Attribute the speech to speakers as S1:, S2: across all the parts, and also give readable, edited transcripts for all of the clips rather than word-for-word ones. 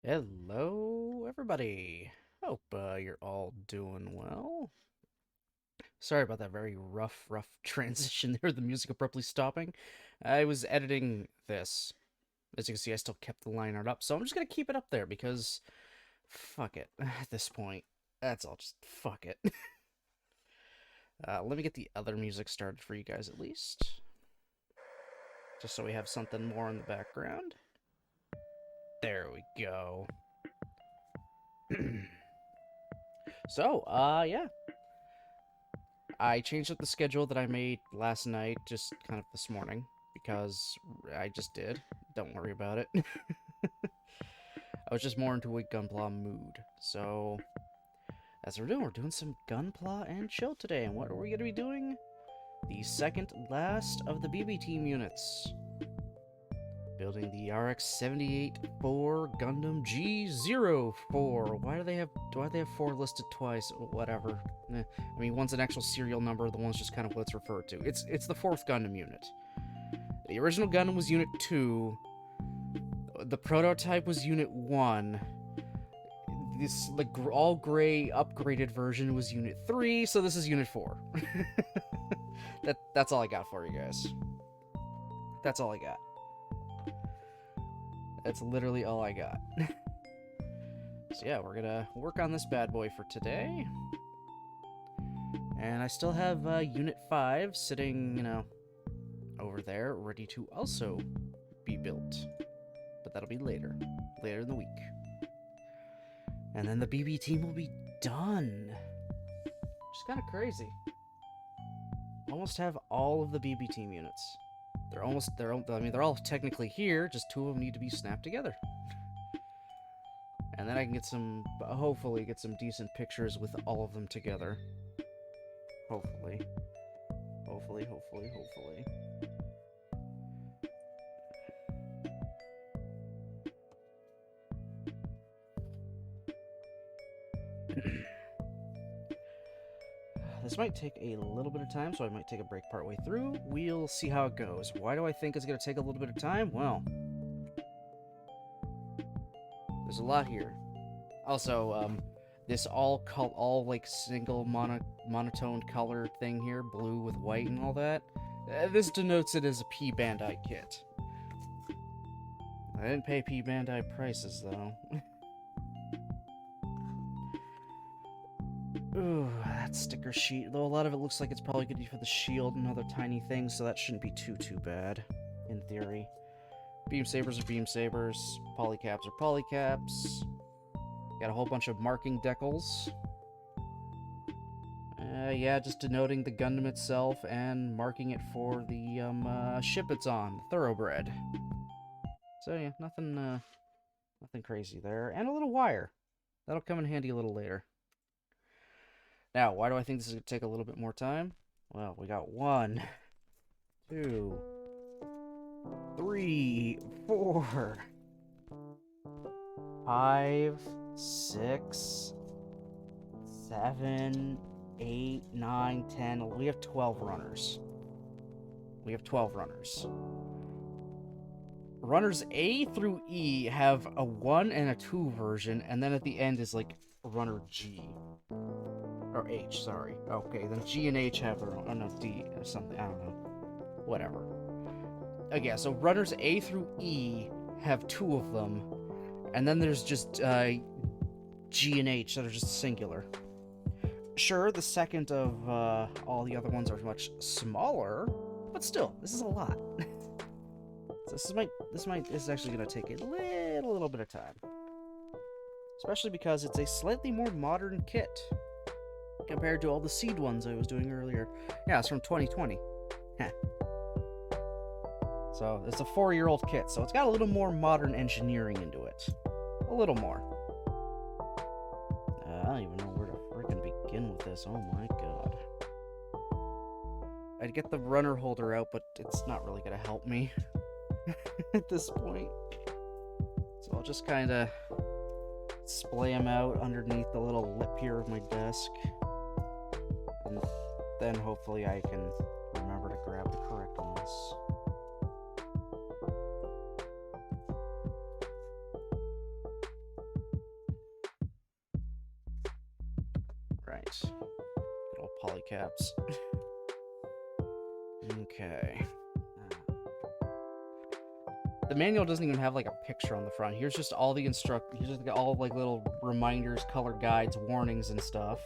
S1: Hello, everybody. Hope you're all doing well. Sorry about that very rough transition there, the music abruptly stopping. I was editing this. As you can see, I still kept the line art up, so I'm just gonna keep it up there because fuck it at this point. That's all, just fuck it. Let me get the other music started for you guys at least. Just so we have something more in the background. There we go. So, yeah. I changed up the schedule that I made last night, just kind of this morning, because I just did. Don't worry about it. I was just more into a Gunpla mood. So, that's what we're doing. We're doing some Gunpla and Chill today. And what are we going to be doing? The second last of the BB team units. Building the RX-78-4 Gundam G04. Why do they have 4 listed twice? Whatever. I mean, one's an actual serial number, the one's just kind of what it's referred to. It's the 4th Gundam unit. The original Gundam was Unit 2. The prototype was Unit 1. This all gray upgraded version was Unit 3, so this is Unit 4. That's all I got for you guys. That's all I got. That's literally all I got. So yeah, we're gonna work on this bad boy for today. And I still have Unit 5 sitting, over there, ready to also be built. But that'll be later in the week. And then the BB team will be done. Which is kind of crazy. Almost have all of the BB team units. They're all technically here, just 2 of them need to be snapped together. And then I can hopefully get some decent pictures with all of them together. Hopefully. Hopefully. This might take a little bit of time, so I might take a break partway through. We'll see how it goes. Why do I think it's going to take a little bit of time? Well, there's a lot here. Also, this all single monotone color thing here, blue with white and all that, this denotes it as a P Bandai kit. I didn't pay P Bandai prices, though. Ooh, that sticker sheet. Though a lot of it looks like it's probably going to be for the shield and other tiny things, so that shouldn't be too bad, in theory. Beam sabers are beam sabers. Polycaps are polycaps. Got a whole bunch of marking decals. Yeah, just denoting the Gundam itself and marking it for the ship it's on, the Thoroughbred. So yeah, nothing crazy there. And a little wire. That'll come in handy a little later. Now, why do I think this is going to take a little bit more time? Well, we got 1, 2, 3, 4, 5, 6, 7, 8, 9, 10. We have 12 runners. Runners A through E have a 1 and a 2 version, and then at the end is like runner G. Or H, sorry. Okay, then G and H have their own. Oh, no, D or something. I don't know. Whatever. Okay, so runners A through E have 2 of them. And then there's just G and H that are just singular. Sure, the second of all the other ones are much smaller, but still, this is a lot. So this is actually going to take a little bit of time. Especially because it's a slightly more modern kit compared to all the seed ones I was doing earlier. Yeah, it's from 2020. So it's a 4-year-old kit, so it's got a little more modern engineering into it. A little more. I don't even know where to freaking begin with this. Oh my god. I'd get the runner holder out, but it's not really gonna help me at this point. So I'll just kind of splay them out underneath the little lip here of my desk. And then hopefully I can remember to grab the correct ones. Good old polycaps. Okay. The manual doesn't even have like a picture on the front. Here's just all the here's just all like little reminders, color guides, warnings, and stuff.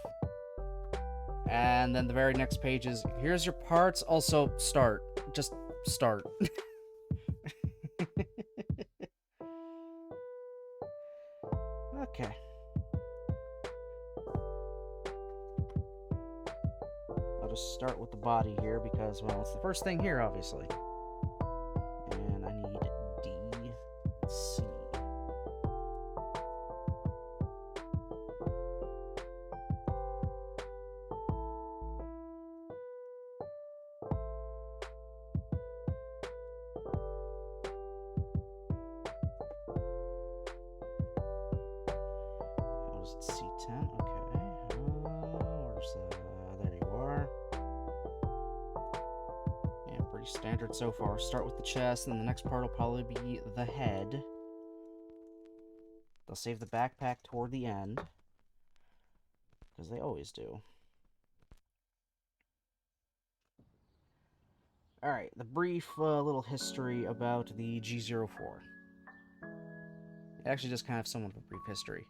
S1: And then the very next page is, here's your parts, also start. Just start. Okay. I'll just start with the body here because, well, it's the first thing here, obviously. And I need D, C. C10, okay. There you are. Yeah, pretty standard so far. Start with the chest, and then the next part will probably be the head. They'll save the backpack toward the end, because they always do. Alright, the brief little history about the G04. Actually, just kind of somewhat of a brief history.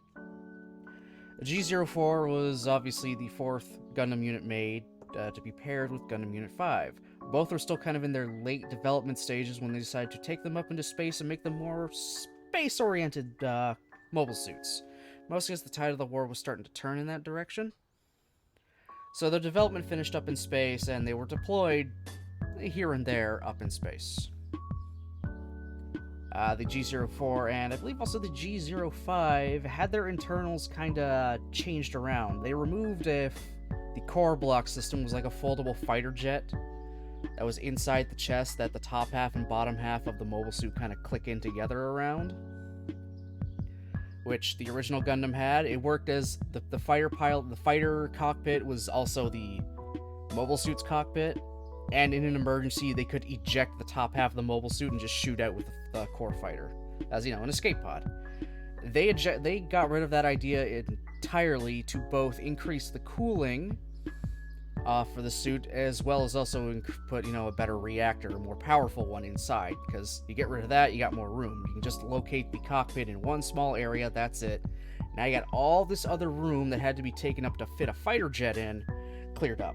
S1: The G04 was obviously the 4th Gundam unit made to be paired with Gundam Unit 5. Both are still kind of in their late development stages when they decided to take them up into space and make them more space-oriented mobile suits. Mostly as the tide of the war was starting to turn in that direction. So their development finished up in space, and they were deployed here and there up in space. The G04 and I believe also the G05 had their internals kinda changed around. They removed the core block system was like a foldable fighter jet that was inside the chest that the top half and bottom half of the mobile suit kind of click in together around. Which the original Gundam had. It worked as the fighter pilot, the fighter cockpit was also the mobile suit's cockpit. And in an emergency, they could eject the top half of the mobile suit and just shoot out with the core fighter, as you know, an escape pod. They got rid of that idea entirely to both increase the cooling for the suit, as well as also put, you know, a better reactor, a more powerful one inside. Because you get rid of that, you got more room. You can just locate the cockpit in one small area. That's it. Now you got all this other room that had to be taken up to fit a fighter jet in, cleared up.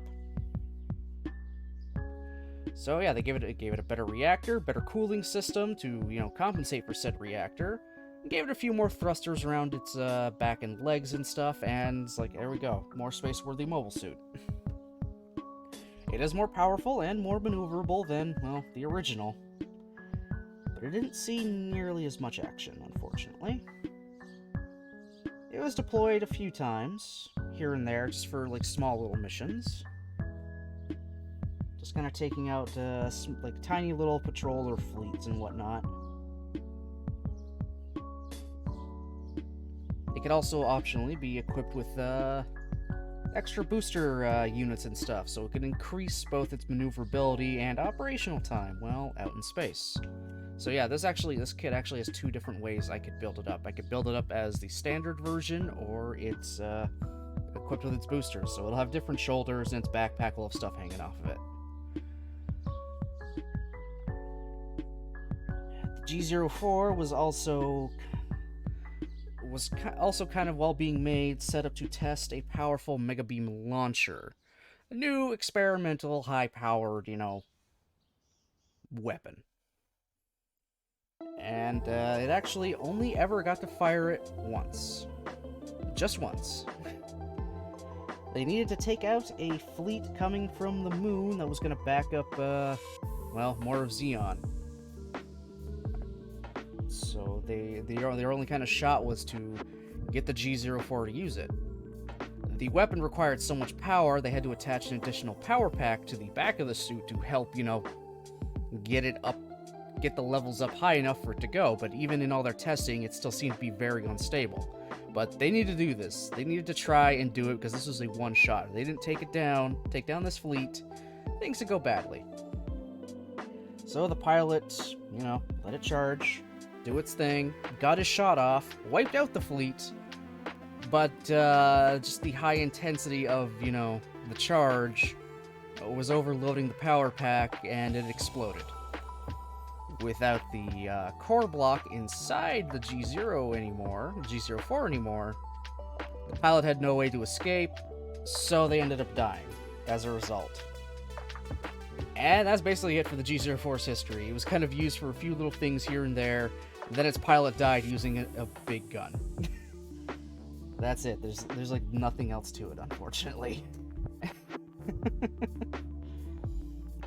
S1: So yeah, they gave it a better reactor, better cooling system to, you know, compensate for said reactor. Gave it a few more thrusters around its back and legs and stuff, and it's like, there we go, more space-worthy mobile suit. It is more powerful and more maneuverable than, well, the original. But it didn't see nearly as much action, unfortunately. It was deployed a few times, here and there, just for, like, small little missions. Just kind of taking out, like, tiny little patroller fleets and whatnot. It could also optionally be equipped with, extra booster, units and stuff, so it could increase both its maneuverability and operational time while out in space. So yeah, this kit actually has two different ways I could build it up. I could build it up as the standard version, or it's, equipped with its boosters, so it'll have different shoulders, and its backpack will have stuff hanging off of it. G04 was also kind of, while being made, set up to test a powerful Mega Beam launcher. A new experimental, high-powered, you know, weapon. And it actually only ever got to fire it once. Just once. They needed to take out a fleet coming from the moon that was going to back up, well, more of Zeon. So their only kind of shot was to get the G04 to use it. The weapon required so much power, they had to attach an additional power pack to the back of the suit to help, you know, get the levels up high enough for it to go. But even in all their testing, it still seemed to be very unstable. But they needed to do this. They needed to try and do it because this was a one-shot. If they didn't take down this fleet, things would go badly. So the pilot, you know, let it charge, do its thing, got his shot off, wiped out the fleet, But just the high intensity of, you know, the charge was overloading the power pack, and it exploded. Without the core block inside the G04 anymore, the pilot had no way to escape, so they ended up dying as a result. And that's basically it for the G04's history. It was kind of used for a few little things here and there, and then its pilot died using a big gun. That's it. There's like nothing else to it, unfortunately.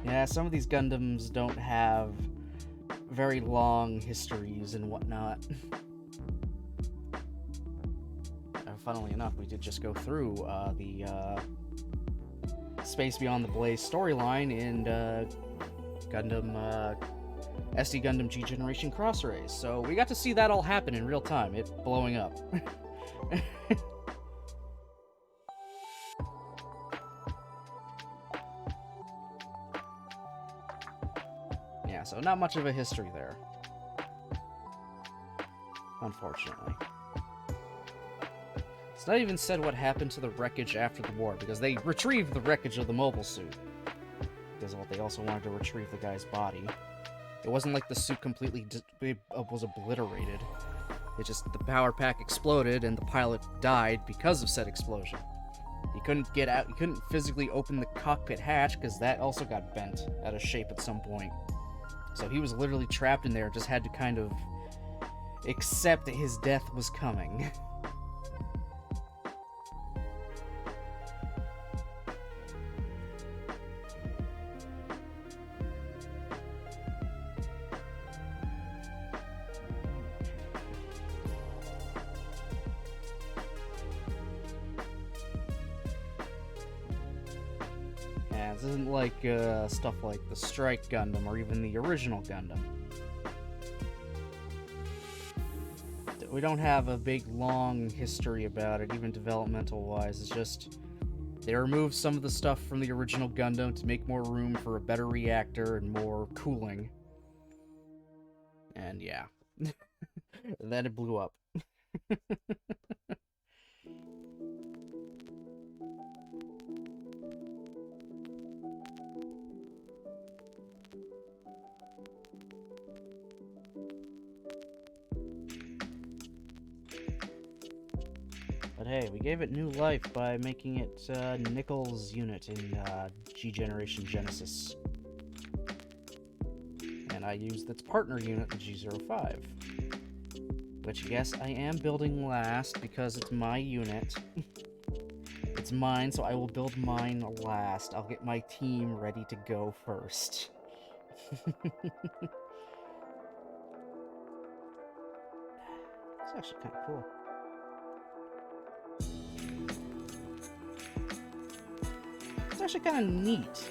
S1: Yeah, some of these Gundams don't have very long histories and whatnot. Funnily enough, we did just go through the Space Beyond the Blaze storyline in SD Gundam G Generation Cross Rays, so we got to see that all happen in real time, it blowing up. Yeah, so not much of a history there, unfortunately. It's not even said what happened to the wreckage after the war, because they retrieved the wreckage of the mobile suit. Because well, they also wanted to retrieve the guy's body. It wasn't like the suit completely was obliterated. It just, the power pack exploded and the pilot died because of said explosion. He couldn't get out, he couldn't physically open the cockpit hatch because that also got bent out of shape at some point. So he was literally trapped in there, just had to kind of accept that his death was coming. This isn't like stuff like the Strike Gundam or even the original Gundam. We don't have a big, long history about it, even developmental-wise. It's just they removed some of the stuff from the original Gundam to make more room for a better reactor and more cooling. And yeah. And then it blew up. But hey, we gave it new life by making it Nickel's unit in G Generation Genesis. And I used its partner unit, the G05. Which, yes, I am building last because it's my unit. It's mine, so I will build mine last. I'll get my team ready to go first. It's actually kind of cool. It's actually kind of neat.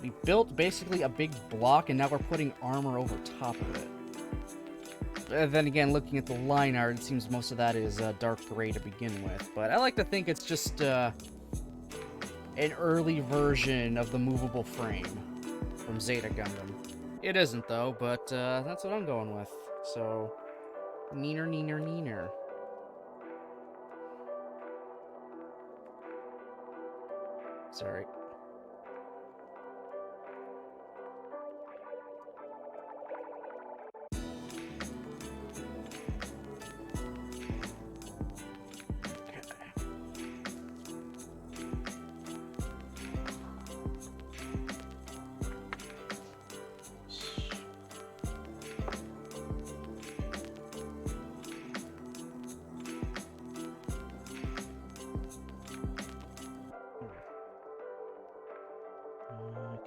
S1: We built basically a big block, and now we're putting armor over top of it. Then again, looking at the line art, it seems most of that is dark gray to begin with. But I like to think it's just an early version of the movable frame from Zeta Gundam. It isn't, though, but that's what I'm going with. So, neener, neener, neener. Sorry.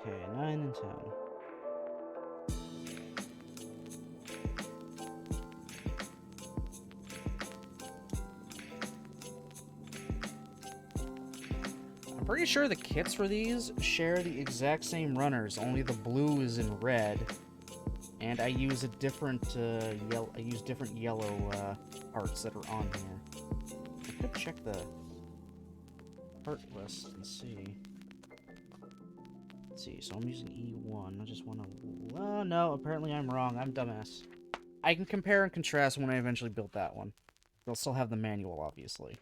S1: Okay, 9 and 10. I'm pretty sure the kits for these share the exact same runners, only the blue is in red. And I use a different yellow. I use different yellow parts that are on here. I could check the part list and see. Let's see, so I'm using E1. I just want to... Oh, no, apparently I'm wrong. I'm dumbass. I can compare and contrast when I eventually build that one. They'll still have the manual, obviously.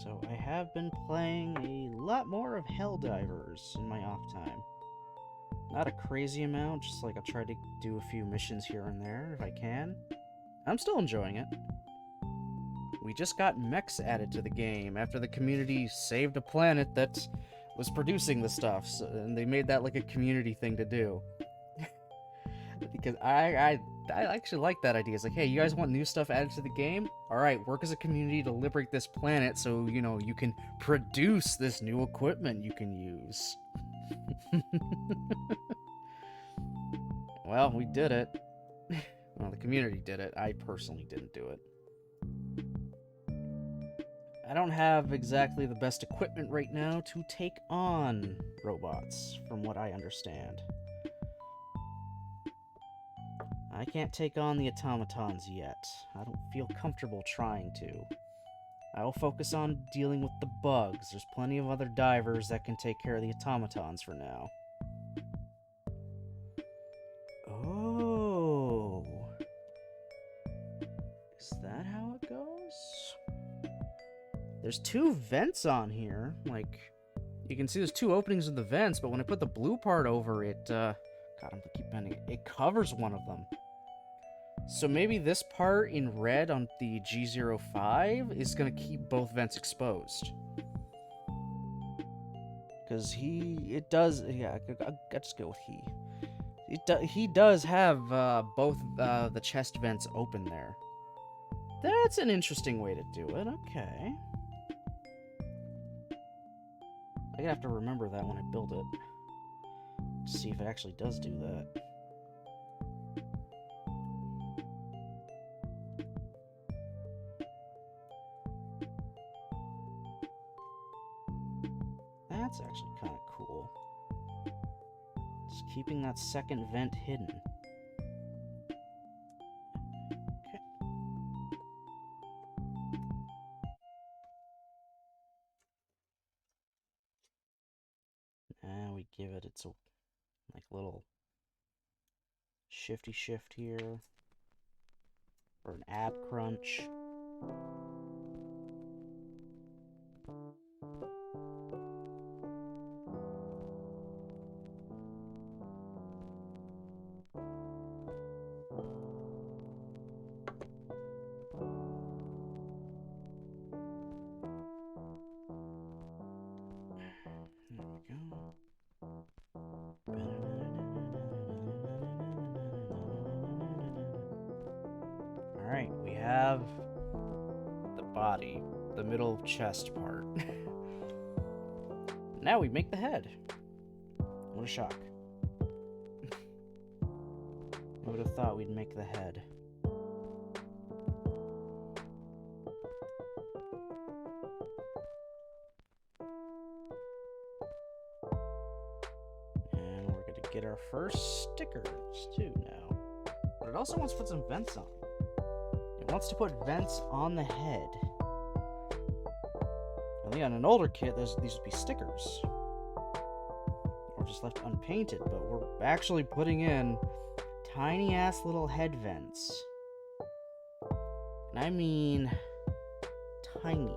S1: So I have been playing a lot more of Helldivers in my off time. Not a crazy amount, just like I'll try to do a few missions here and there if I can. I'm still enjoying it. We just got mechs added to the game after the community saved a planet that was producing the stuff, so, and they made that like a community thing to do. Because I actually like that idea. It's like, hey, you guys want new stuff added to the game? Alright, work as a community to liberate this planet so, you know, you can produce this new equipment you can use. Well, we did it. Well, the community did it. I personally didn't do it. I don't have exactly the best equipment right now to take on robots, from what I understand. I can't take on the automatons yet. I don't feel comfortable trying to. I will focus on dealing with the bugs. There's plenty of other divers that can take care of the automatons for now. Oh. Is that how it goes? There's two vents on here. Like, you can see there's two openings in the vents, but when I put the blue part over it, God, I'm gonna keep bending it. It covers one of them. So maybe this part in red on the G05 is going to keep both vents exposed. Because it does, yeah, I'll just go with he. He does have both the chest vents open there. That's an interesting way to do it, okay. I'm going to have to remember that when I build it. To see if it actually does do that. That's actually kind of cool. Just keeping that second vent hidden. Okay. And we give it its like little shifty shift here. Or an ab crunch. Alright, we have the body, the middle chest part. Now we make the head. What a shock. I would have thought we'd make the head. And we're gonna get our first stickers too now. But it also wants to put some vents on. It wants to put vents on the head. I think on an older kit, these would be stickers. Or just left unpainted, but we're actually putting in tiny-ass little head vents. And I mean tiny.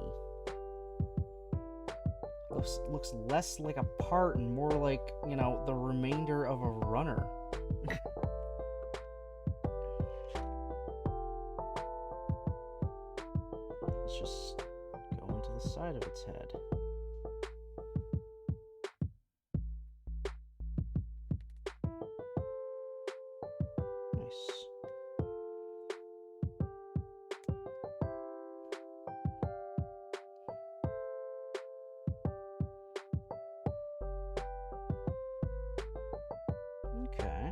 S1: Looks less like a part and more like, you know, the remainder of a runner. Let's just go into the side of its head. Nice. Okay.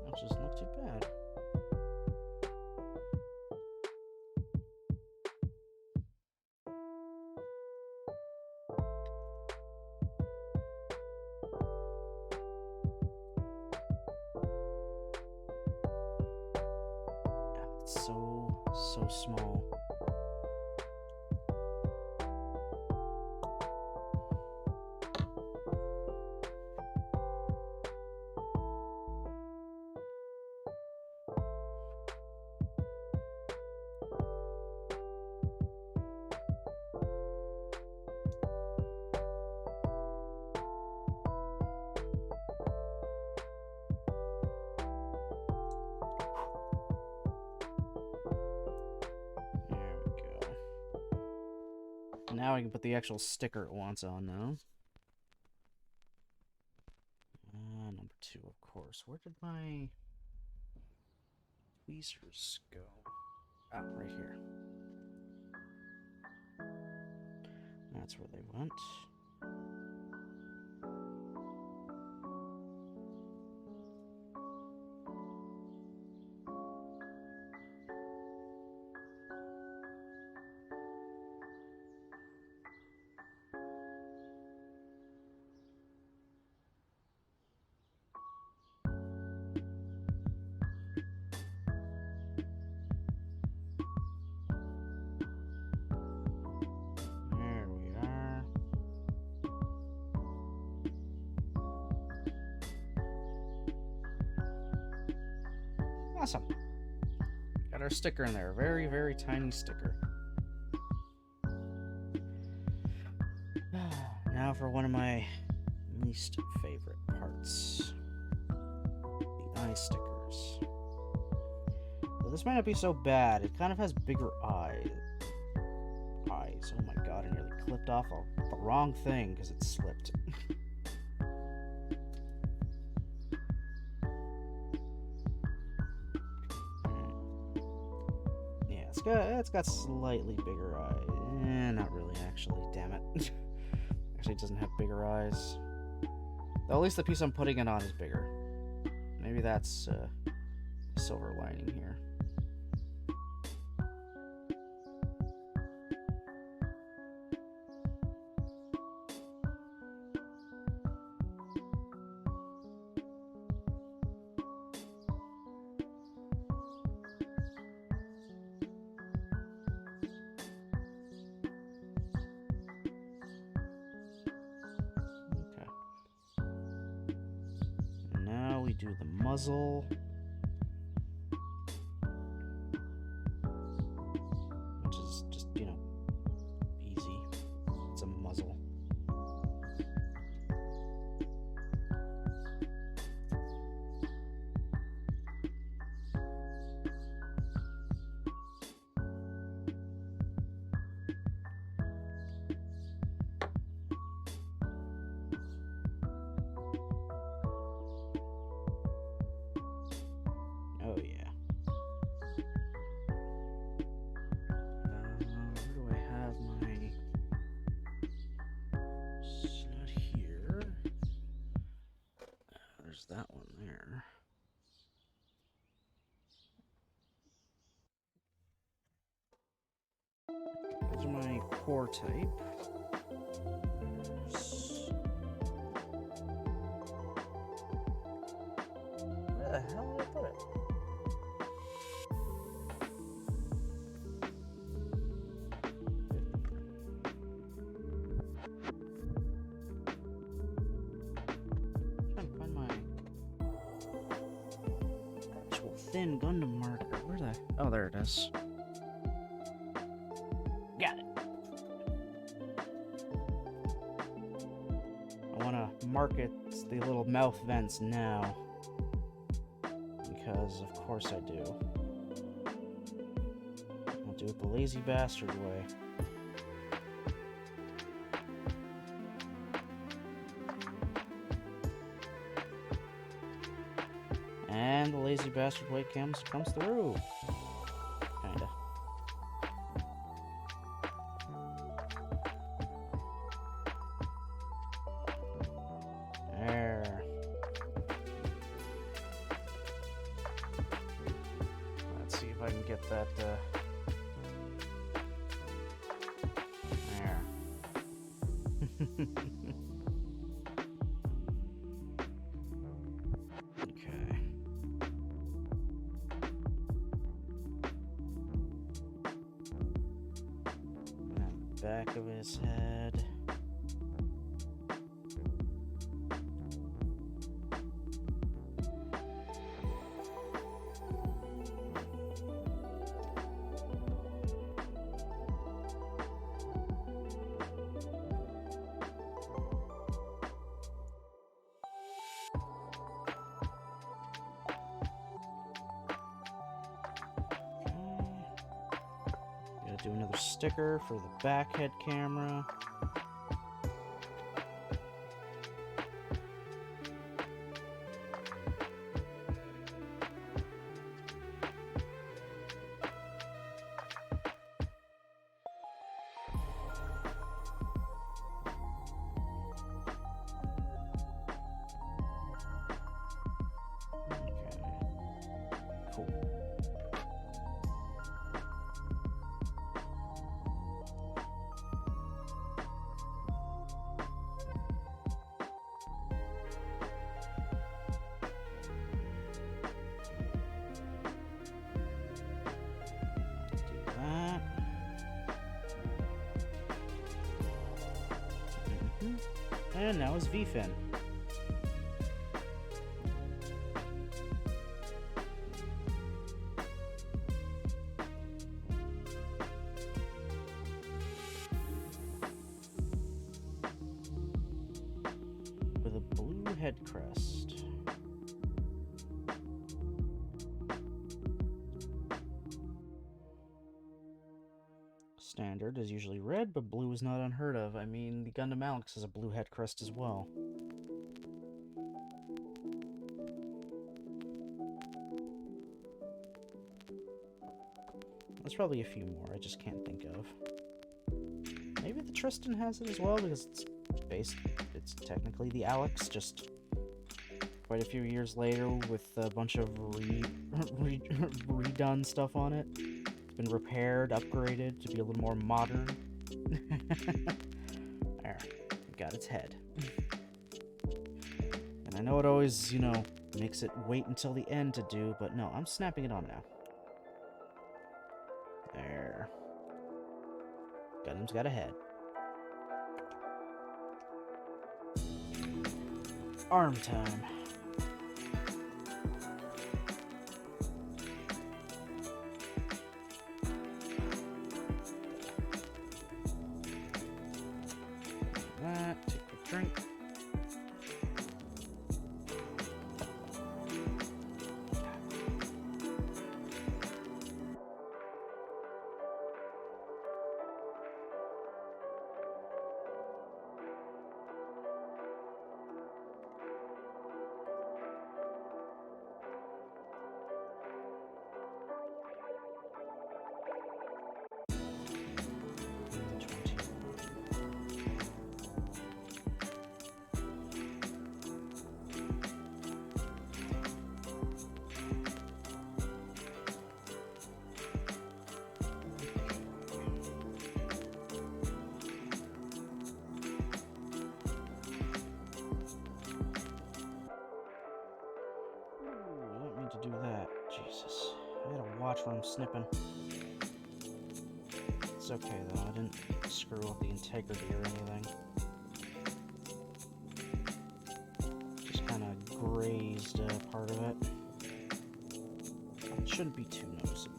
S1: That doesn't look too bad. It's so small. Now I can put the actual sticker it wants on now. Number 2, of course. Where did my tweezers go? Oh, right here. That's where they went. Awesome. Got our sticker in there. Very, very tiny sticker. Now for one of my least favorite parts. The eye stickers. Well, this might not be so bad. It kind of has bigger eyes. Oh my god, I nearly clipped off the wrong thing because it slipped. It's got slightly bigger eyes. Not really, actually. Damn it. Actually, it doesn't have bigger eyes. Though at least the piece I'm putting it on is bigger. Maybe that's a silver lining here. Do the muzzle. Which is just, you know, easy. It's a muzzle. Oh, yeah. Where do I have my... It's not here. There's that one there. Those are my core type. Where the hell did I put it? Thin Gundam marker. Where the... Oh, there it is. Got it. I want to mark it the little mouth vents now. Because, of course I do. I'll do it the lazy bastard way. And the lazy bastard way comes through. Kinda. There. Let's see if I can get that, there. Back of his head. do another sticker for the back head camera. And now it's V-fin. With a blue head crest. Standard is usually red, but blue is not unheard of. I mean, the Gundam Alex has a blue head crest as well. There's probably a few more I just can't think of. Maybe the Tristan has it as well, because it's technically the Alex, just quite a few years later with a bunch of redone stuff on it. Been repaired, upgraded to be a little more modern. There, got its head. And I know it always, you know, makes it wait until the end to do, but no, I'm snapping it on now. There. Gundam's got a head. Arm time. Take a drink. To do that. Jesus. I gotta watch where I'm snipping. It's okay though, I didn't screw up the integrity or anything. Just kinda grazed part of it. It shouldn't be too noticeable.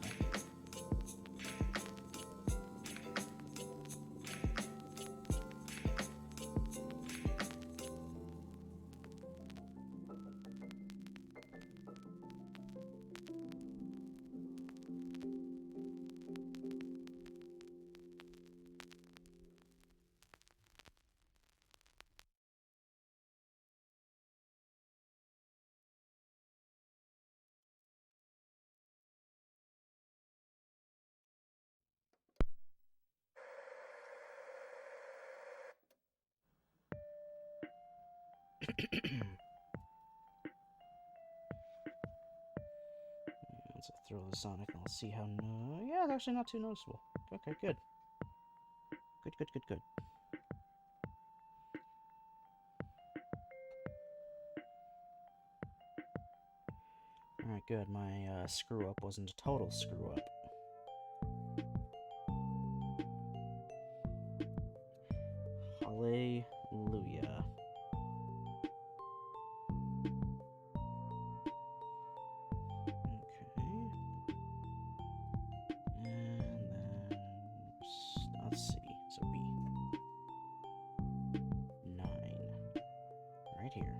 S1: Let's throw this on it and I'll see how yeah, it's actually not too noticeable. Okay, good. Good. Alright, good. My screw up wasn't a total screw up. Hallelujah. Let's see. So B. 9. Right here.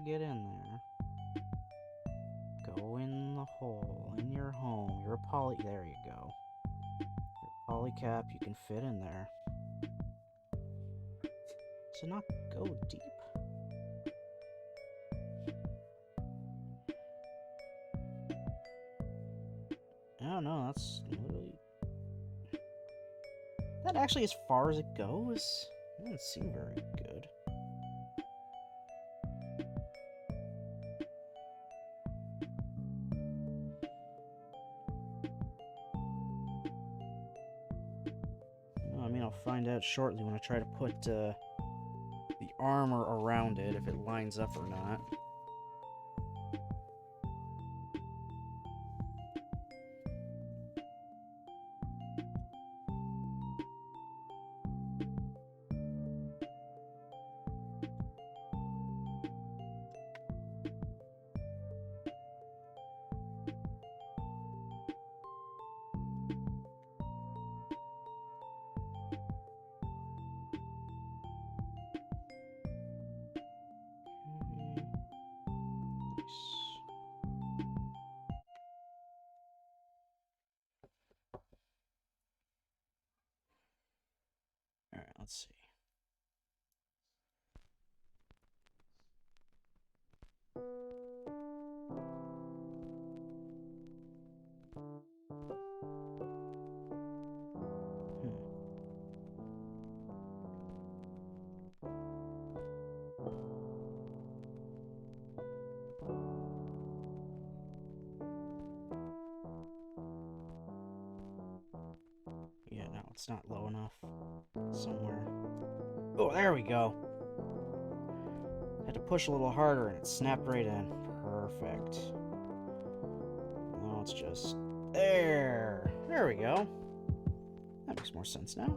S1: get in there. Go in the hole, in your home. You're a poly... There you go. You're a polycap, you can fit in there. So not go deep. I don't know, that's literally... That actually as far as it goes? It doesn't seem very good. I mean, I'll find out shortly when I try to put the armor around it, if it lines up or not. Alright, let's see. Yeah, no, it's not low enough. Somewhere. Oh, there we go. Had to push a little harder and it snapped right in. Perfect. Now it's just... There! There we go. That makes more sense now.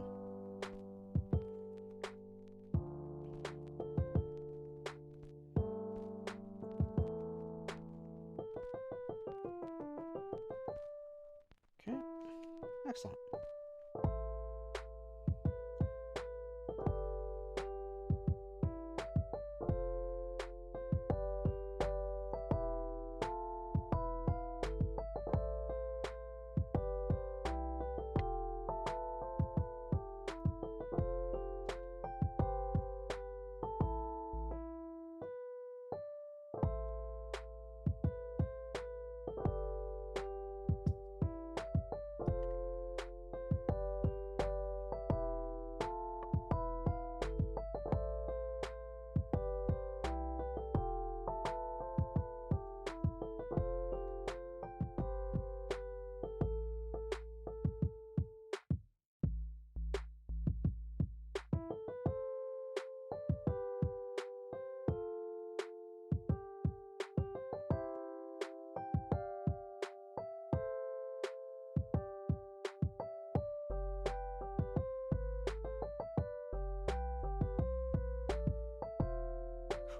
S1: Okay. Excellent.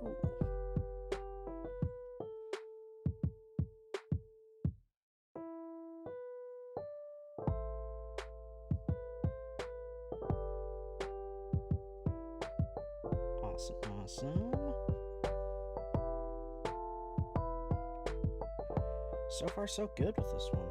S1: Cool. Awesome, awesome. So far, so good with this one.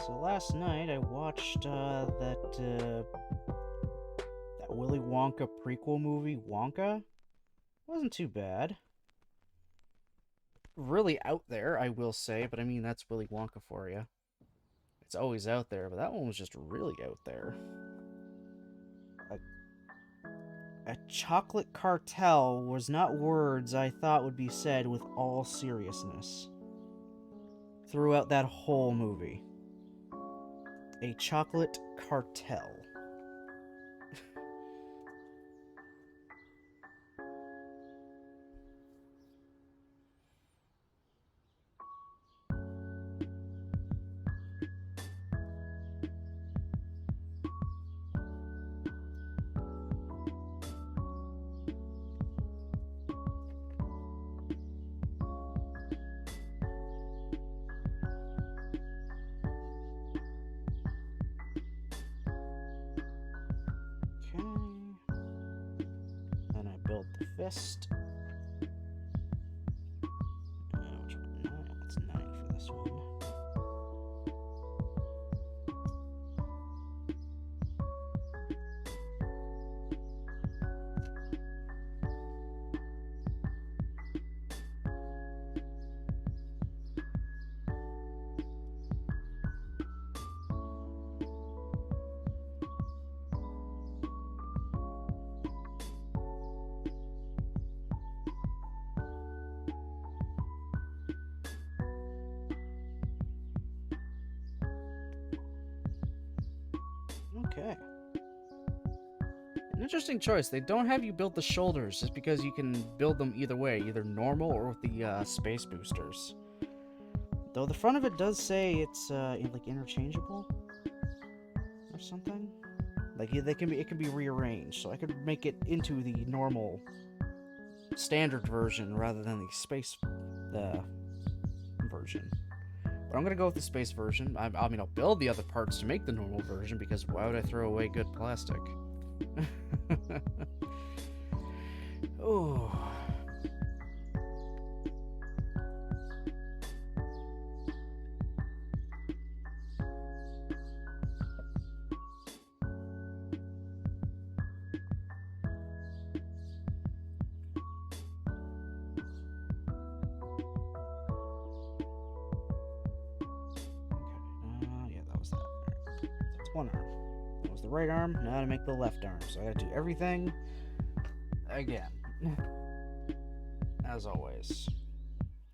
S1: So last night I watched that Willy Wonka prequel movie, Wonka. Wasn't too bad. Really out there, I will say, but I mean, that's Willy Wonka for you. It's always out there, but that one was just really out there. A chocolate cartel was not words I thought would be said with all seriousness throughout that whole movie. A chocolate cartel. Fist. Which one? 9. What's 9 for this one? Okay. An interesting choice. They don't have you build the shoulders just because you can build them either way, either normal or with the space boosters. Though the front of it does say it's like interchangeable or something. Like it can be rearranged, so I could make it into the normal standard version rather than the space version. But I'm gonna go with the space version. I mean, I'll build the other parts to make the normal version because why would I throw away good plastic? Oh. One arm. That was the right arm. Now to make the left arm. So I gotta do everything again. As always.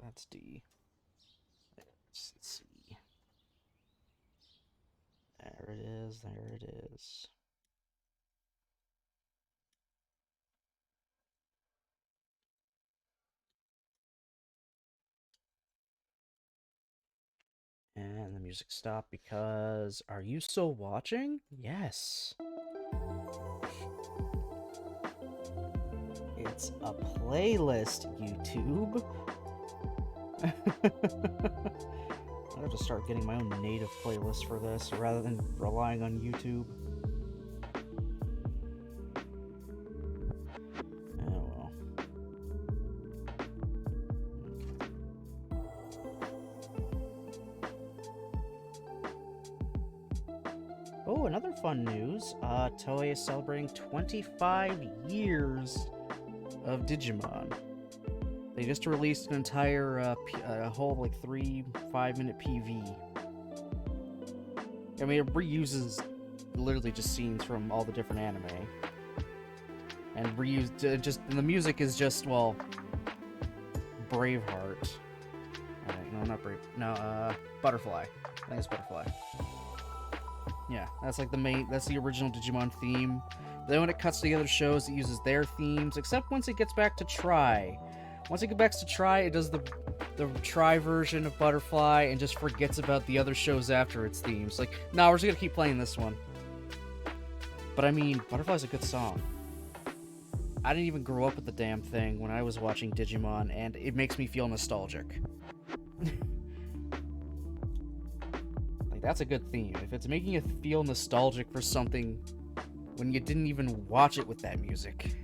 S1: That's D. It's C. There it is. There it is. And the music stopped because... Are you still watching? Yes. It's a playlist, YouTube. I have to start getting my own native playlist for this rather than relying on YouTube. Oh well. Oh, another fun news. Toei is celebrating 25 years of Digimon. They just released an entire, a whole, like, 5-minute PV. I mean, it reuses literally just scenes from all the different anime. And and the music is just, well, Braveheart. No, not Brave, no, Butterfly. I think it's Butterfly. Yeah, that's like that's the original Digimon theme. Then when it cuts together shows, it uses their themes, except once it gets back to Tri. Once it gets back to Tri, it does the Tri version of Butterfly and just forgets about the other shows after its themes. Like, no, we're just gonna keep playing this one. But I mean, Butterfly's a good song. I didn't even grow up with the damn thing when I was watching Digimon, and it makes me feel nostalgic. That's a good theme. If it's making you feel nostalgic for something when you didn't even watch it with that music.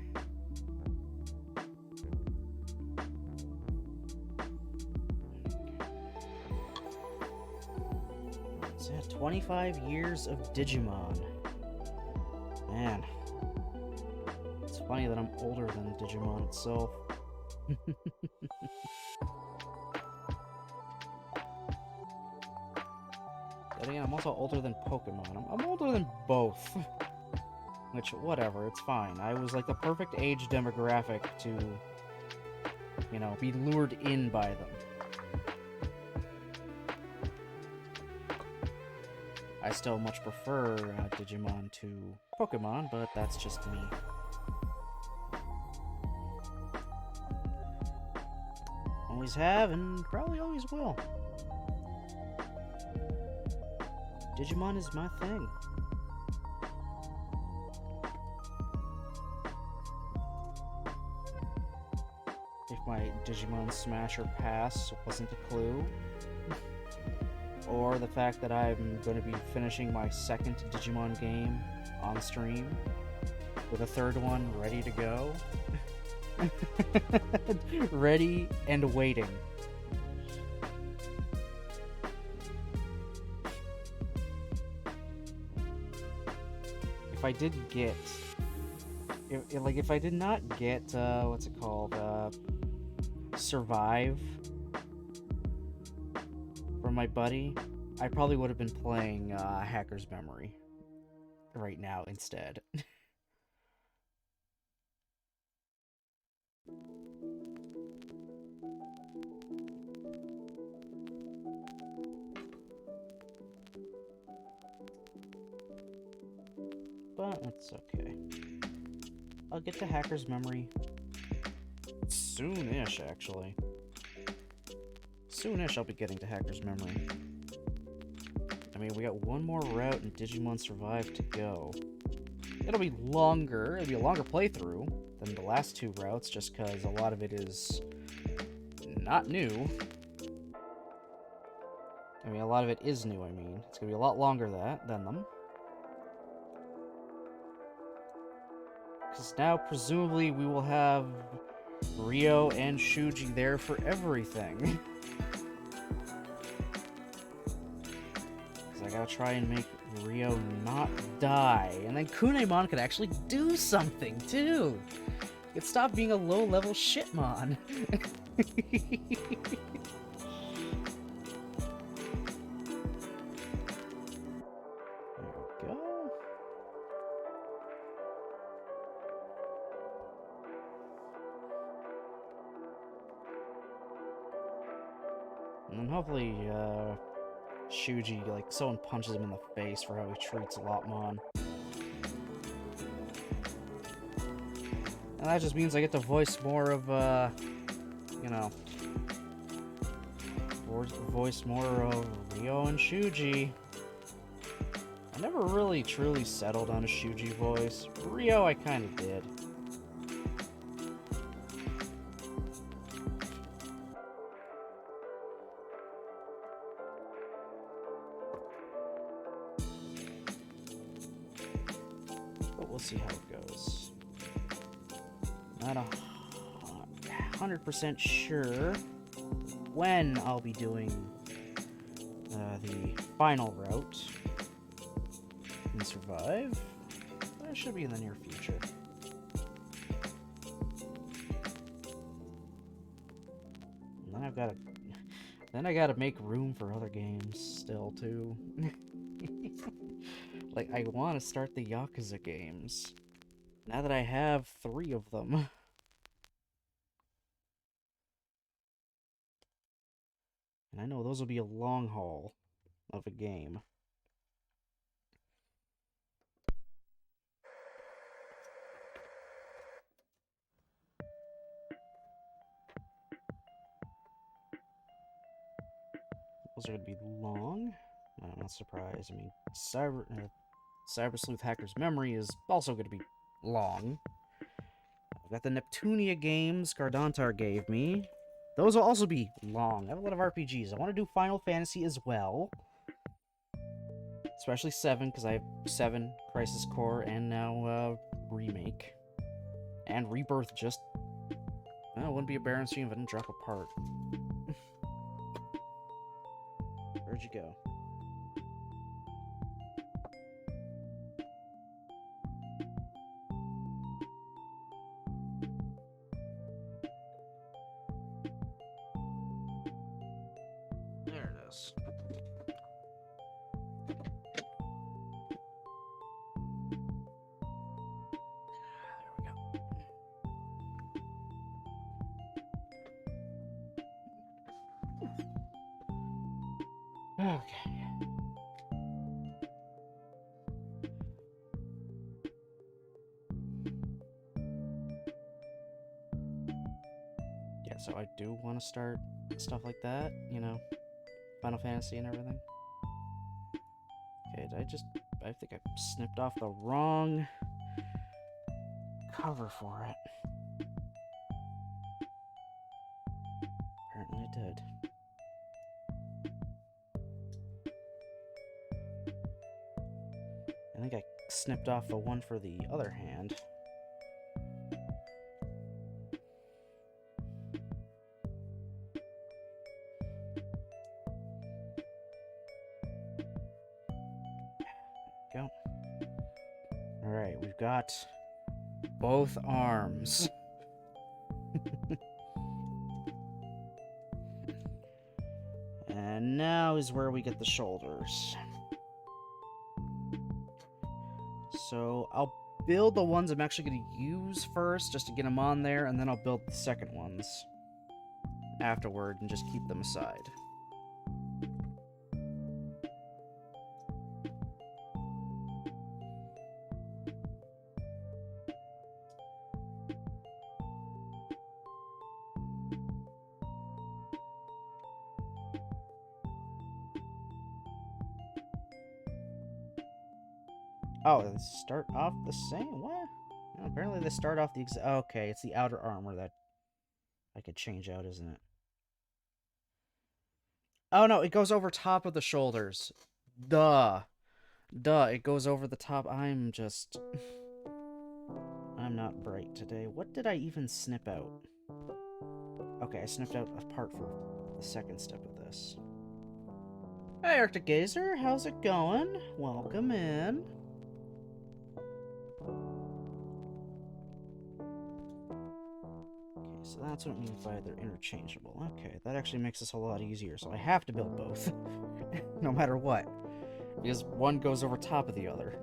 S1: So yeah, 25 years of Digimon. Man. It's funny that I'm older than Digimon itself. But again, I'm also older than Pokemon. I'm older than both. Which, whatever, it's fine. I was like the perfect age demographic to, you know, be lured in by them. I still much prefer Digimon to Pokemon, but that's just me. Always have, and probably always will. Digimon is my thing. If my Digimon Smash or Pass wasn't a clue. Or the fact that I'm going to be finishing my second Digimon game on stream. With a third one ready to go. Ready and waiting. If I did get... If I did not get, what's it called, Survive from my buddy, I probably would have been playing, Hacker's Memory right now instead. But it's okay. I'll get to Hacker's Memory soon-ish, actually. Soonish I'll be getting to Hacker's Memory. I mean, we got one more route in Digimon Survive to go. It'll be longer. It'll be a longer playthrough than the last two routes, just because a lot of it is not new. I mean, a lot of it is new, I mean. It's going to be a lot longer than them. Because now, presumably, we will have Ryo and Shuji there for everything. Because I gotta try and make Ryo not die. And then Kunemon could actually do something, too! He could stop being a low-level shitmon. And then hopefully, Shuji, like, someone punches him in the face for how he treats Lopmon. And that just means I get to voice more of, you know... voice more of Ryo and Shuji. I never really truly settled on a Shuji voice. Ryo, I kinda did. We'll see how it goes. Not 100% sure when I'll be doing the final route in Survive. That should be in the near future. And then I gotta make room for other games still too. Like, I want to start the Yakuza games. Now that I have 3 of them. And I know those will be a long haul of a game. Those are going to be long. I'm not surprised. I mean, Cyber Sleuth Hacker's Memory is also going to be long. I've got the Neptunia games Gardantar gave me. Those will also be long. I have a lot of RPGs. I want to do Final Fantasy as well. Especially 7, because I have 7, Crisis Core, and now Remake. And Rebirth just... Well, it wouldn't be a Baron stream if it didn't drop apart. Where'd you go? There it is. Okay. Yeah, so I do want to start stuff like that, you know, Final Fantasy and everything. Okay, I think I snipped off the wrong cover for it. Apparently I did. I think I snipped off the one for the other hand. Go. Alright, we've got both arms. And now is where we get the shoulders. So I'll build the ones I'm actually going to use first, just to get them on there, and then I'll build the second ones afterward and just keep them aside. Oh, they start off the same? What? Oh, apparently they start off the okay, it's the outer armor that I could change out, isn't it? Oh, no, it goes over top of the shoulders. Duh. Duh, it goes over the top. I'm not bright today. What did I even snip out? Okay, I snipped out a part for the second step of this. Hey, Arctic Gazer, how's it going? Welcome in. So that's what it means by they're interchangeable. Okay, that actually makes this a lot easier, so I have to build both. No matter what. Because one goes over top of the other.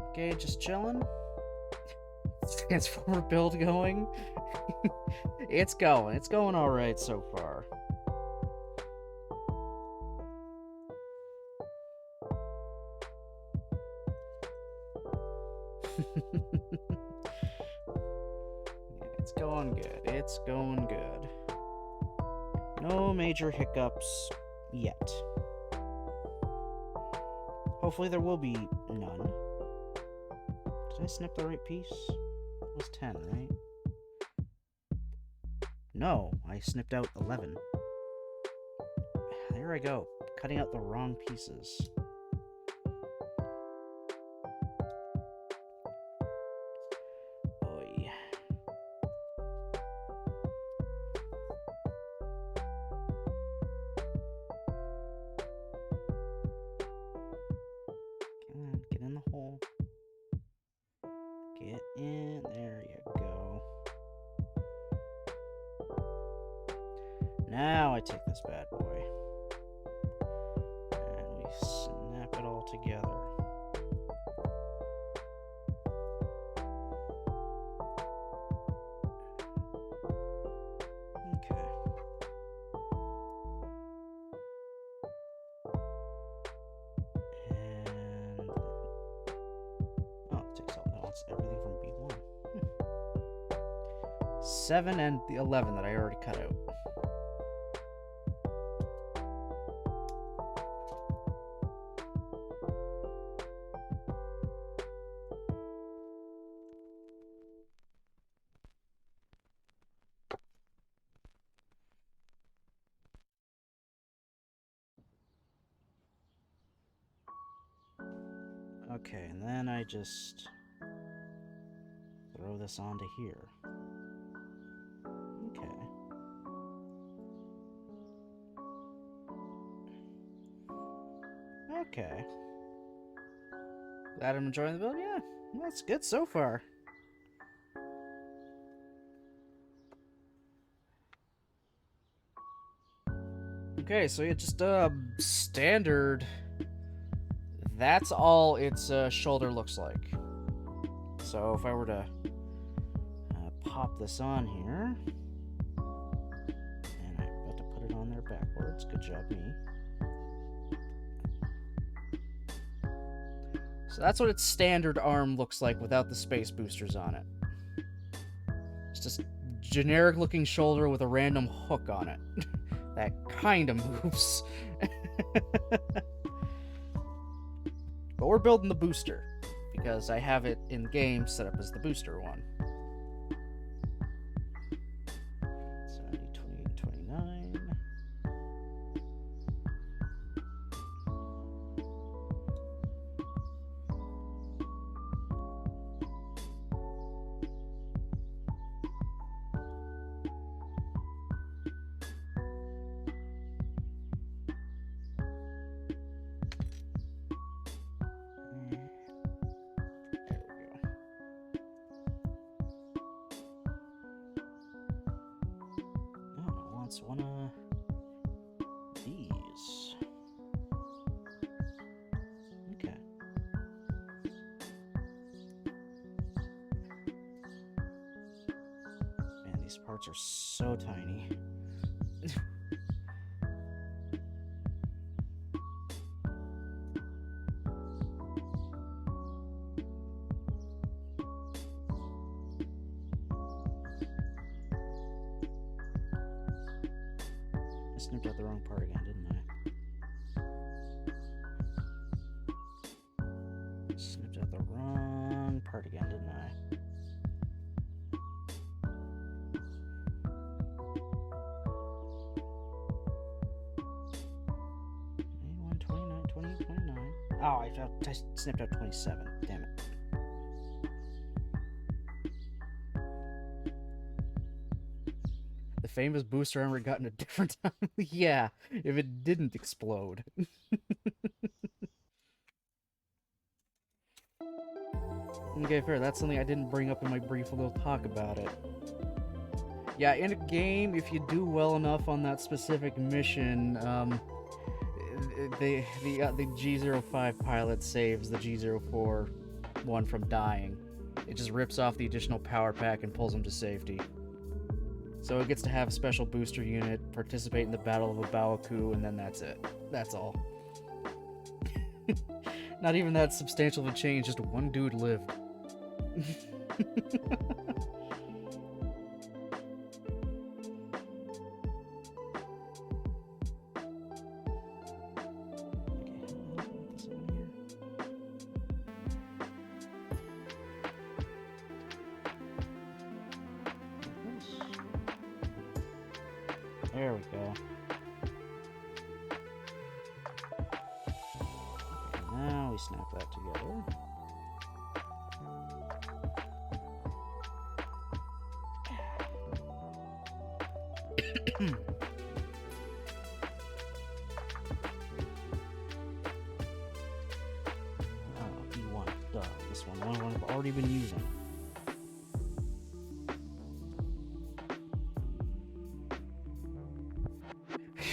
S1: Okay, just chilling. Transformer build going. It's going. It's going alright so far. It's going good. It's going good. No major hiccups yet. Hopefully there will be none. Did I snip the right piece? It was 10, right? No, I snipped out 11. There I go, cutting out the wrong pieces. Oy. Come on, get in the hole. Get in, there you go. Now I take this bad boy. And we snap it all together. Okay. And... oh, it takes all that. It's everything from B1. 7 and the 11 that I already cut out. Okay, and then I just throw this onto here. Okay. Okay. Glad I'm enjoying the build? Yeah, well, that's good so far. Okay, so it's just standard. That's all its shoulder looks like. So if I were to pop this on here, and I'm about to put it on there backwards. Good job, me. So that's what its standard arm looks like without the space boosters on it. It's just generic looking shoulder with a random hook on it. that kind of moves. But we're building the booster, because I have it in game set up as the booster one. So I need 28 and 29. One of these. Okay. Man, these parts are so tiny. Snipped out the wrong part again, didn't I? Snipped out the wrong part again, didn't I? 29, 28, 29. Oh, I snipped out 27. Damn it. The famous booster armor got in a different time. Yeah, if it didn't explode. Okay, fair. That's something I didn't bring up in my brief little talk about it. Yeah, in a game, if you do well enough on that specific mission, the G05 pilot saves the G04 one from dying. It just rips off the additional power pack and pulls him to safety. So it gets to have a special booster unit, participate in the Battle of Abawaku, and then that's it. That's all. Not even that substantial of a change, just one dude lived. There we go. Okay, now we snap that together. E1. Duh. This one I've already been using.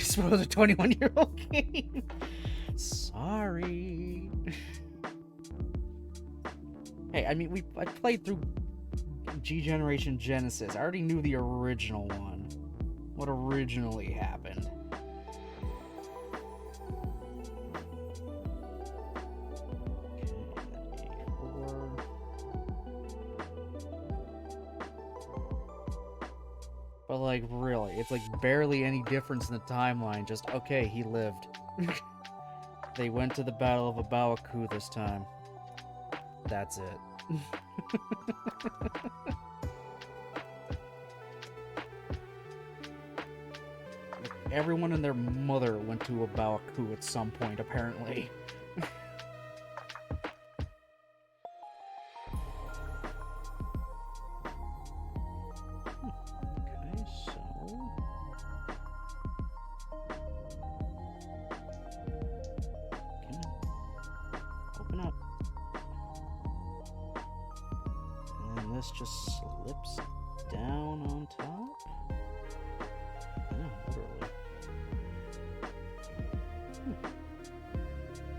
S1: Spoiled a 21-year-old game. Sorry. Hey, I mean, I played through G Generation Genesis. I already knew the original one. What originally happened. But, like, really, it's, like, barely any difference in the timeline. Just, okay, he lived. They went to the Battle of Abawaku this time. That's it. Everyone and their mother went to Abawaku at some point, apparently. This just slips down on top? Yeah, literally.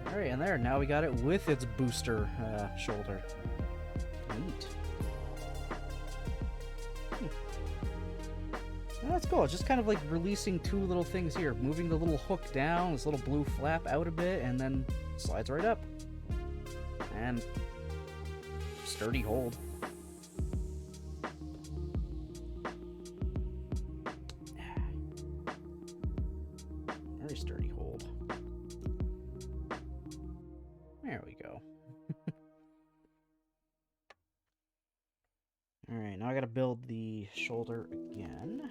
S1: Alright, and there, now we got it with its booster shoulder. Neat. Oh, that's cool. It's just kind of like releasing two little things here. Moving the little hook down, this little blue flap out a bit, and then slides right up. And sturdy hold. Now I gotta build the shoulder again.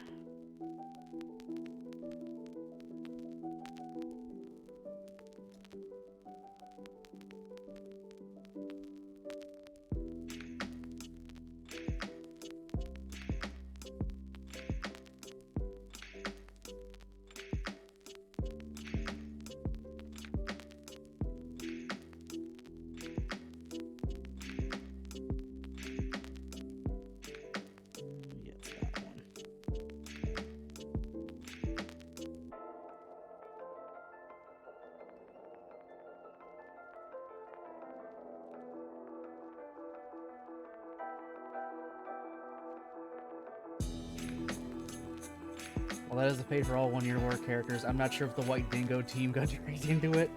S1: Well, that is the pay for all 1 year war characters. I'm not sure if the White Dingo team got dragged into it.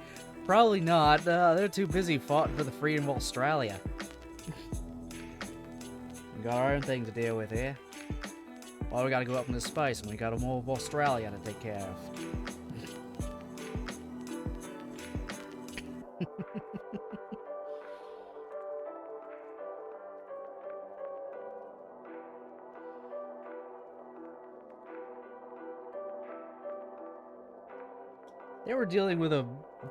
S1: Probably not. They're too busy fighting for the freedom of Australia. We got our own thing to deal with here. Well, we gotta go up into space, and we got more of Australia to take care of. They were dealing with a...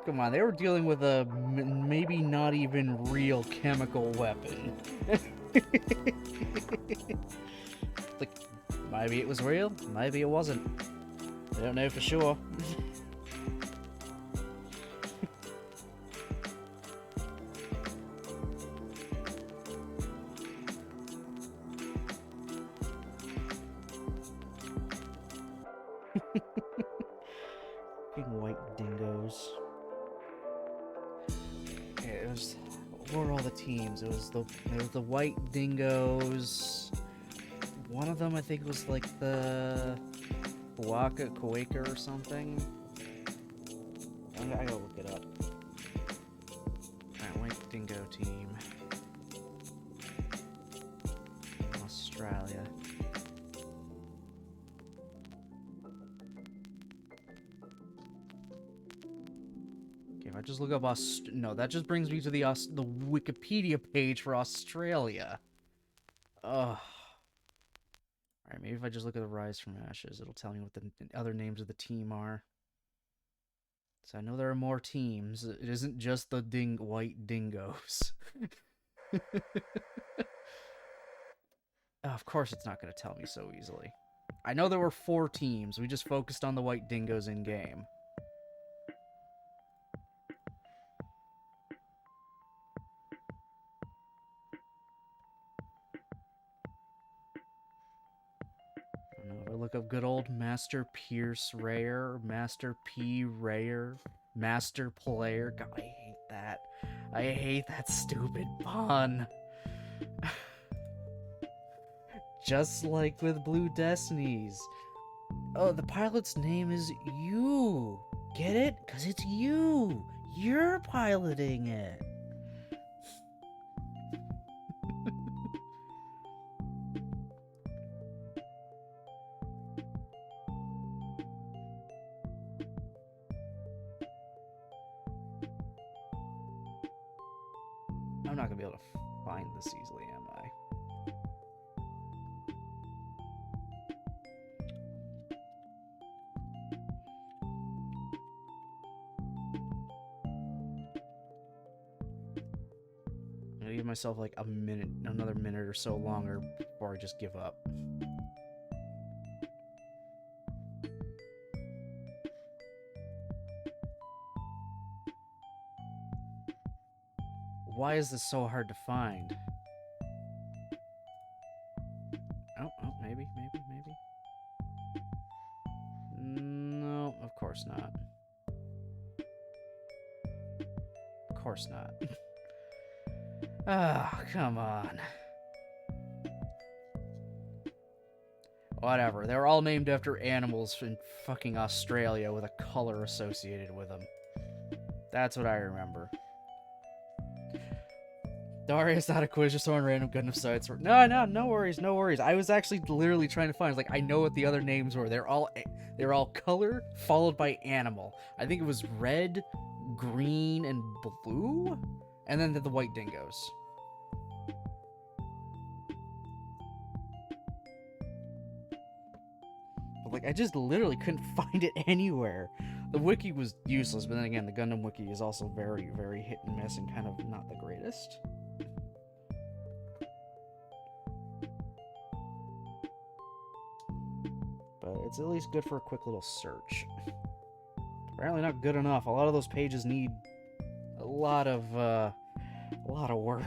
S1: Come on, they were dealing with a maybe not even real chemical weapon. Like, maybe it was real, maybe it wasn't. I don't know for sure. Fucking white dingoes. Yeah, it was... What were all the teams? It was the white dingoes. One of them, I think, was like the Quaker or something. I gotta look it up. Alright, white dingo team. Australia. Okay, if I just look up no, that just brings me to the Wikipedia page for Australia. Ugh. Alright, maybe if I just look at the Rise from Ashes, it'll tell me what the other names of the team are. So I know there are more teams. It isn't just the white dingoes. Of course it's not going to tell me so easily. I know there were 4 teams. We just focused on the white dingoes in-game. Look up good old Master Pierce Rayer, Master P Rayer, Master Player. God, I hate that. I hate that stupid pun. Just like with Blue Destinies. Oh, the pilot's name is you. Get it? 'Cause it's you. You're piloting it. I'm not gonna be able to find this easily, am I? I'm gonna give myself like a minute, another minute or so longer before I just give up. Why is this so hard to find? Oh, maybe. No, of course not. Of course not. Ah, come on. Whatever, they're all named after animals in fucking Australia with a color associated with them. That's what I remember. Darius not a quiz, just throwing random Gundam sites. No worries. I was actually literally trying to find. I was like, I know what the other names were. They're all color followed by animal. I think it was red, green, and blue, and then the white dingoes. Like, I just literally couldn't find it anywhere. The wiki was useless, but then again, the Gundam wiki is also very, very hit and miss and kind of not the greatest. But it's at least good for a quick little search. Apparently not good enough. A lot of those pages need a lot of work.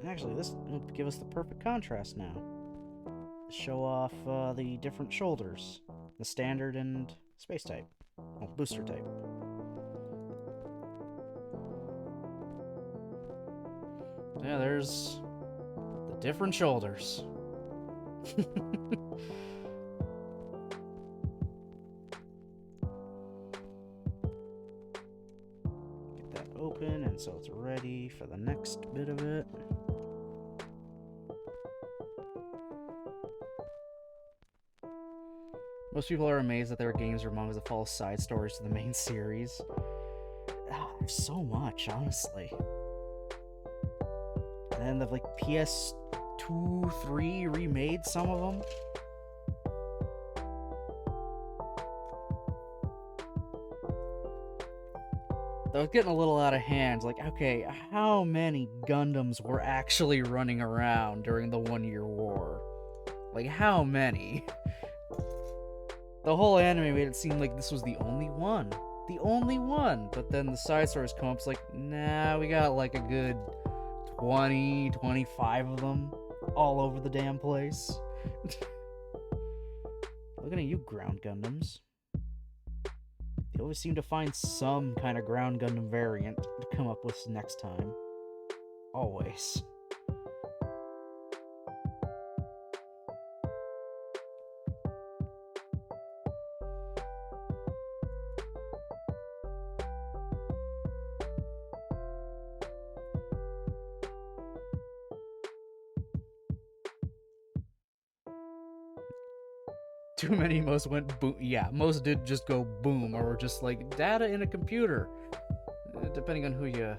S1: Actually, this will give us the perfect contrast now. Show off the different shoulders. The standard and space type. Well, booster type. Yeah, there's the different shoulders. Get that open, and so it's ready for the next bit of it. Most people are amazed that there are games or mangas that follow side stories to the main series. There's so much, honestly. And then the like PS2, 3 remade some of them. That was getting a little out of hand. Like, okay, how many Gundams were actually running around during the 1-year war? Like, how many? The whole anime made it seem like this was the only one. The only one! But then the side stories come up, it's like, nah, we got like a good 20, 25 of them all over the damn place. Looking at you, Ground Gundams. They always seem to find some kind of Ground Gundam variant to come up with next time. Always. Too many most went boom. Yeah, most did just go boom, or just like data in a computer. Depending on who you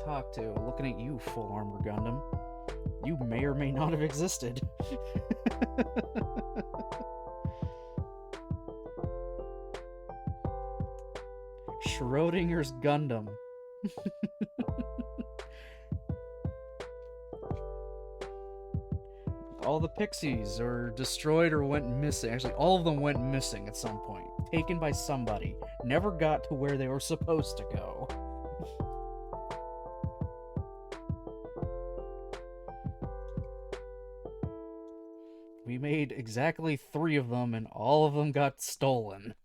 S1: talk to. Looking at you, Full Armor Gundam. You may or may not have existed. Schrodinger's Gundam. All the pixies are destroyed or went missing. Actually, all of them went missing at some point. Taken by somebody. Never got to where they were supposed to go. We made exactly 3 of them, and all of them got stolen.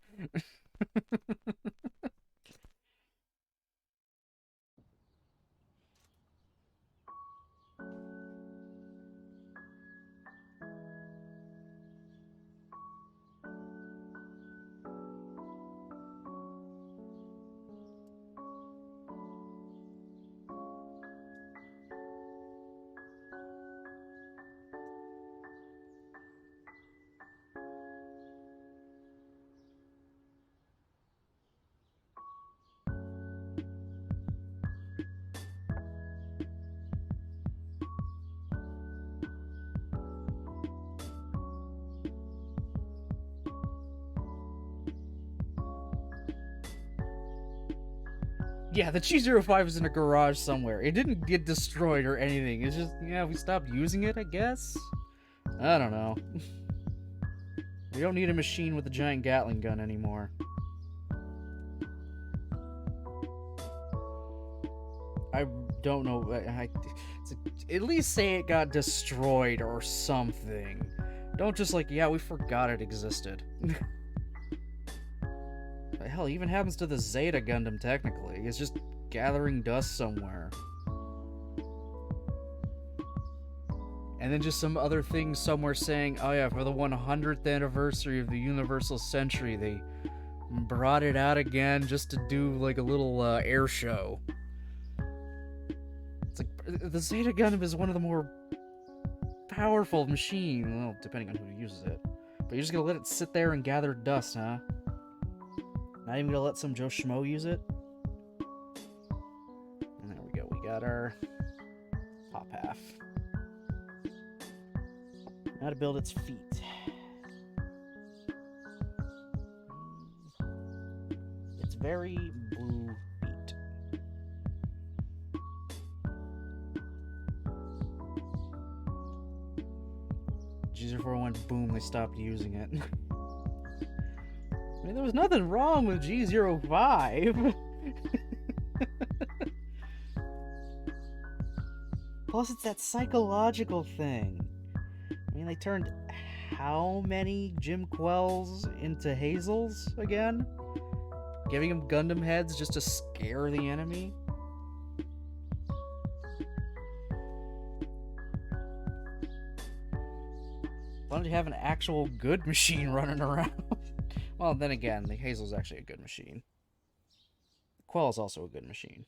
S1: Yeah, the G05 is in a garage somewhere. It didn't get destroyed or anything. It's just, yeah, we stopped using it, I guess? I don't know. We don't need a machine with a giant Gatling gun anymore. I don't know. At least say it got destroyed or something. Don't just like, yeah, we forgot it existed. Hell, it even happens to the Zeta Gundam, technically. It's just gathering dust somewhere. And then just some other things somewhere saying, oh yeah, for the 100th anniversary of the Universal Century, they brought it out again just to do like a little air show. It's like, the Zeta Gundam is one of the more powerful machines, well, depending on who uses it. But you're just gonna let it sit there and gather dust, huh? Not even gonna let some Joe Schmo use it? And there we go, we got our top half. Now to build its feet. It's very blue feet. G04 went boom, they stopped using it. I mean, there was nothing wrong with G05. Plus, it's that psychological thing. I mean, they turned how many Jim Quells into Hazels again? Giving them Gundam heads just to scare the enemy? Why don't you have an actual good machine running around? Well, then again, the Hazel's actually a good machine. The Quell's also a good machine.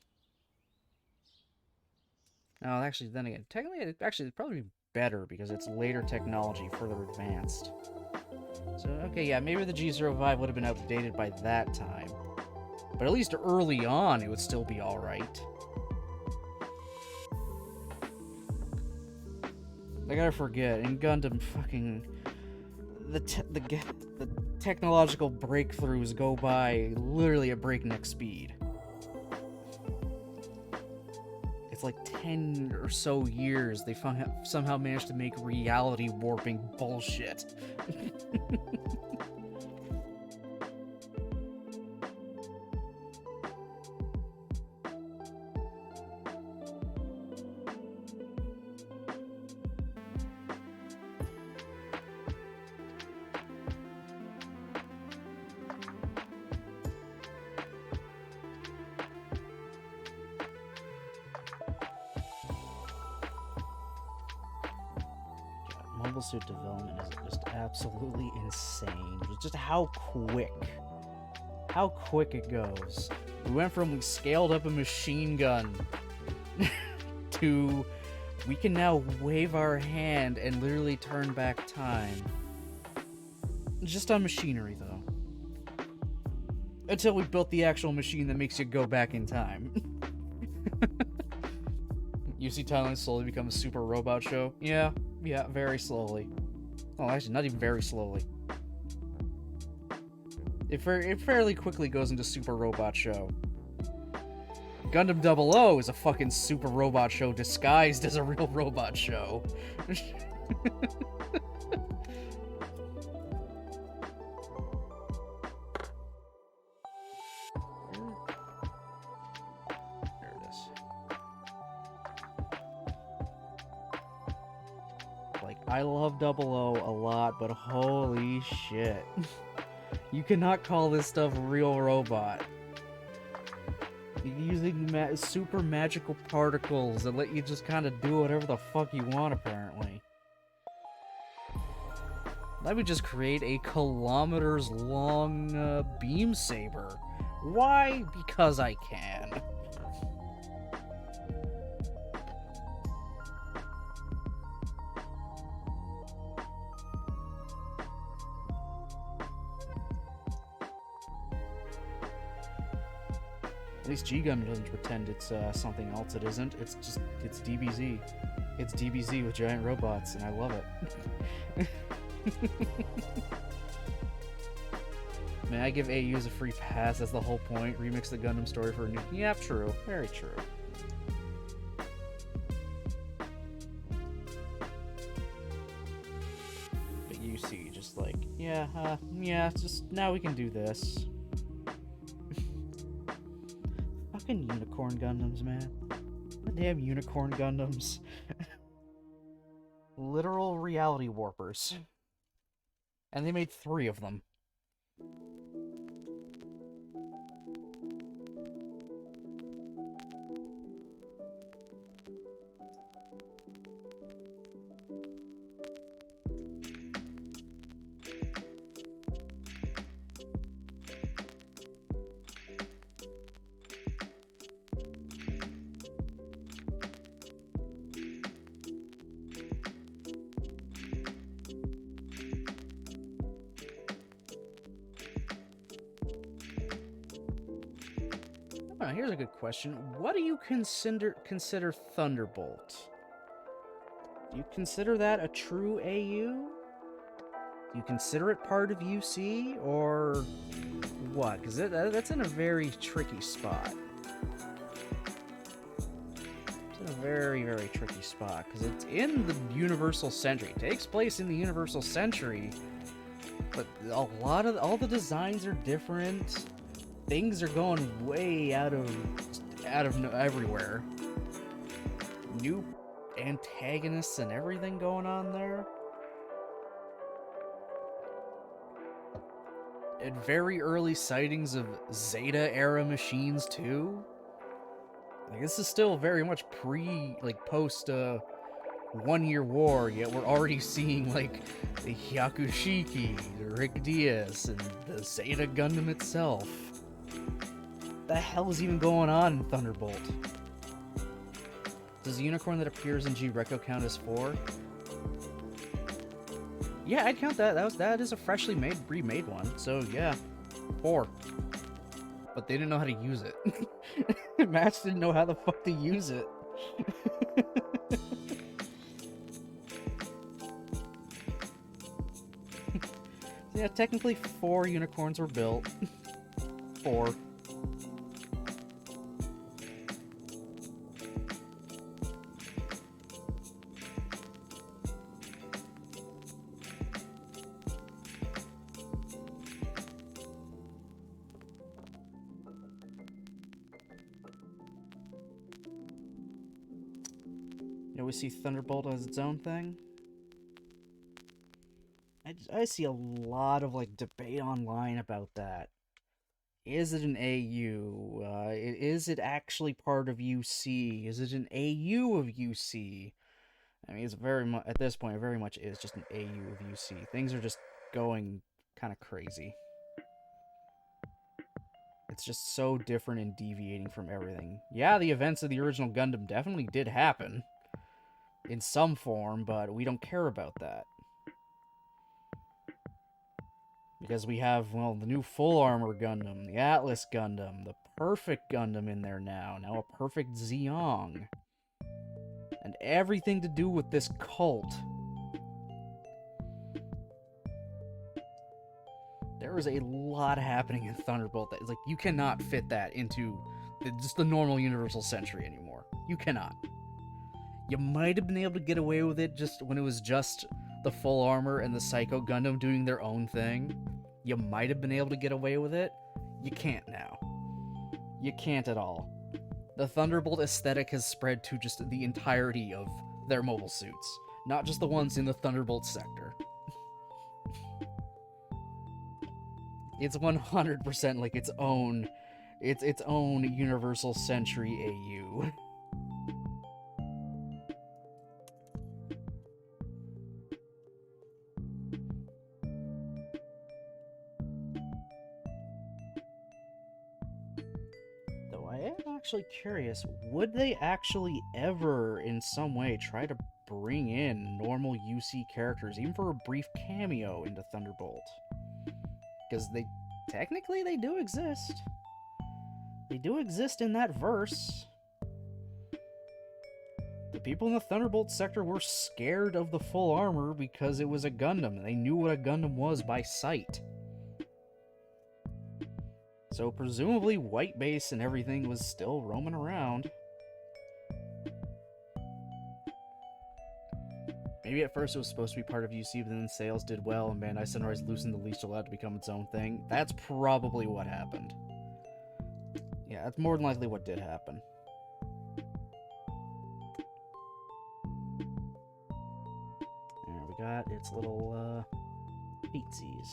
S1: No, actually, then again, technically, it'd probably be better because it's later technology, further advanced. So, okay, yeah, maybe the G05 would have been outdated by that time. But at least early on, it would still be alright. I gotta forget, in Gundam, fucking... The technological breakthroughs go by literally at breakneck speed. It's like 10 or so years they somehow managed to make reality warping bullshit. Mobile suit development is just absolutely insane. Just how quick it goes. We went from we scaled up a machine gun to we can now wave our hand and literally turn back time. Just on machinery, though. Until we built the actual machine that makes you go back in time. You see Thailand slowly become a super robot show? Yeah, very slowly. Oh, actually, not even very slowly. It fairly quickly goes into super robot show. Gundam 00 is a fucking super robot show disguised as a real robot show. I love 00 a lot, but holy shit. You cannot call this stuff real robot. You're using super magical particles that let you just kind of do whatever the fuck you want, apparently. Let me just create a kilometers-long beam saber. Why? Because I can. At least G-Gundam doesn't pretend it's something else it isn't. It's DBZ. It's DBZ with giant robots, and I love it. Man, I give AUs a free pass, that's the whole point. Remix the Gundam story for a new... Yeah, true. Very true. But you see, just like, yeah, just now we can do this. Fucking unicorn Gundams, man. The damn unicorn Gundams. Literal reality warpers. And they made 3 of them. Here's a good question. What do you consider Thunderbolt? Do you consider that a true AU? Do you consider it part of UC, or what? Because that's in a very tricky spot. It's in a very, very tricky spot, because it's in the Universal Century. It takes place in the Universal Century, but all the designs are different. Things are going way out of everywhere. New antagonists and everything going on there. And very early sightings of Zeta era machines too. Like, this is still very much post 1 year war, yet we're already seeing like the Hyakushiki, the Rick Diaz, and the Zeta Gundam itself. What the hell is even going on in Thunderbolt? Does the unicorn that appears in G04 count as 4? Yeah, I'd count that. That is a freshly remade one. So yeah, 4. But they didn't know how to use it. Match didn't know how the fuck to use it. Yeah, technically 4 unicorns were built. 4. You always see Thunderbolt as its own thing. I see a lot of like debate online about that. Is it an AU? Is it actually part of UC? Is it an AU of UC? I mean, it's very much at this point. It very much is just an AU of UC. Things are just going kind of crazy. It's just so different and deviating from everything. Yeah, the events of the original Gundam definitely did happen in some form, but we don't care about that. Because we have, well, the new Full Armor Gundam, the Atlas Gundam, the Perfect Gundam in there now a Perfect Zeong. And everything to do with this cult. There is a lot happening in Thunderbolt that is like, you cannot fit that into just the normal Universal Century anymore. You cannot. You might have been able to get away with it just when it was just the Full Armor and the Psycho Gundam doing their own thing. You might have been able to get away with it. You can't now. You can't at all. The Thunderbolt aesthetic has spread to just the entirety of their mobile suits, not just the ones in the Thunderbolt sector. It's 100% like its own Universal Century AU. Actually curious, would they actually ever in some way try to bring in normal UC characters, even for a brief cameo, into Thunderbolt? Because technically they do exist. They do exist in that verse. The people in the Thunderbolt sector were scared of the Full Armor because it was a Gundam. They knew what a Gundam was by sight. So presumably White Base and everything was still roaming around. Maybe at first it was supposed to be part of UC, but then sales did well and Bandai Sunrise loosened the leash, allowed to become its own thing. That's probably what happened. Yeah, that's more than likely what did happen. There we got its little feetsies.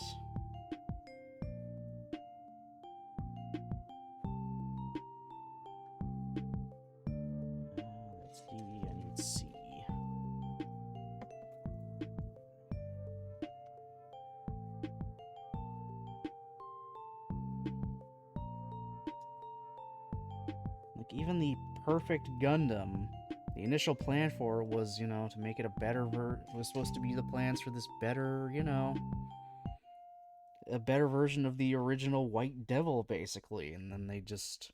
S1: Even the Perfect Gundam, the initial plan for it was, to make it a better was supposed to be the plans for this better, a better version of the original White Devil, basically, and then they just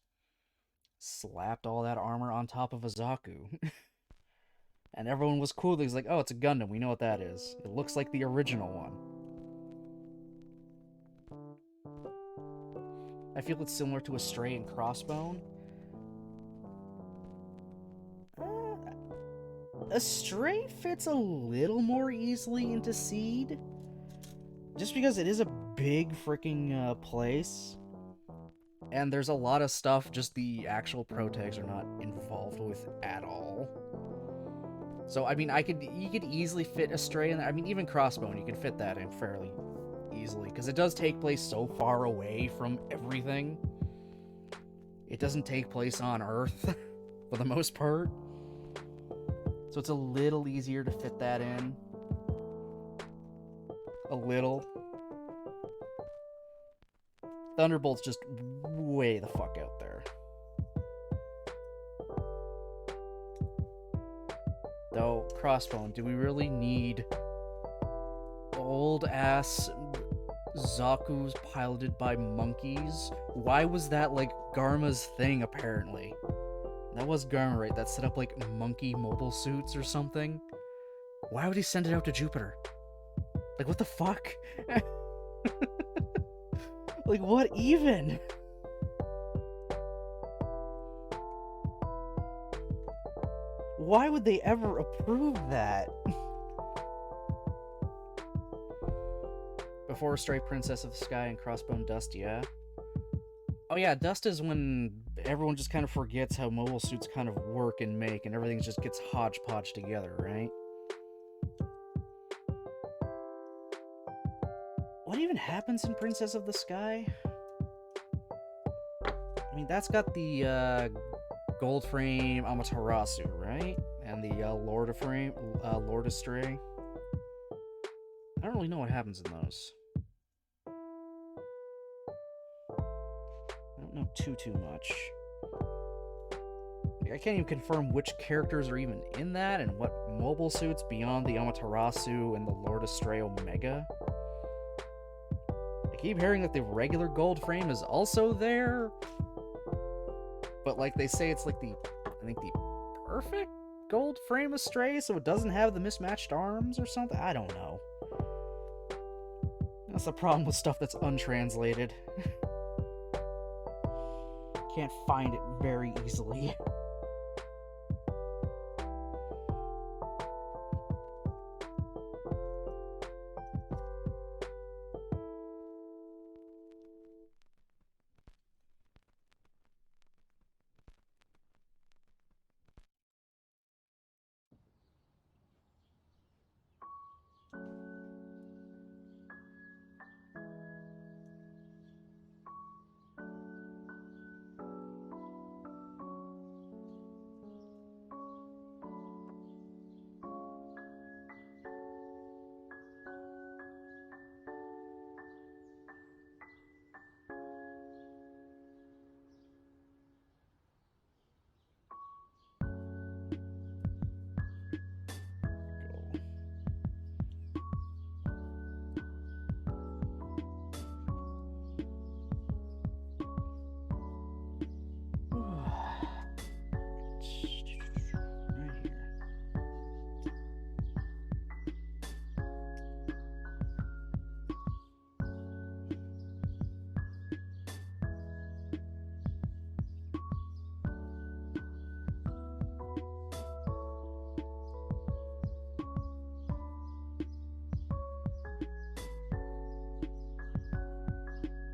S1: slapped all that armor on top of a Zaku. And everyone was cool. He was like, oh, it's a Gundam. We know what that is. It looks like the original one. I feel it's similar to a Stray and Crossbone. A Stray fits a little more easily into Seed. Just because it is a big freaking place. And there's a lot of stuff just the actual protags are not involved with at all. So, I mean, you could easily fit a Stray in there. I mean, even Crossbone, you can fit that in fairly easily. Because it does take place so far away from everything. It doesn't take place on Earth, for the most part. So it's a little easier to fit that in. A little. Thunderbolt's just way the fuck out there. Though, Crossbone, do we really need old-ass Zaku's piloted by monkeys? Why was that, like, Garma's thing, apparently? That was Garma, right? That set up, like, monkey mobile suits or something? Why would he send it out to Jupiter? Like, what the fuck? Like, what even? Why would they ever approve that? Before Stray Princess of the Sky and Crossbone Dust, yeah. Oh yeah, Dust is when everyone just kind of forgets how mobile suits kind of work and make, and everything just gets hodgepodge together, right? What even happens in Princess of the Sky? I mean, that's got the gold frame Amaterasu, right? And the Lord of Stray. I don't really know what happens in those. I don't know too much. Like, I can't even confirm which characters are even in that and what mobile suits beyond the Amaterasu and the Lord of Stray Omega. I keep hearing that the regular gold frame is also there. But like they say, it's like I think the perfect gold frame of Stray, so it doesn't have the mismatched arms or something? I don't know. That's the problem with stuff that's untranslated. Can't find it very easily.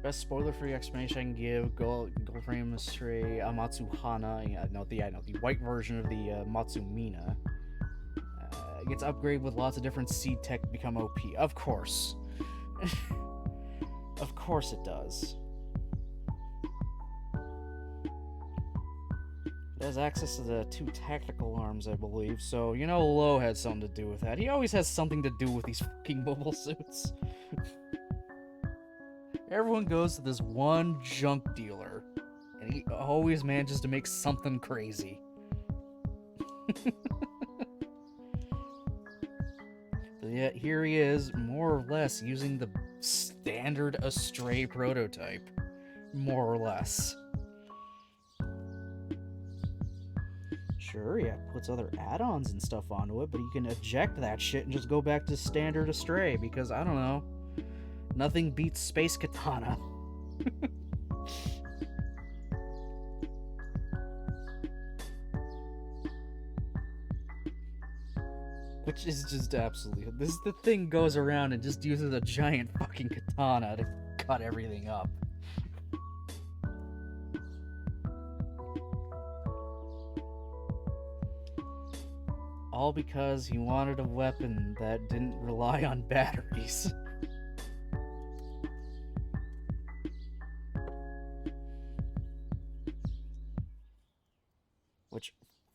S1: Best spoiler-free explanation I can give: Gold Frame Stray Matsuhana. Yeah, no, the white version of the Matsumina gets upgraded with lots of different seed tech to become OP. Of course, of course it does. It has access to the 2 tactical arms, I believe. So you know, Lo had something to do with that. He always has something to do with these fucking mobile suits. Everyone goes to this one junk dealer, and he always manages to make something crazy. But yet here he is, more or less, using the standard Astray prototype. More or less. Sure, yeah, puts other add-ons and stuff onto it, but you can eject that shit and just go back to standard Astray, because, I don't know, nothing beats Space Katana. Which is just absolutely... The thing goes around and just uses a giant fucking katana to cut everything up. All because he wanted a weapon that didn't rely on batteries. Which,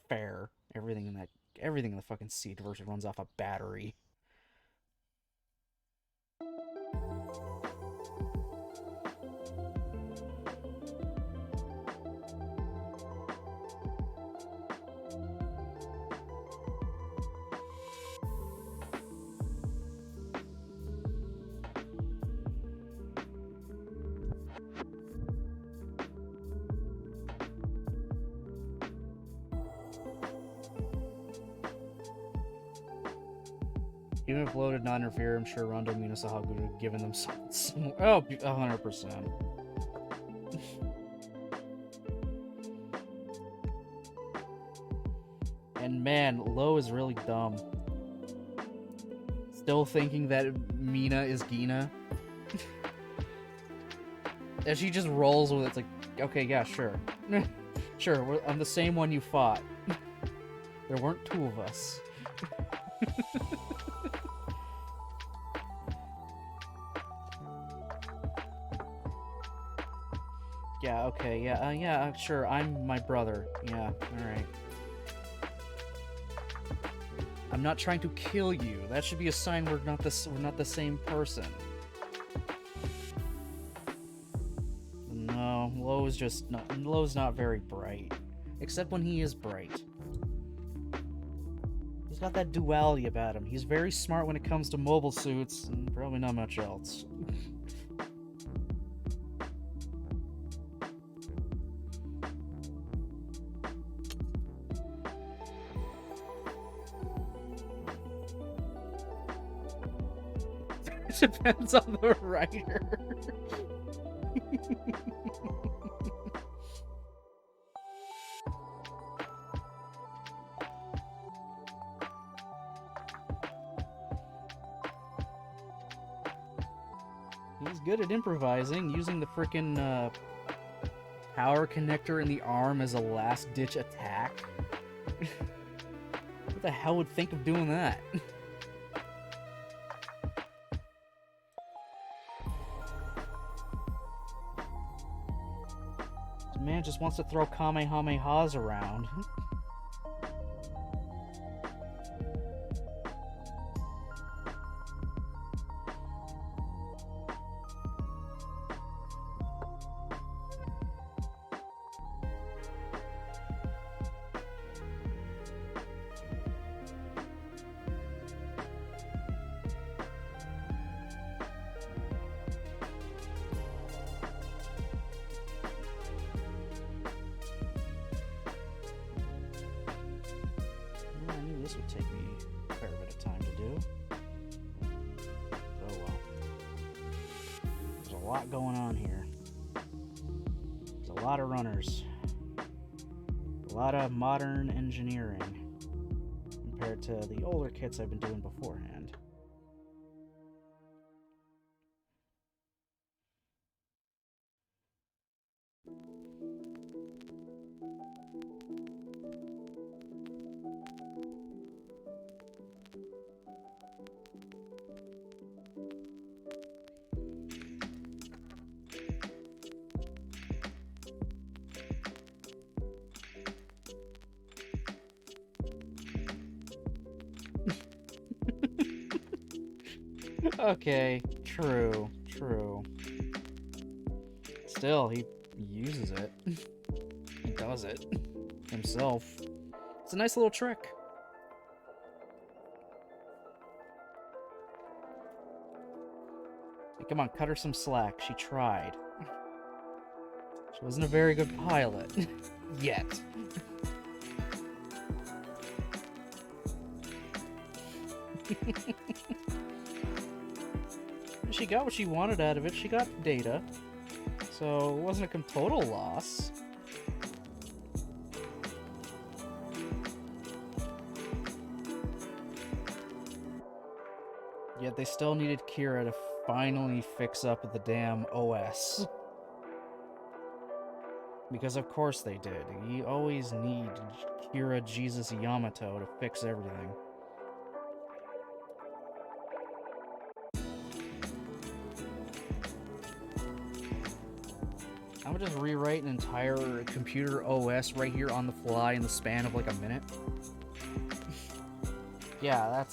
S1: fair. Everything in the fucking Seed version runs off a battery. Even if loaded non-interfere, I'm sure Rondo Minasahagu would have given them some... Oh, 100%. And man, Lo is really dumb. Still thinking that Mina is Gina. And she just rolls with it. It's like, okay, yeah, sure. Sure, I'm the same one you fought. There weren't two of us. Yeah, okay, yeah, sure, I'm my brother. Yeah, alright. I'm not trying to kill you. That should be a sign we're not the same person. No, Lo's not very bright. Except when he is bright. He's got that duality about him. He's very smart when it comes to mobile suits, and probably not much else. Depends on the writer. He's good at improvising, using the frickin' power connector in the arm as a last-ditch attack. Who the hell would think of doing that? Man just wants to throw Kamehamehas around. This would take me a fair bit of time to do. Oh well. There's a lot going on here. There's a lot of runners. A lot of modern engineering compared to the older kits I've been doing beforehand. Okay, true. Still, he uses it. He does it himself. It's a nice little trick. Hey, come on, cut her some slack. She tried. She wasn't a very good pilot. Yet. She got what she wanted out of it. She got data. So it wasn't a total loss. Yet they still needed Kira to finally fix up the damn OS. Because of course they did. You always need Kira Jesus Yamato to fix everything. I'm gonna just rewrite an entire computer OS right here on the fly in the span of like a minute. Yeah,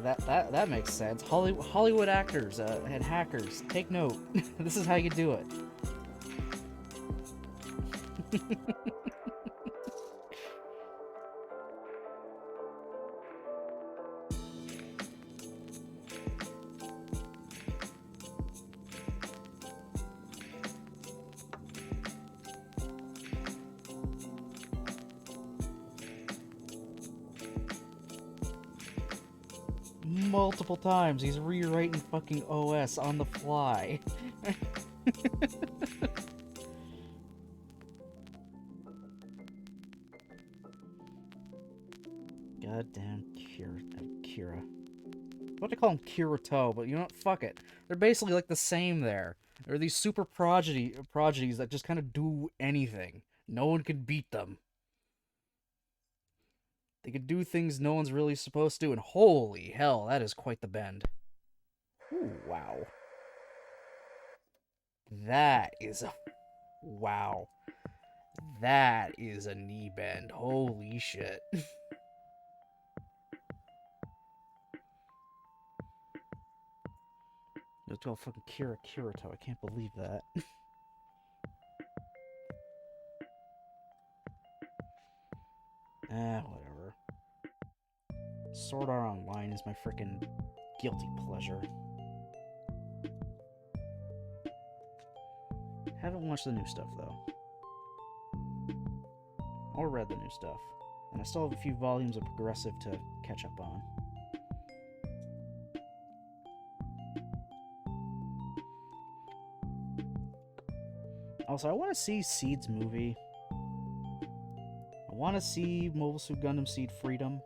S1: that makes sense. Hollywood actors and hackers, take note. This is how you do it. Multiple times he's rewriting fucking OS on the fly. Goddamn Kira. I want to call him Kirito, but you know what? Fuck it. They're basically like the same there. They're these super prodigies that just kind of do anything. No one can beat them. They could do things no one's really supposed to, and holy hell, that is quite the bend. Ooh, wow. That is a... Wow. That is a knee bend. Holy shit. Let's go fucking Kirito. I can't believe that. Whatever. Sword Art Online is my freaking guilty pleasure. Haven't watched the new stuff, though. Or read the new stuff. And I still have a few volumes of Progressive to catch up on. Also, I want to see Seed's movie. I want to see Mobile Suit Gundam Seed Freedom.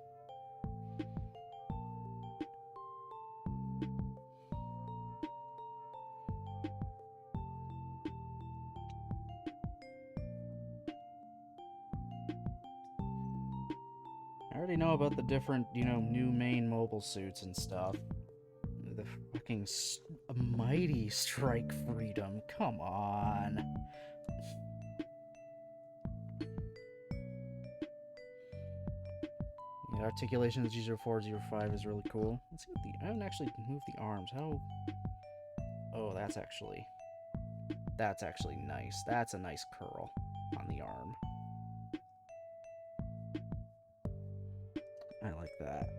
S1: I already know about the different, new main mobile suits and stuff. The fucking Mighty Strike Freedom. Come on. The articulation of the G04, 05 is really cool. Let's see what I haven't actually moved the arms. How? Oh, that's actually nice. That's a nice curl on the arm. I like that.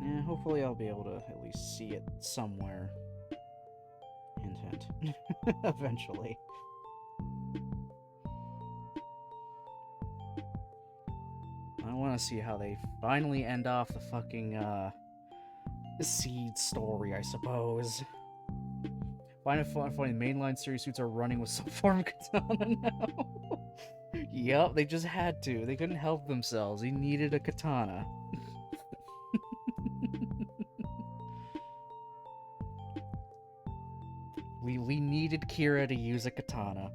S1: Yeah, hopefully I'll be able to at least see it somewhere. Hint, hint. Eventually. I want to see how they finally end off the fucking, Seed story, I suppose. Find it funny, mainline series suits are running with some form of katana now. Yup, they just had to. They couldn't help themselves. He needed a katana. We needed Kira to use a katana.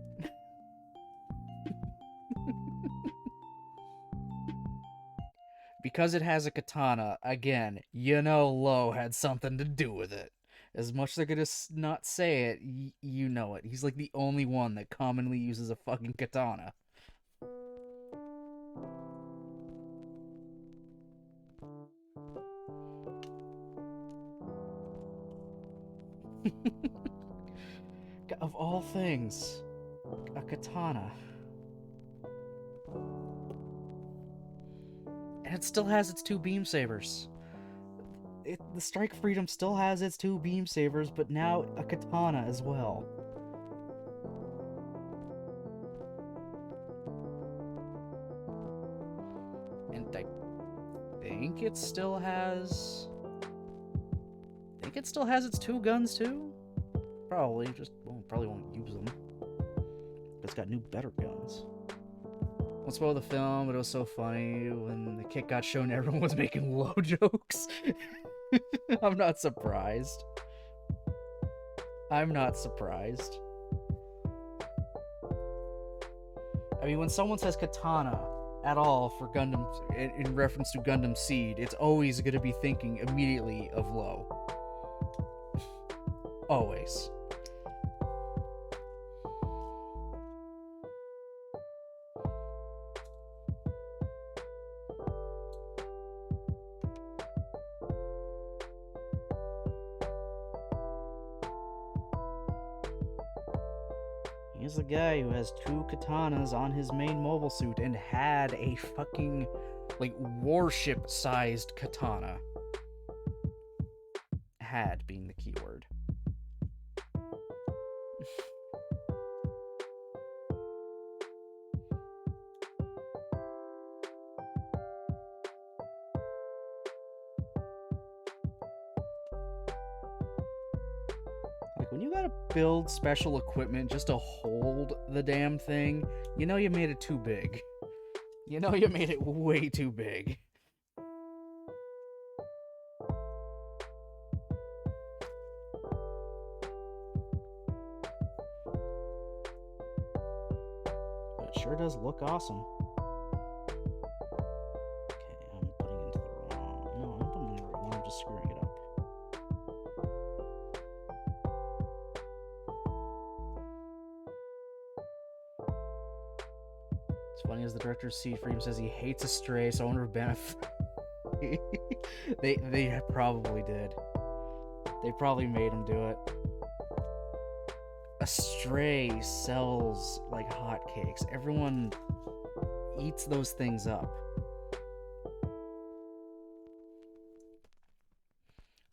S1: Because it has a katana, again, Lo had something to do with it. As much as they're gonna not say it, you know it. He's like the only one that commonly uses a fucking katana. Of all things. a katana. And it still has its 2 beam sabers. The Strike Freedom still has its 2 beam sabers, but now a katana as well. And I think it still has... its 2 guns too? Probably, probably won't use them. It's got new, better guns. Won't spoil the film, but it was so funny when the kit got shown, everyone was making low jokes. I'm not surprised. I'm not surprised. I mean, when someone says katana at all for Gundam, in reference to Gundam Seed, it's always going to be thinking immediately of low. Always. He's the guy who has 2 katanas on his main mobile suit and had a fucking, like, warship-sized katana. Had being the key word. Like, when you gotta build special equipment just to hold the damn thing, you know you made it too big. You know you made it way too big. But it sure does look awesome. Okay, I'm putting into the wrong... No, I'm putting in the right one, I'm just screwing it up. It's funny as the director Seed Freedom says he hates a stray, so I wonder if benefit. they probably did. They probably made him do it. A stray sells like hotcakes. Everyone eats those things up.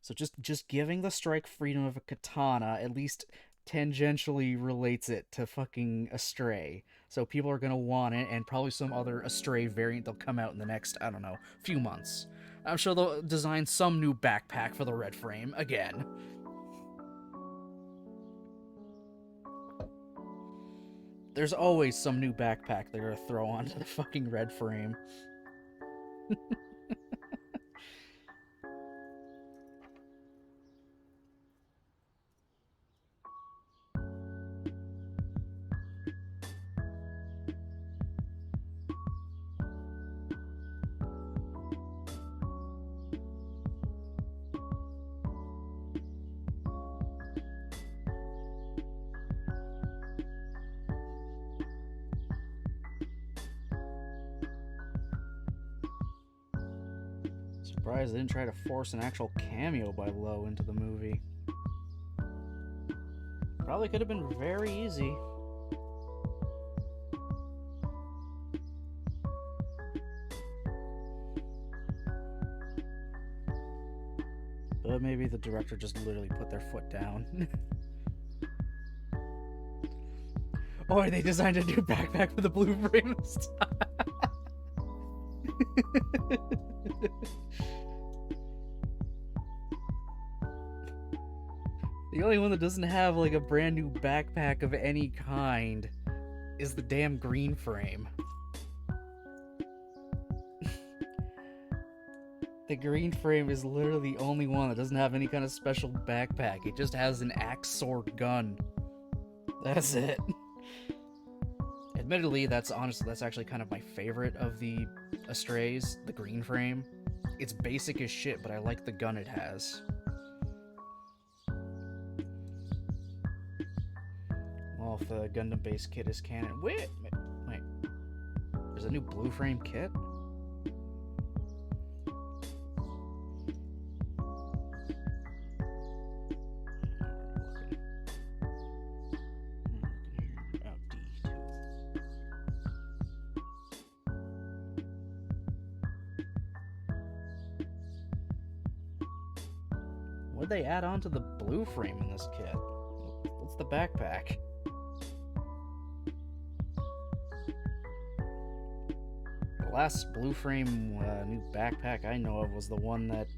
S1: So just giving the Strike Freedom of a katana at least tangentially relates it to fucking a stray. So people are gonna want it, and probably some other Astray variant that'll come out in the next, I don't know, few months. I'm sure they'll design some new backpack for the red frame again. There's always some new backpack they're gonna throw onto the fucking red frame. Surprised they didn't try to force an actual cameo by Low into the movie. Probably could have been very easy. But maybe the director just literally put their foot down. Oh, they designed a new backpack for the blue frame this time. The only one that doesn't have like a brand new backpack of any kind is the damn green frame. The green frame is literally the only one that doesn't have any kind of special backpack. It just has an axe sword gun. That's it. Admittedly, that's actually kind of my favorite of the Astrays, the green frame. It's basic as shit, but I like the gun it has. Well, if the Gundam base kit is canon... Wait! There's a new blue frame kit? What'd they add on to the blue frame in this kit? What's the backpack? The last blue frame new backpack I know of was the one that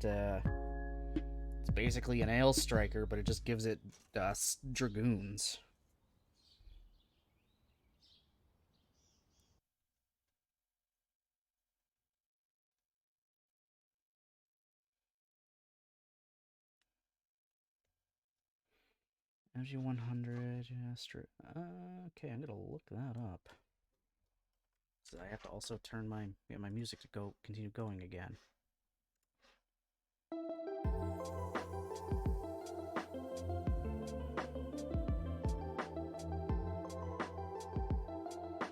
S1: it's basically an ale striker, but it just gives it dragoons. MG100, okay, I'm gonna look that up. So I have to also get my music to continue going again.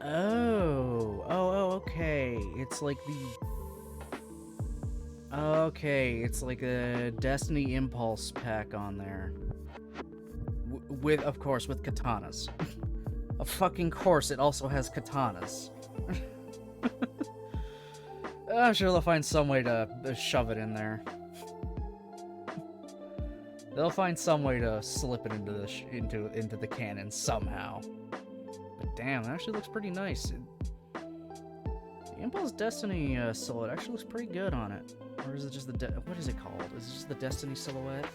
S1: Oh, okay. It's like it's like a Destiny Impulse pack on there. Of course, with katanas. Of fucking course, it also has katanas. I'm sure they'll find some way to shove it in there. They'll find some way to slip it into the canon somehow. But damn, it actually looks pretty nice. The Impulse Destiny silhouette actually looks pretty good on it. Or is it just what is it called? Is it just the Destiny silhouette?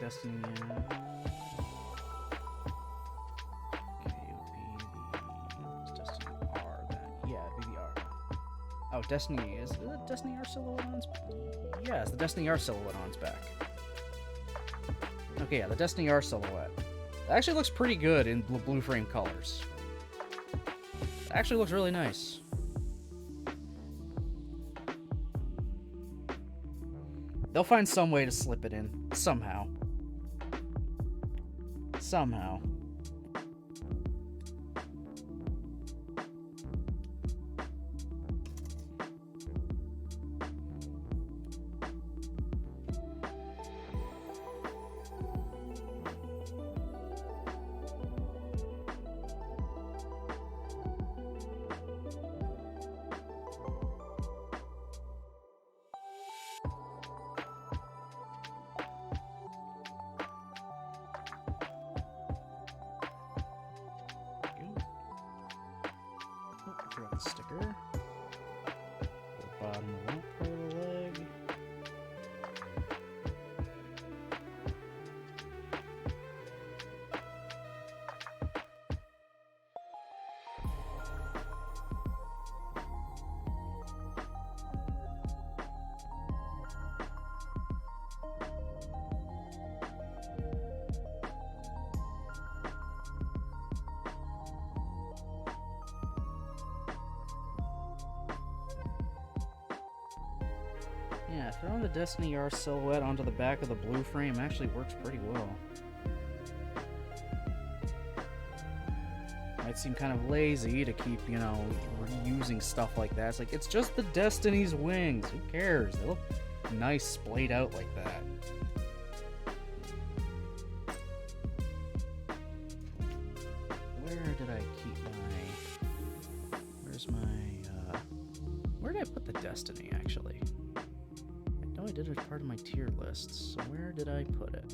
S1: Destiny. Okay, it would be Destiny R then. Yeah, it'd be the R. Oh, Destiny is the Destiny R silhouette on its back? Yeah, it's the Destiny R silhouette on its back. Okay, yeah, the Destiny R silhouette. It actually looks pretty good in blue frame colors. It actually looks really nice. They'll find some way to slip it in. Somehow. Somehow. Sticker. The bottom of that part of the leg. Yeah, throwing the Destiny R silhouette onto the back of the blue frame actually works pretty well. Might seem kind of lazy to keep, you know, reusing stuff like that. It's like, it's just the Destiny's wings. Who cares? They look nice splayed out like that. Where did I keep my... Where's my... Where did I put the Destiny, actually? I did it as part of my tier list, so where did I put it?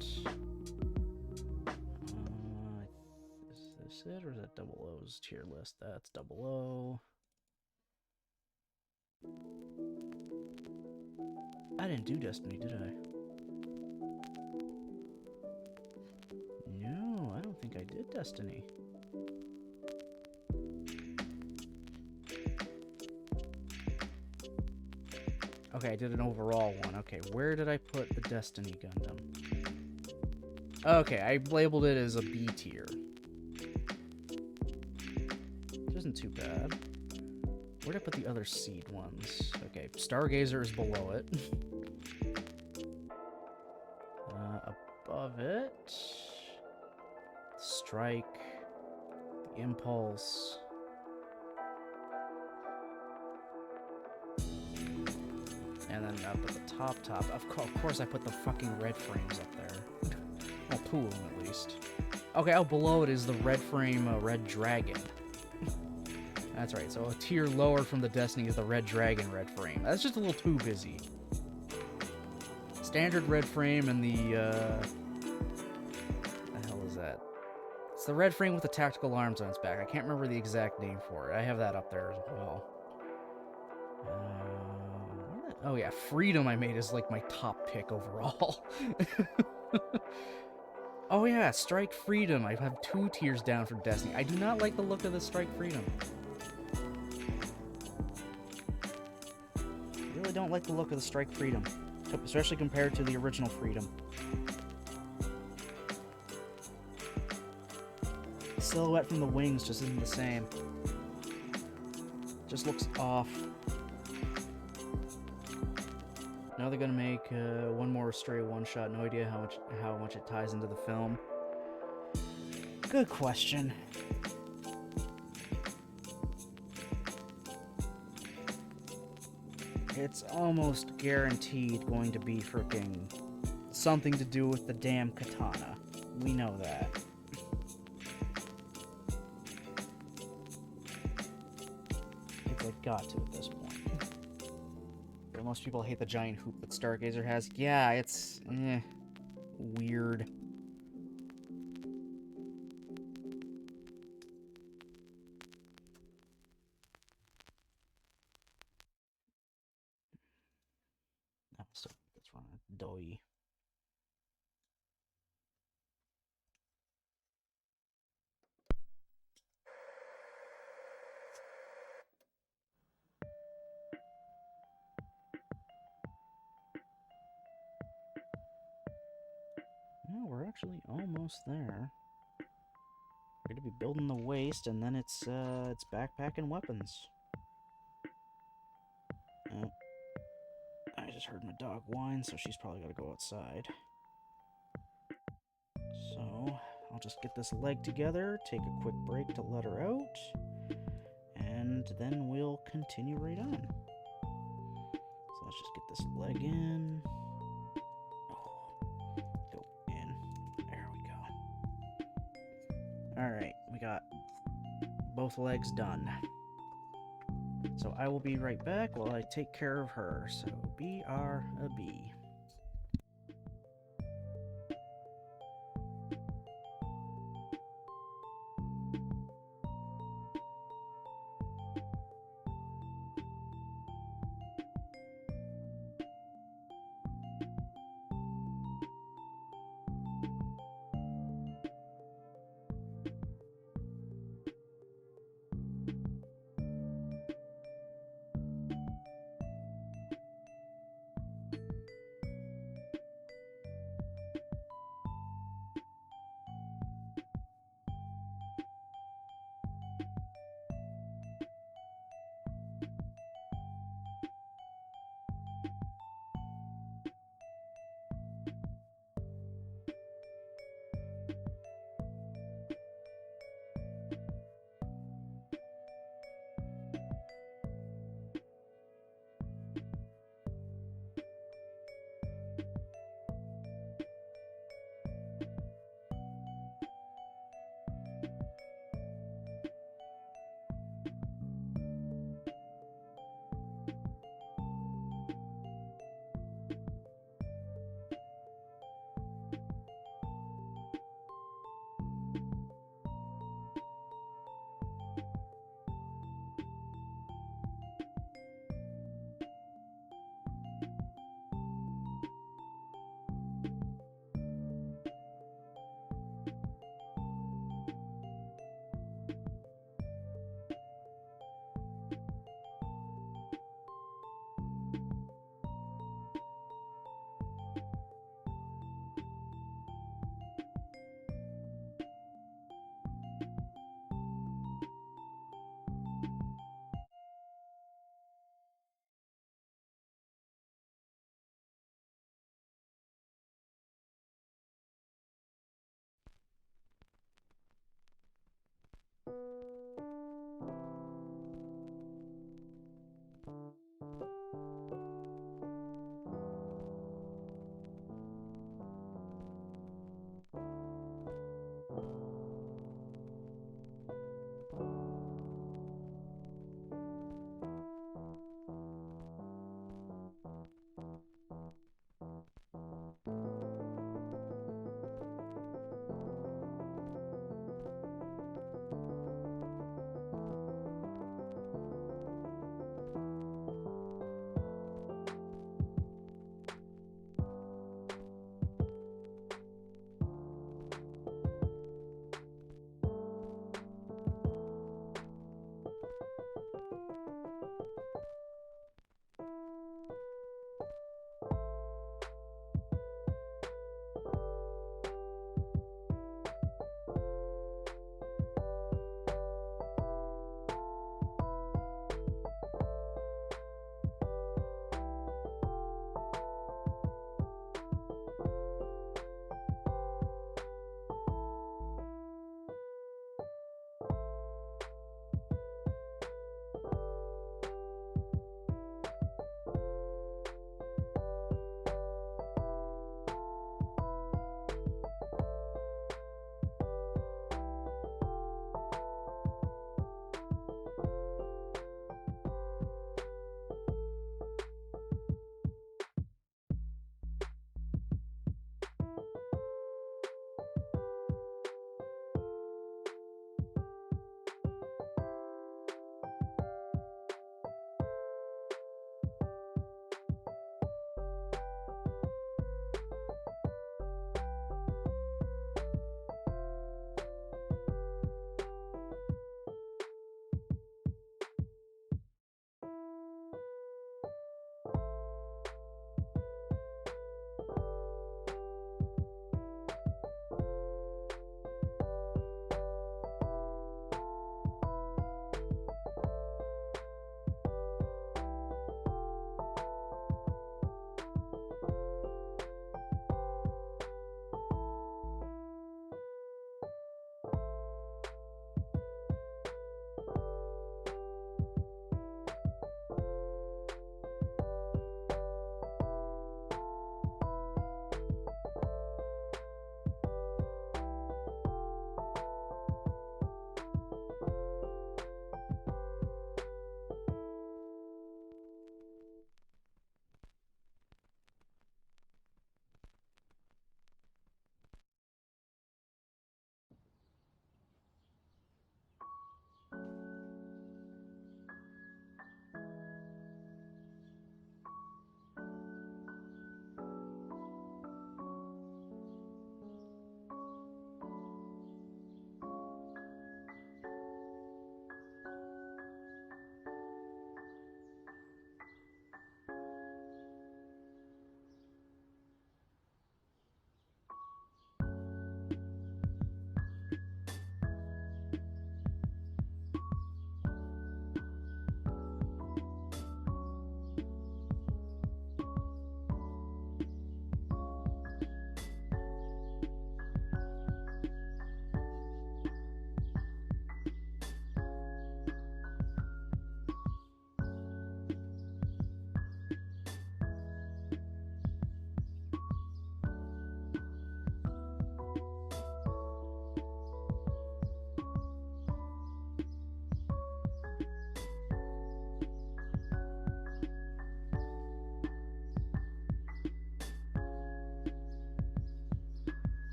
S1: Is this it, or is that Double O's tier list? That's Double O. I didn't do Destiny, did I? No, I don't think I did Destiny. Okay, I did an overall one. Okay, where did I put the Destiny Gundam? Okay, I labeled it as a B tier. Which isn't too bad. Where did I put the other seed ones? Okay, Stargazer is below it. Above it... Strike... Impulse... And then up at the top, of course I put the fucking red frames up there. Well, two of them at least. Okay, below it is the red frame, Red Dragon. That's right, so a tier lower from the Destiny is the Red Dragon red frame. That's just a little too busy. Standard red frame and the hell is that? It's the red frame with the tactical arms on its back. I can't remember the exact name for it. I have that up there as well. Oh yeah, Freedom I made is like my top pick overall. Oh yeah, Strike Freedom. I have 2 tiers down for Destiny. I do not like the look of the Strike Freedom. I really don't like the look of the Strike Freedom, especially compared to the original Freedom. The silhouette from the wings just isn't the same. Just looks off. Now they're gonna make one more stray one-shot. No idea how much it ties into the film. Good question. It's almost guaranteed going to be freaking something to do with the damn katana. We know that. It's like got to at this point. But most people hate the giant hoop that Stargazer has. Yeah, it's weird. Oh, so that's wrong. Doi. No, we're actually almost there. We're gonna be building the waist, and then it's backpack and weapons. Oh, I just heard my dog whine, so she's probably gotta go outside. So I'll just get this leg together, take a quick break to let her out, and then we'll continue right on. So let's just get this leg in. Go in. There we go. Alright, we got both legs done. So I will be right back while I take care of her. So BRB.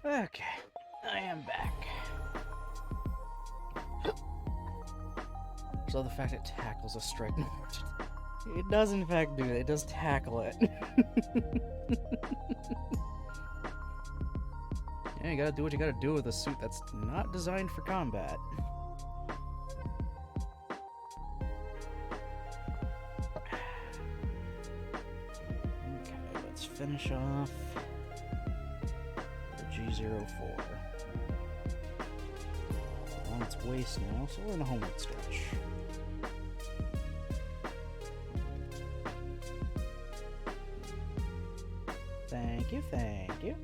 S1: Okay, I am back. So the fact it tackles a strike north. It does in fact do that. It does tackle it. Yeah, you gotta do what you gotta do with a suit that's not designed for combat. Okay, let's finish off the G04. On its waist now, so we're in the homeward stretch. Thank you, thank you.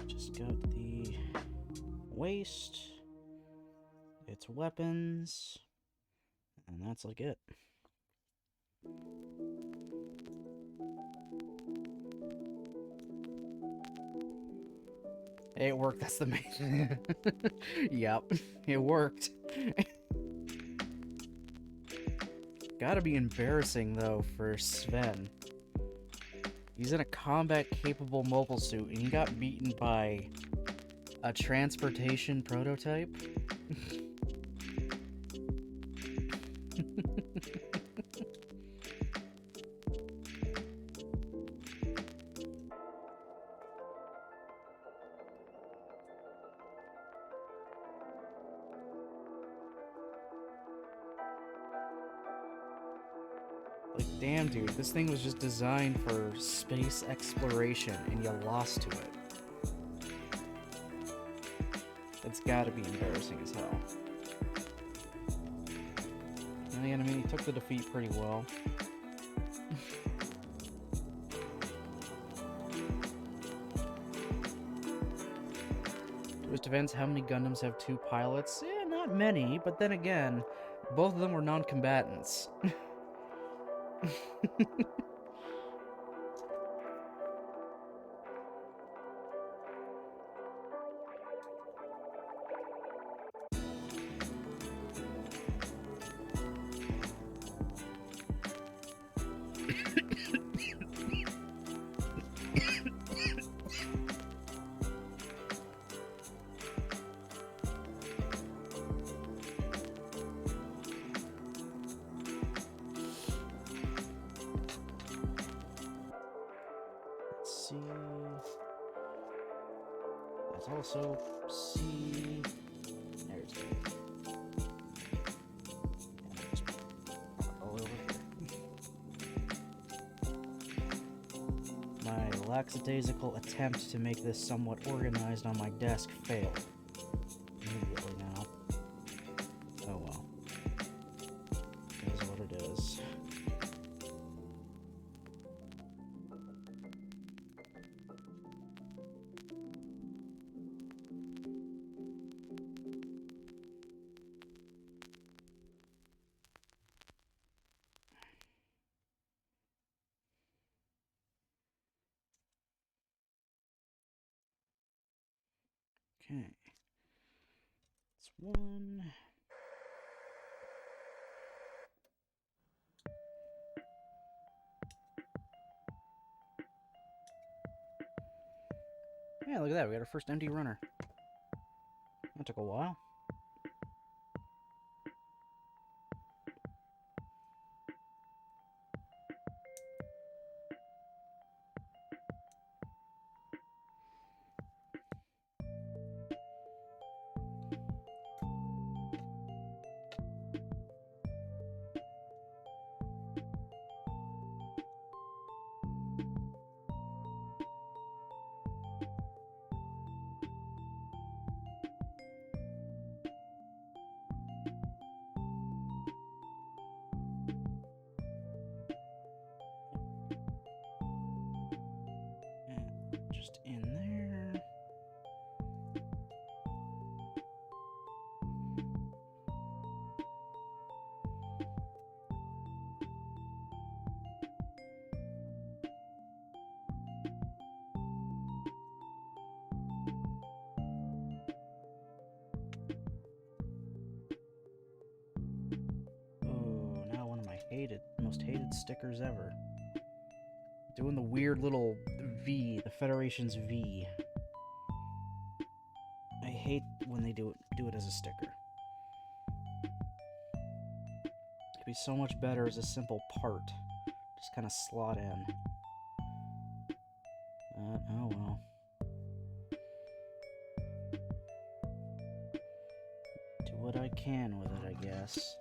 S1: Just got the waist, its weapons, and that's like it. It worked, that's the main. Yep, it worked. Gotta be embarrassing, though, for Sven. He's in a combat-capable mobile suit, and he got beaten by a transportation prototype. Like, damn, dude, this thing was just designed for space exploration, and you lost to it. That's gotta be embarrassing as hell. And again, I mean, he took the defeat pretty well. To his defense, how many Gundams have two pilots? Yeah, not many, but then again, both of them were non-combatants. also C. There's B. And just all over here. My lackadaisical attempt to make this somewhat organized on my desk failed immediately now. Oh well. It is what it is. Okay. It's one. Yeah, look at that. We got our first empty runner. That took a while. Just in there. Oh, now one of my most hated stickers ever. Doing the weird little V, the Federation's V. I hate when they do it as a sticker. It'd be so much better as a simple part. Just kind of slot in. Oh well. Do what I can with it, I guess.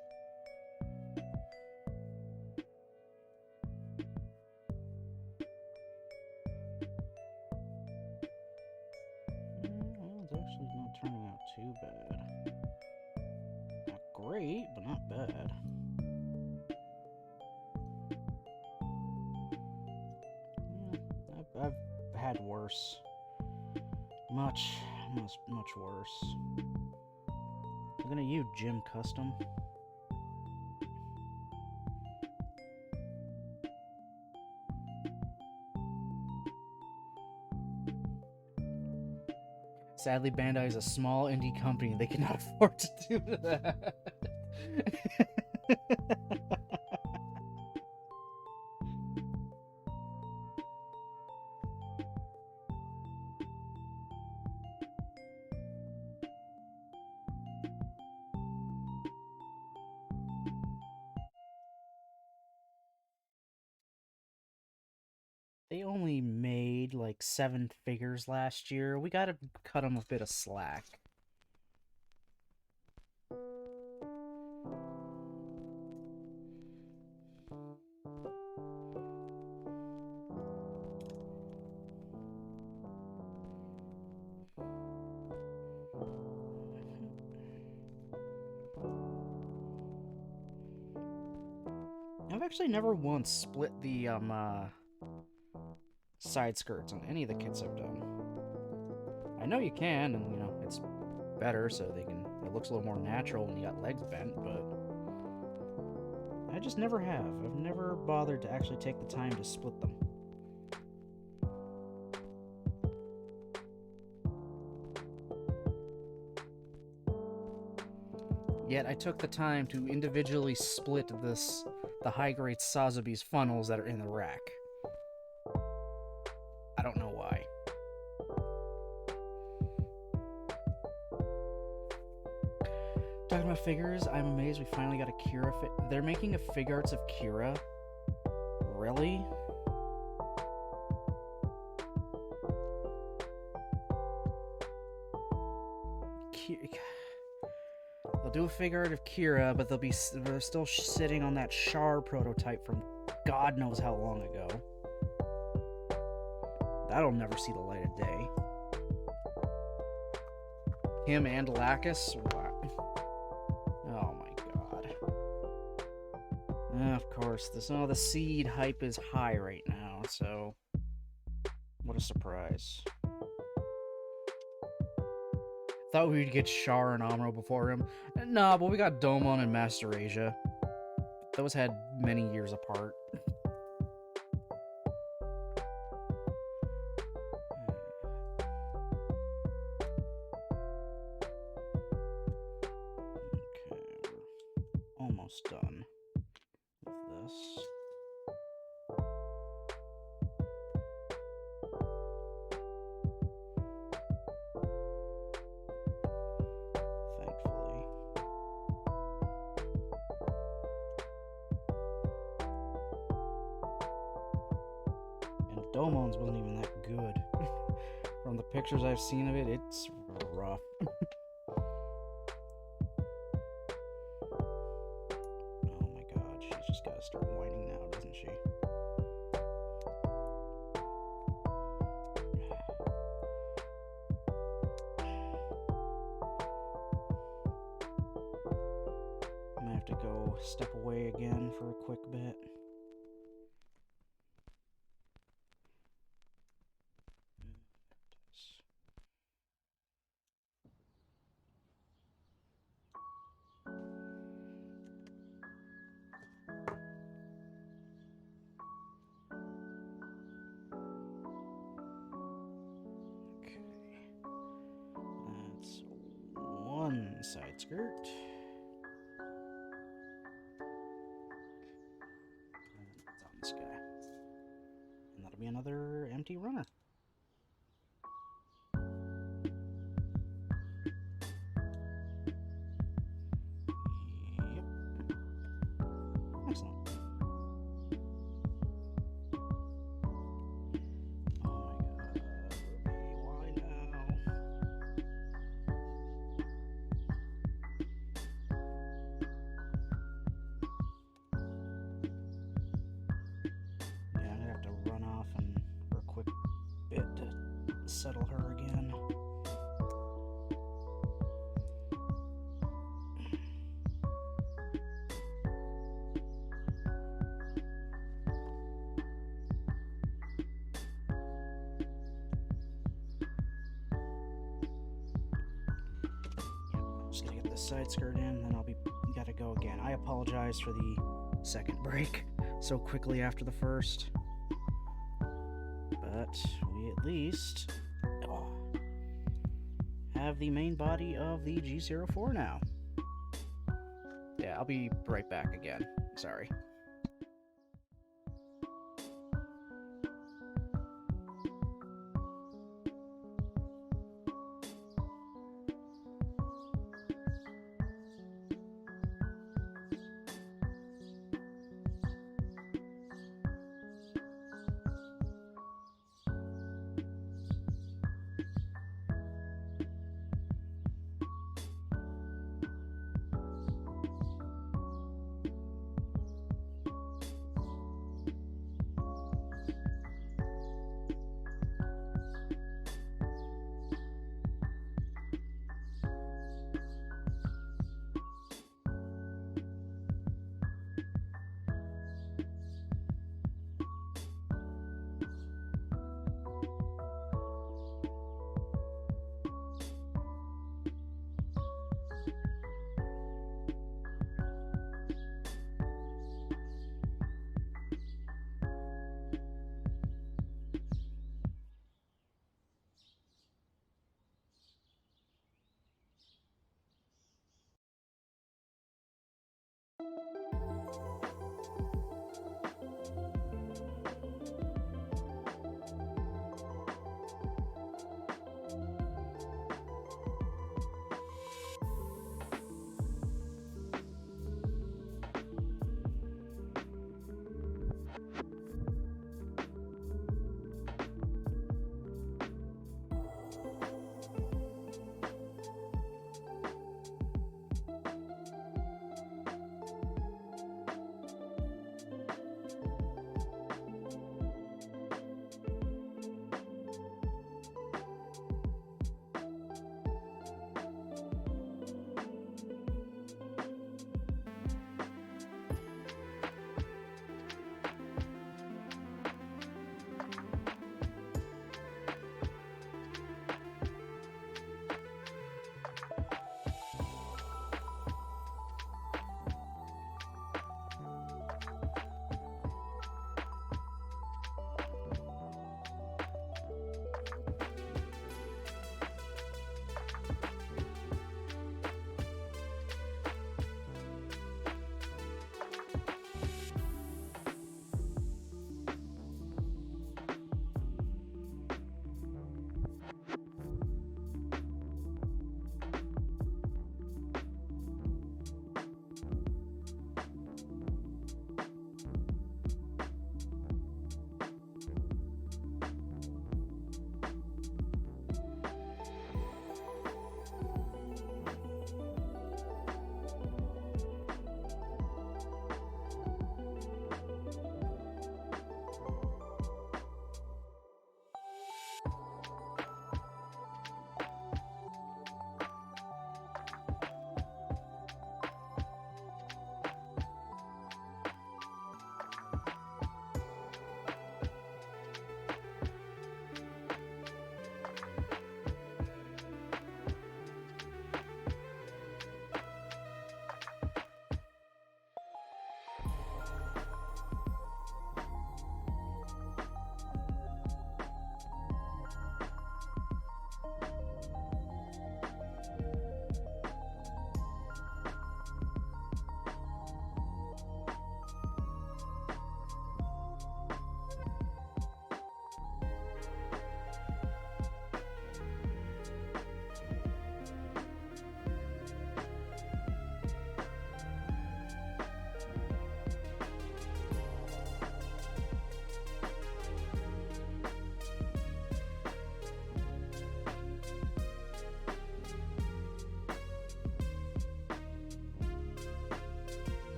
S1: Well, it's actually not turning out too bad. Not great, but not bad. Yeah, I've had worse. Much worse. I'm gonna use Jim Custom. Sadly, Bandai is a small indie company. They cannot afford to do that. They only made like 7 figures last year. We gotta cut them a bit of slack. I've actually never once split the side skirts on any of the kits I've done. I know you can, and you know it's better so it looks a little more natural when you got legs bent, but I just never have. I've never bothered to actually take the time to split them. Yet I took the time to individually split the high-grade Sotheby's funnels that are in the rack. I don't know why. Talking about figures, I'm amazed we finally got a Kira fit. They're making a fig arts of Kira? Really? do a figure out of Kira, but they're still sitting on that Char prototype from God knows how long ago. That'll never see the light of day. Him and Lacus? Wow. Oh my god. Of course, the seed hype is high right now, so what a surprise. Thought we'd get Char and Amuro before him. Nah, but we got Domon and Master Asia. Those had many years apart. Okay, we're almost done with this. Thankfully. And Domon's wasn't even that good. From the pictures I've seen of it, it's rough. Oh my god, she's just gotta start whining now, doesn't she? I'm gonna have to go step away again for a quick bit. That's one side skirt. And it's on this guy. And that'll be another empty runner. Yep. Excellent. Oh my god, Ruby, why now? Yeah, I'm gonna have to run off and for a quick bit to settle her again. Just gonna get this side skirt in, then I'll be gotta go again. I apologize for the second break so quickly after the first, but we at least have the main body of the G04 now. Yeah, I'll be right back again. Sorry.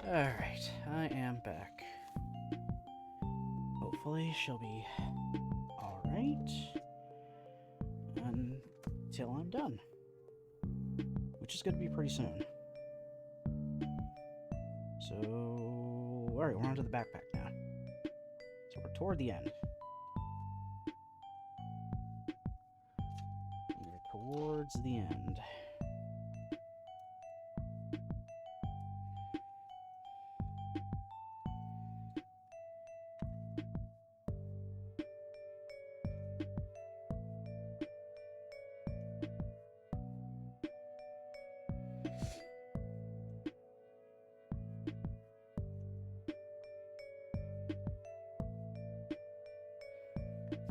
S1: Alright, I am back. Hopefully she'll be alright until I'm done. Which is going to be pretty soon. So, alright, we're on to the backpack now. So we're toward the end. We're towards the end.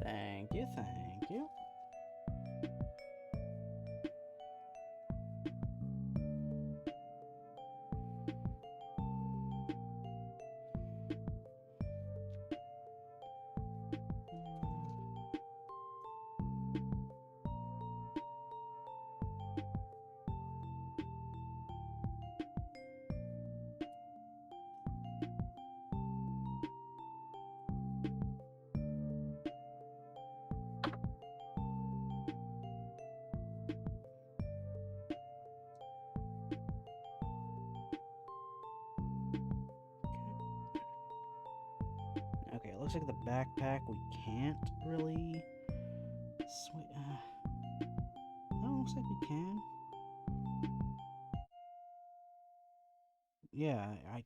S1: Thank you, thank you. Okay, it looks like the backpack we can't really... No, it looks like we can. Yeah, I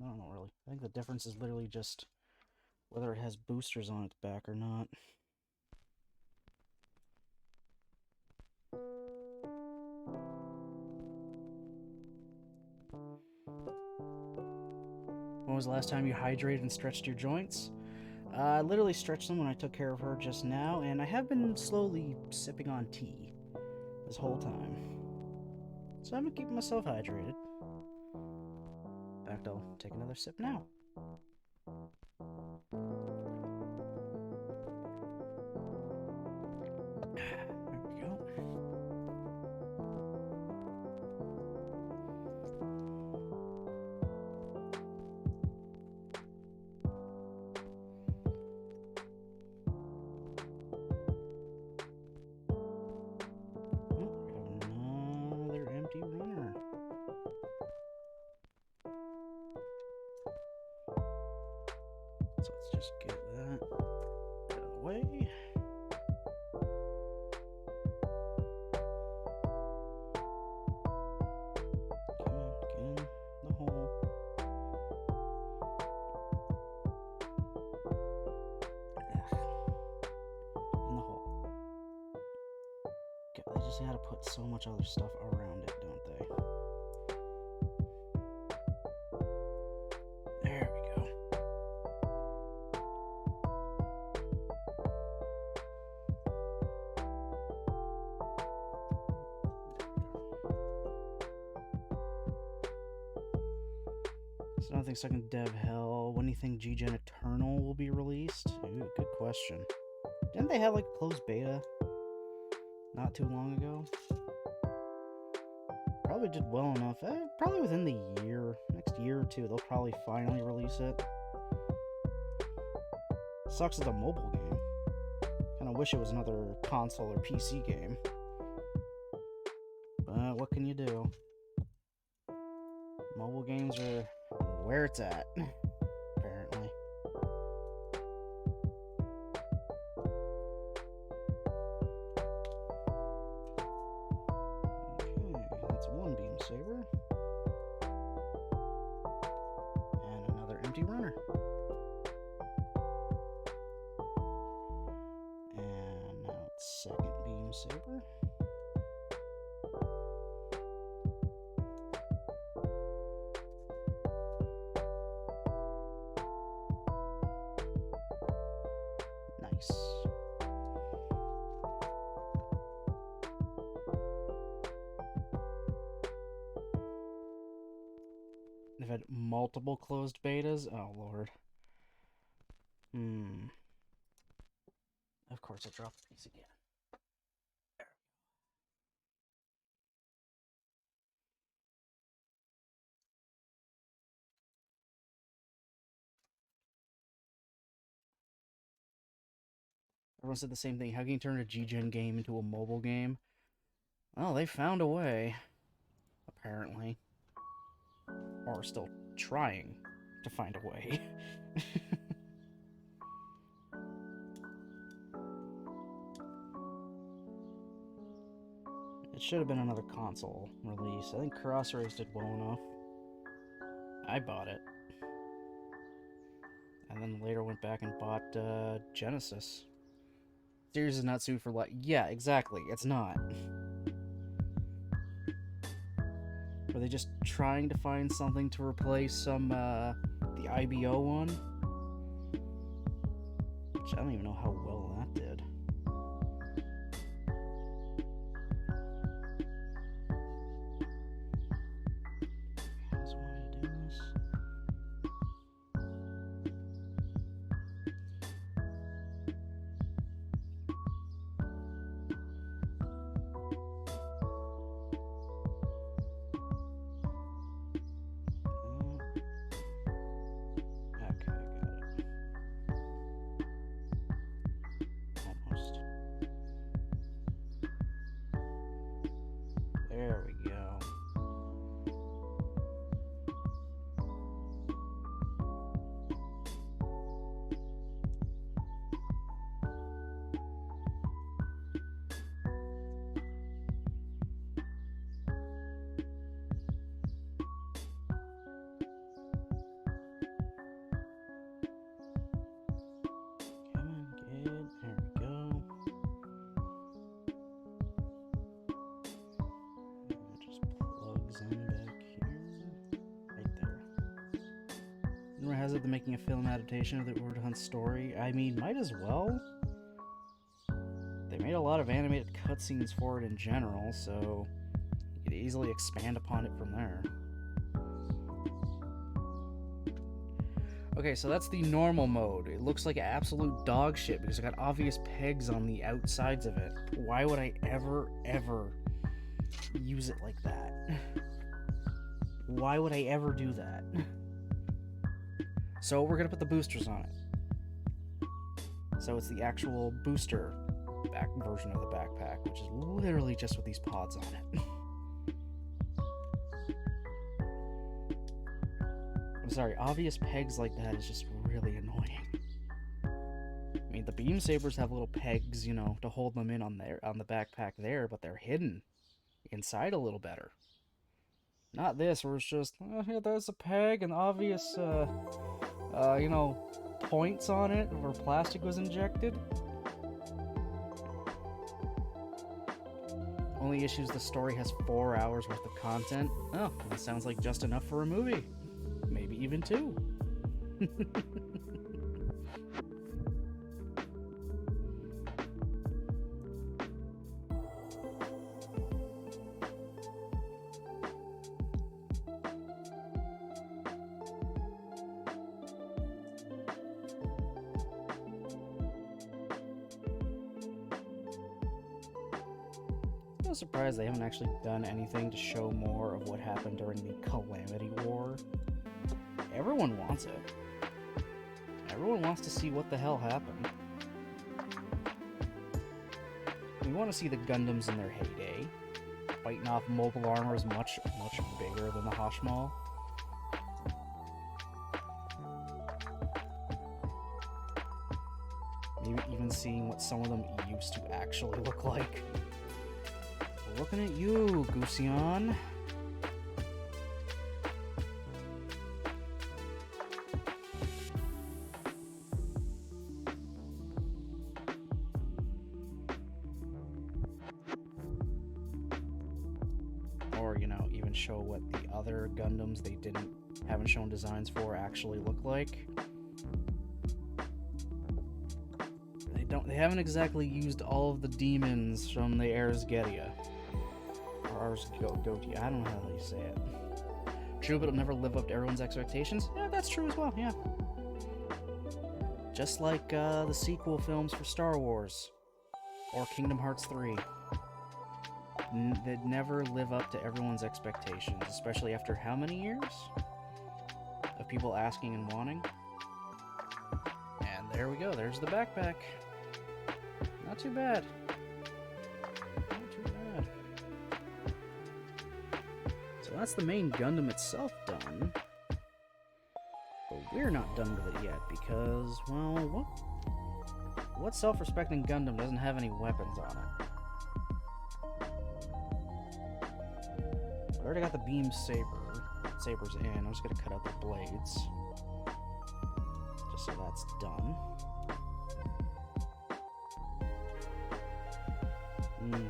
S1: don't know really. I think the difference is literally just whether it has boosters on its back or not. When was the last time you hydrated and stretched your joints? I literally stretched them when I took care of her just now, and I have been slowly sipping on tea this whole time. So I'm keeping myself hydrated. In fact, I'll take another sip now. There we go. Another empty runner. So let's just get that out of the way. Come on, get in the hole. In the hole. Okay, they just gotta put so much other stuff around it, don't they? There we go. So nothing stuck in dev hell. When do you think G-Gen Eternal will be released? Ooh, good question. Didn't they have like a closed beta not too long ago? Probably did well enough. Probably within the year, next year or two, they'll probably finally release it. Sucks it's a mobile game. Kinda wish it was another console or PC game. But what can you do? Mobile games are where it's at, apparently. Okay, that's one beam saber. And another empty runner. And now it's second beam saber. Nice. They've had multiple closed betas? Oh, Lord. Of course, I dropped the piece again. Everyone said the same thing. How can you turn a G-Gen game into a mobile game? Well, they found a way. Apparently. Or still trying to find a way. It should have been another console release. I think Cross Race did well enough. I bought it. And then later went back and bought Genesis. Series is not sued for life. Yeah, exactly. It's not. Were they just trying to find something to replace the IBO one? Which I don't even know how well that did. Guys, want to do this? There we go. Come on, kid. There we go. Just plugs in back here. Right there. Rumor has it they're making a film adaptation of the Uruta Hunt story. I mean, might as well. They made a lot of animated cutscenes for it in general, so you could easily expand upon it from there. Okay, so that's the normal mode. It looks like absolute dog shit because I got obvious pegs on the outsides of it. Why would I ever use it like that? Why would I ever do that? So we're gonna put the boosters on it. So it's the actual booster back version of the backpack, which is literally just with these pods on it. I'm sorry, obvious pegs like that is just really annoying. I mean, the beam sabers have little pegs, you know, to hold them in on the backpack there, but they're hidden inside a little better. Not this, where it's just, oh, yeah, there's a peg and obvious, you know, points on it where plastic was injected. Only issues, the story has 4 hours worth of content. Oh, that sounds like just enough for a movie. Maybe even 2. I'm surprised they haven't actually done anything to show more of what happened during the Calamity War. Everyone wants it. Everyone wants to see what the hell happened. We want to see the Gundams in their heyday. Fighting off mobile armor is much bigger than the Hashmal. Maybe even seeing what some of them used to actually look like. We're looking at you, Gusion. Or, you know, even show what the other Gundams they haven't shown designs for actually look like. They haven't exactly used all of the demons from the Erzgetia. Or Erzgotia, I don't know how you say it. True, but it'll never live up to everyone's expectations? Yeah, that's true as well, yeah. Just like the sequel films for Star Wars. Or Kingdom Hearts 3. They'd never live up to everyone's expectations, especially after how many years of people asking and wanting. And there we go, there's the backpack. too bad. Not too bad. So that's the main Gundam itself done. But we're not done with it yet because, well, what self-respecting Gundam doesn't have any weapons on it? I already got the beam sabers in. I'm just gonna cut out the blades. Just so that's done.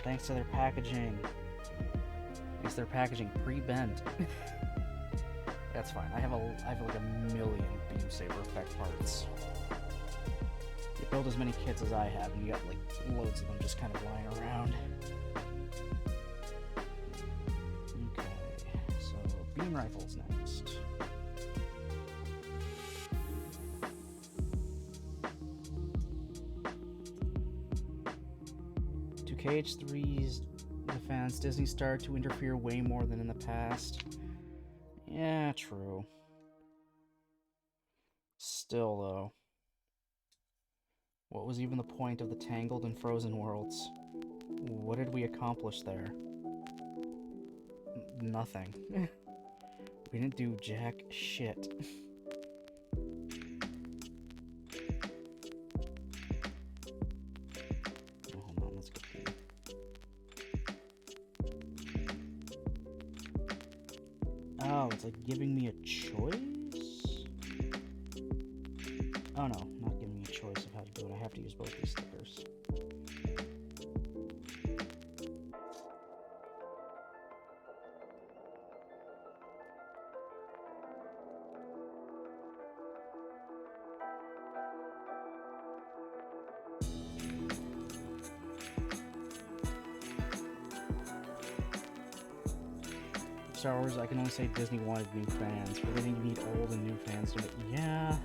S1: Thanks to their packaging. Thanks to their packaging pre-bent. That's fine. I have like a million beam saber effect parts. You build as many kits as I have, and you got like loads of them just kind of lying around. Okay, so beam rifles next. 2KH3's defense, Disney started to interfere way more than in the past. Yeah, true. Still, though. What was even the point of the Tangled and Frozen worlds? What did we accomplish there? Nothing. We didn't do jack shit. Oh, hold on, let's get the... Oh, it's like giving me a choice? Oh no, not giving me a choice of how to do it. I have to use both these stickers. Star Wars, I can only say Disney wanted new fans, but they didn't need old and new fans to make... Yeah,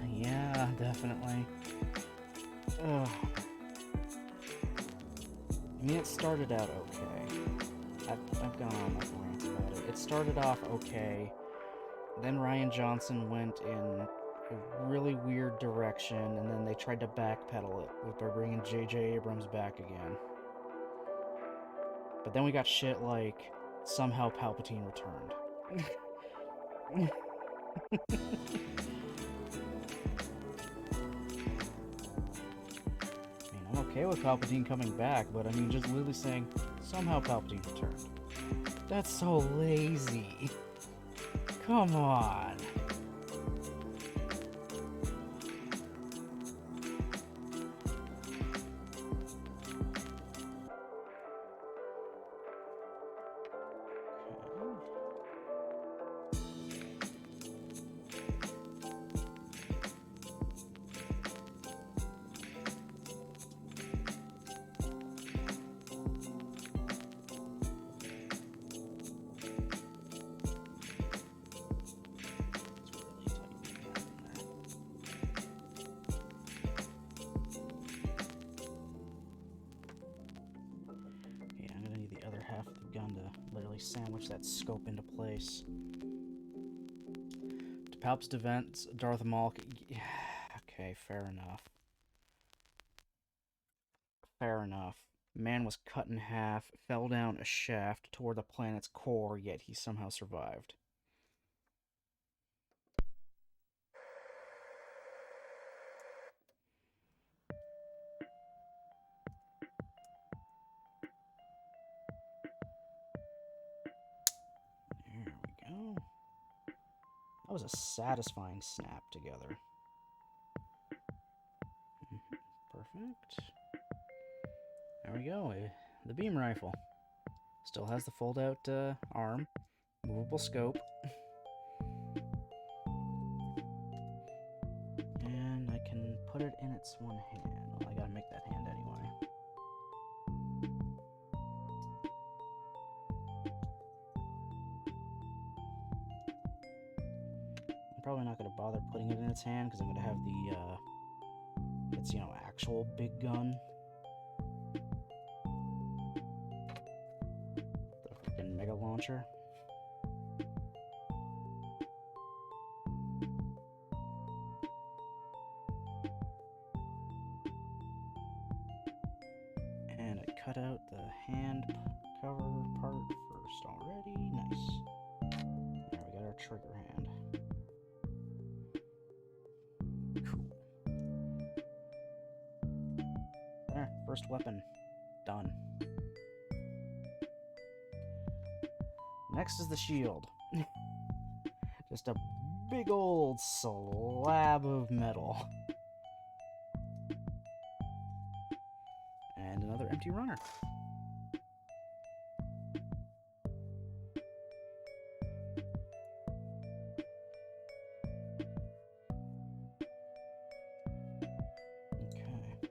S1: definitely. Ugh. I mean, it started out okay. I've gone on like rants about it. It started off okay, then Rian Johnson went in a really weird direction, and then they tried to backpedal it by bringing J.J. Abrams back again. But then we got shit like... Somehow Palpatine returned. I mean, I'm okay with Palpatine coming back, but I mean, just literally saying, somehow Palpatine returned. That's so lazy. Come on. Sandwich that scope into place. To Palp's defense, Darth Maul... Okay, fair enough. Fair enough. Man was cut in half, fell down a shaft toward the planet's core, yet he somehow survived. That was a satisfying snap together. Perfect. There we go. The beam rifle. Still has the fold-out arm. Movable scope. And I can put it in its one hand. Well, I gotta make that hand anyway. Probably not going to bother putting it in its hand because I'm going to have the, its, actual big gun. The freaking mega launcher. part first already. Nice. There, we got our trigger hand. Cool. There, first weapon. Done. Next is the shield. Just a big old slab of metal. And another empty runner. Okay.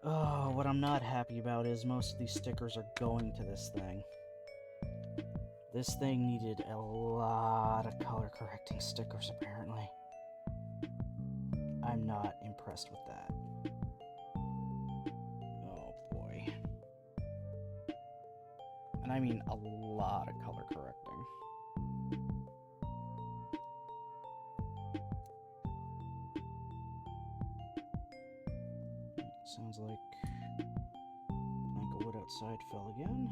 S1: Oh, what I'm not happy about is most of these stickers are going to this thing. This thing needed a lot of color correcting stickers, apparently. I'm not impressed with that. Oh boy. And I mean a lot of color correcting. Sounds like plank of wood outside fell again.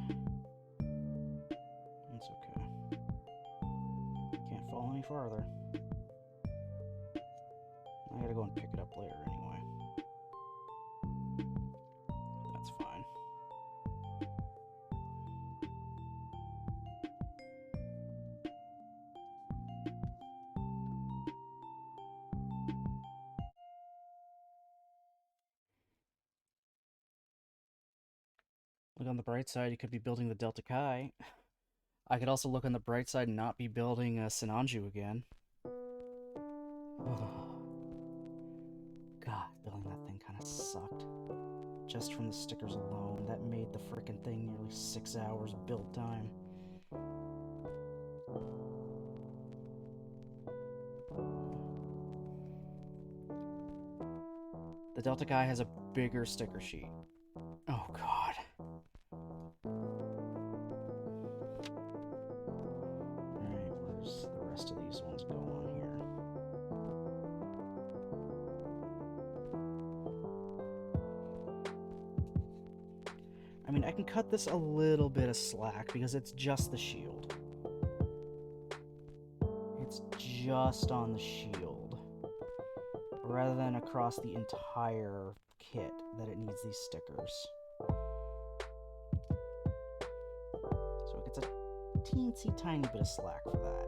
S1: That's okay. Can't fall any farther. I gotta go and pick it up later anyway. That's fine. Look on the bright side, you could be building the Delta Chi. I could also look on the bright side and not be building a Sinanju again. Oh. God, building that thing kind of sucked. Just from the stickers alone, that made the frickin' thing nearly 6 hours build time. The Delta Chi has a bigger sticker sheet. Oh god. Alright, where's the rest of these ones go on here? I mean, I can cut this a little bit of slack because it's just the shield. It's just on the shield. Rather than across the entire kit that it needs these stickers. So it gets a teensy tiny bit of slack for that.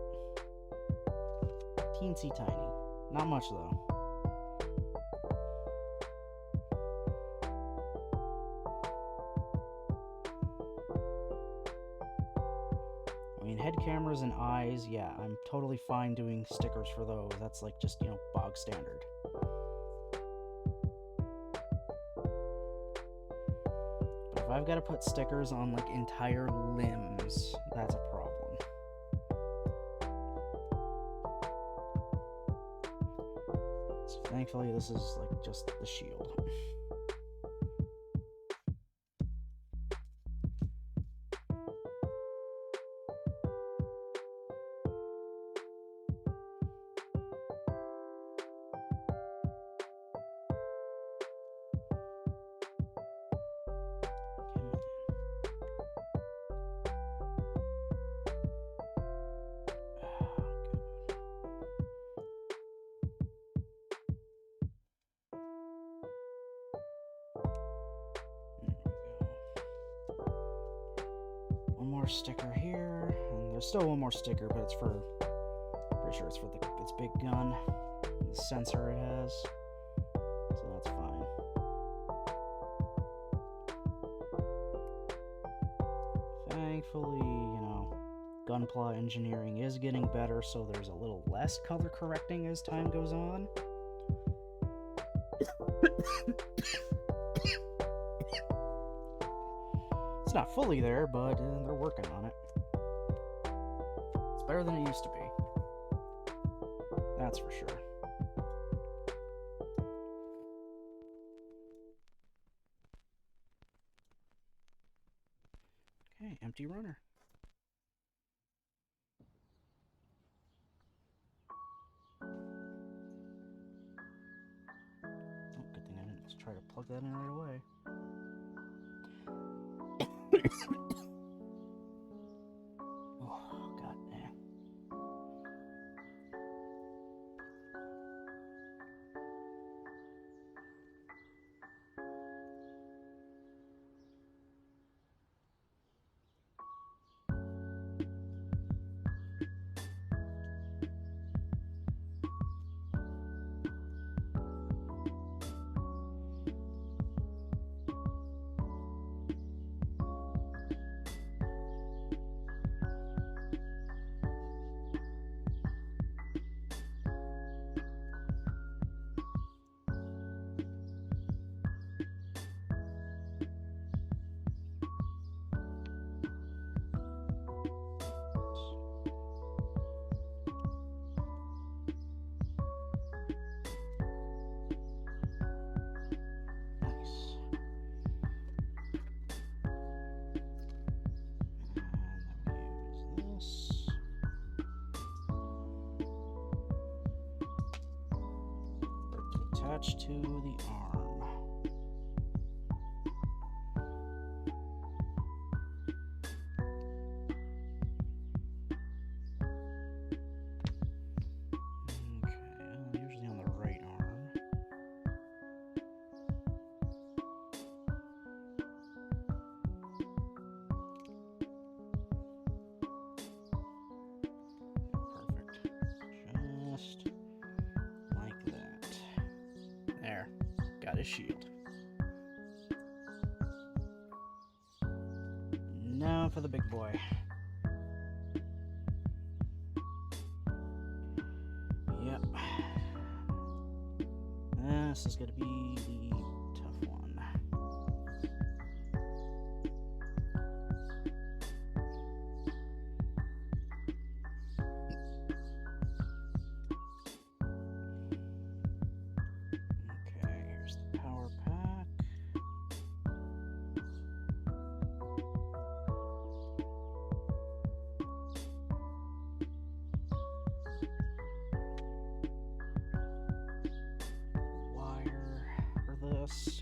S1: Teensy tiny. Not much though. I mean, head cameras and eyes, yeah, I'm totally fine doing stickers for those. That's like just, you know, bog standard. But if I've got to put stickers on like entire limbs, that's a problem. So thankfully this is like just the shield. Sticker here, and there's still one more sticker, but it's for, pretty sure it's for its big gun, the sensor it has, so that's fine. Thankfully, you know, Gunpla engineering is getting better, so there's a little less color correcting as time goes on. It's not fully there, but they're working on it. It's better than it used to be. That's for sure. Okay, empty runner. Oh, good thing I didn't try to plug that in right away. attached to the arm. Usually on the right arm. Perfect. Just like that. There. Got his shield. Now for the big boy. Yep. This is going to be the tough one. Okay, here's the power pack. This.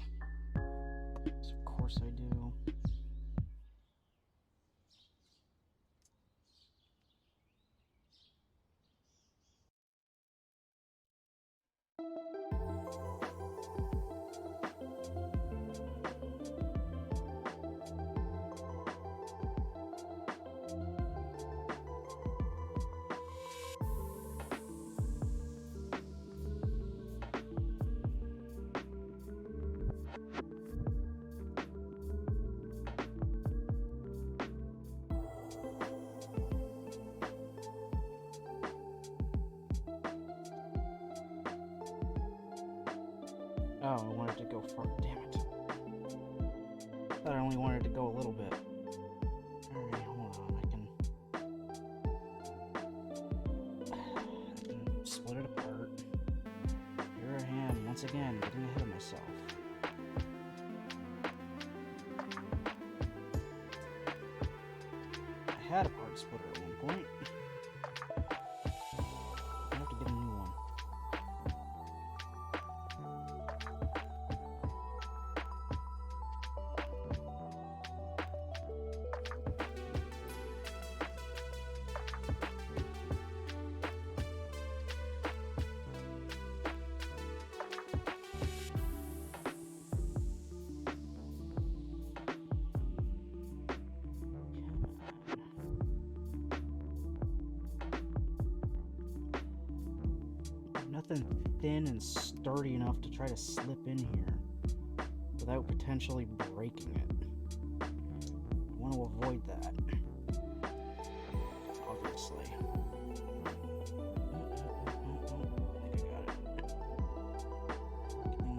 S1: Of course I do. Oh, I wanted to go far. Damn it. Thought I only wanted to go a little bit. Alright, hold on. I can split it apart. Here I am, once again, getting ahead of myself. I had a part splitter at one point. I have to get a new one. Nothing thin and sturdy enough to try to slip in here without potentially breaking it. I want to avoid that, obviously. I think I got it. I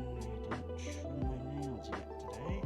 S1: didn't trim my nails yet today.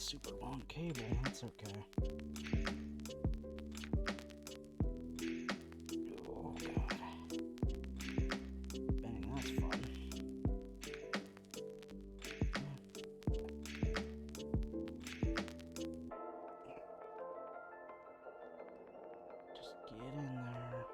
S1: super long cable, that's okay. Oh god. Bang, that's fun. Just get in there.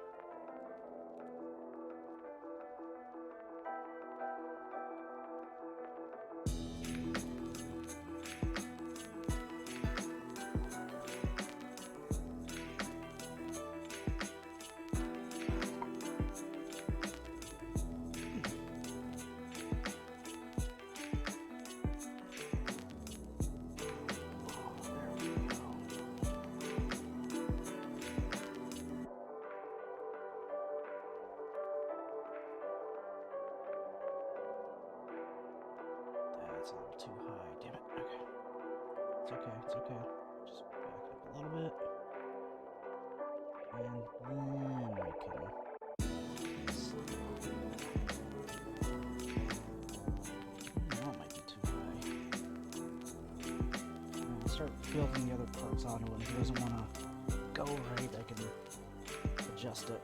S1: That's a little too high, damn it. Okay. It's okay, it's okay. Just back it up a little bit. And then we can... That might be too high. I'll start building the other parts onto it. If it doesn't want to go right, I can adjust it.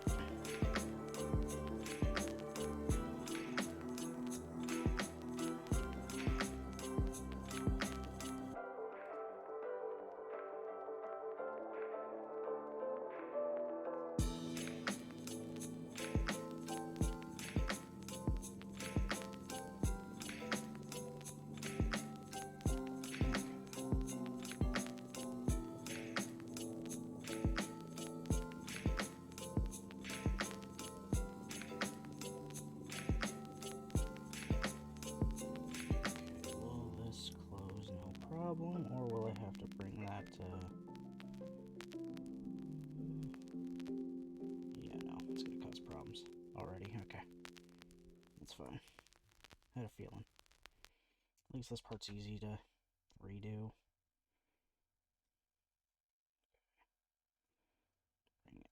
S1: Or will I have to bring that to... Yeah, no, it's gonna cause problems already. Okay. That's fine. I had a feeling. At least this part's easy to redo. Bring it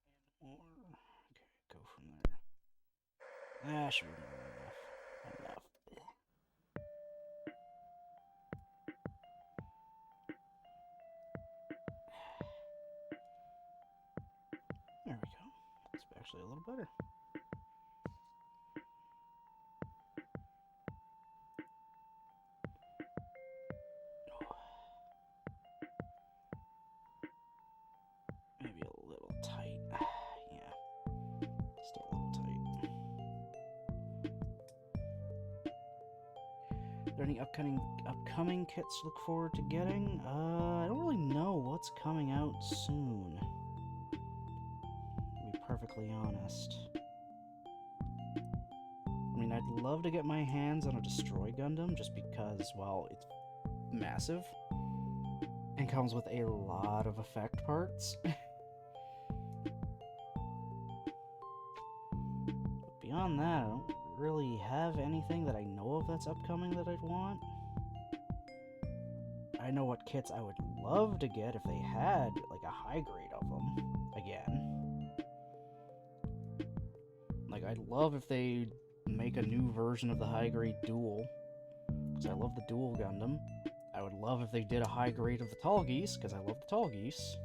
S1: in more. Okay, go from there. That should be more enough. Enough. There we go. That's actually a little better. Maybe a little tight. Yeah. Still a little tight. Are there any upcoming kits to look forward to getting? I don't really know what's coming out soon. To be perfectly honest. I mean, I'd love to get my hands on a Destroy Gundam just because, well, it's massive and comes with a lot of effect parts. But beyond that, I don't really have anything that I know of that's upcoming that I'd want. I know what kits I would love to get if they had, like, a high grade of them again. Like, I'd love if they make a new version of the high grade duel, because I love the duel Gundam. I would love if they did a high grade of the Tall Geese, because I love the Tall Geese.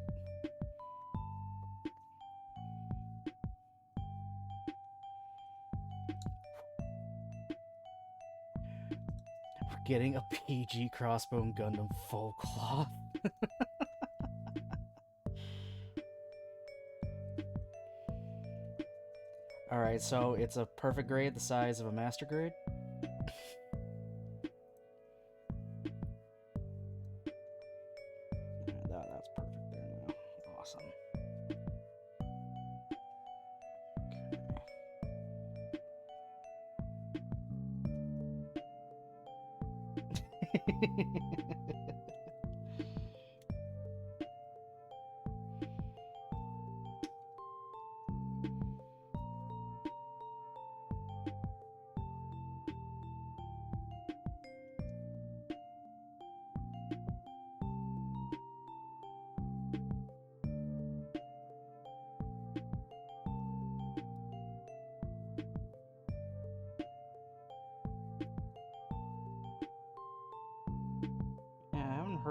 S1: We're getting a PG Crossbone Gundam full cloth. Alright, so it's a perfect grade the size of a master grade. That's perfect there now. Awesome. Okay.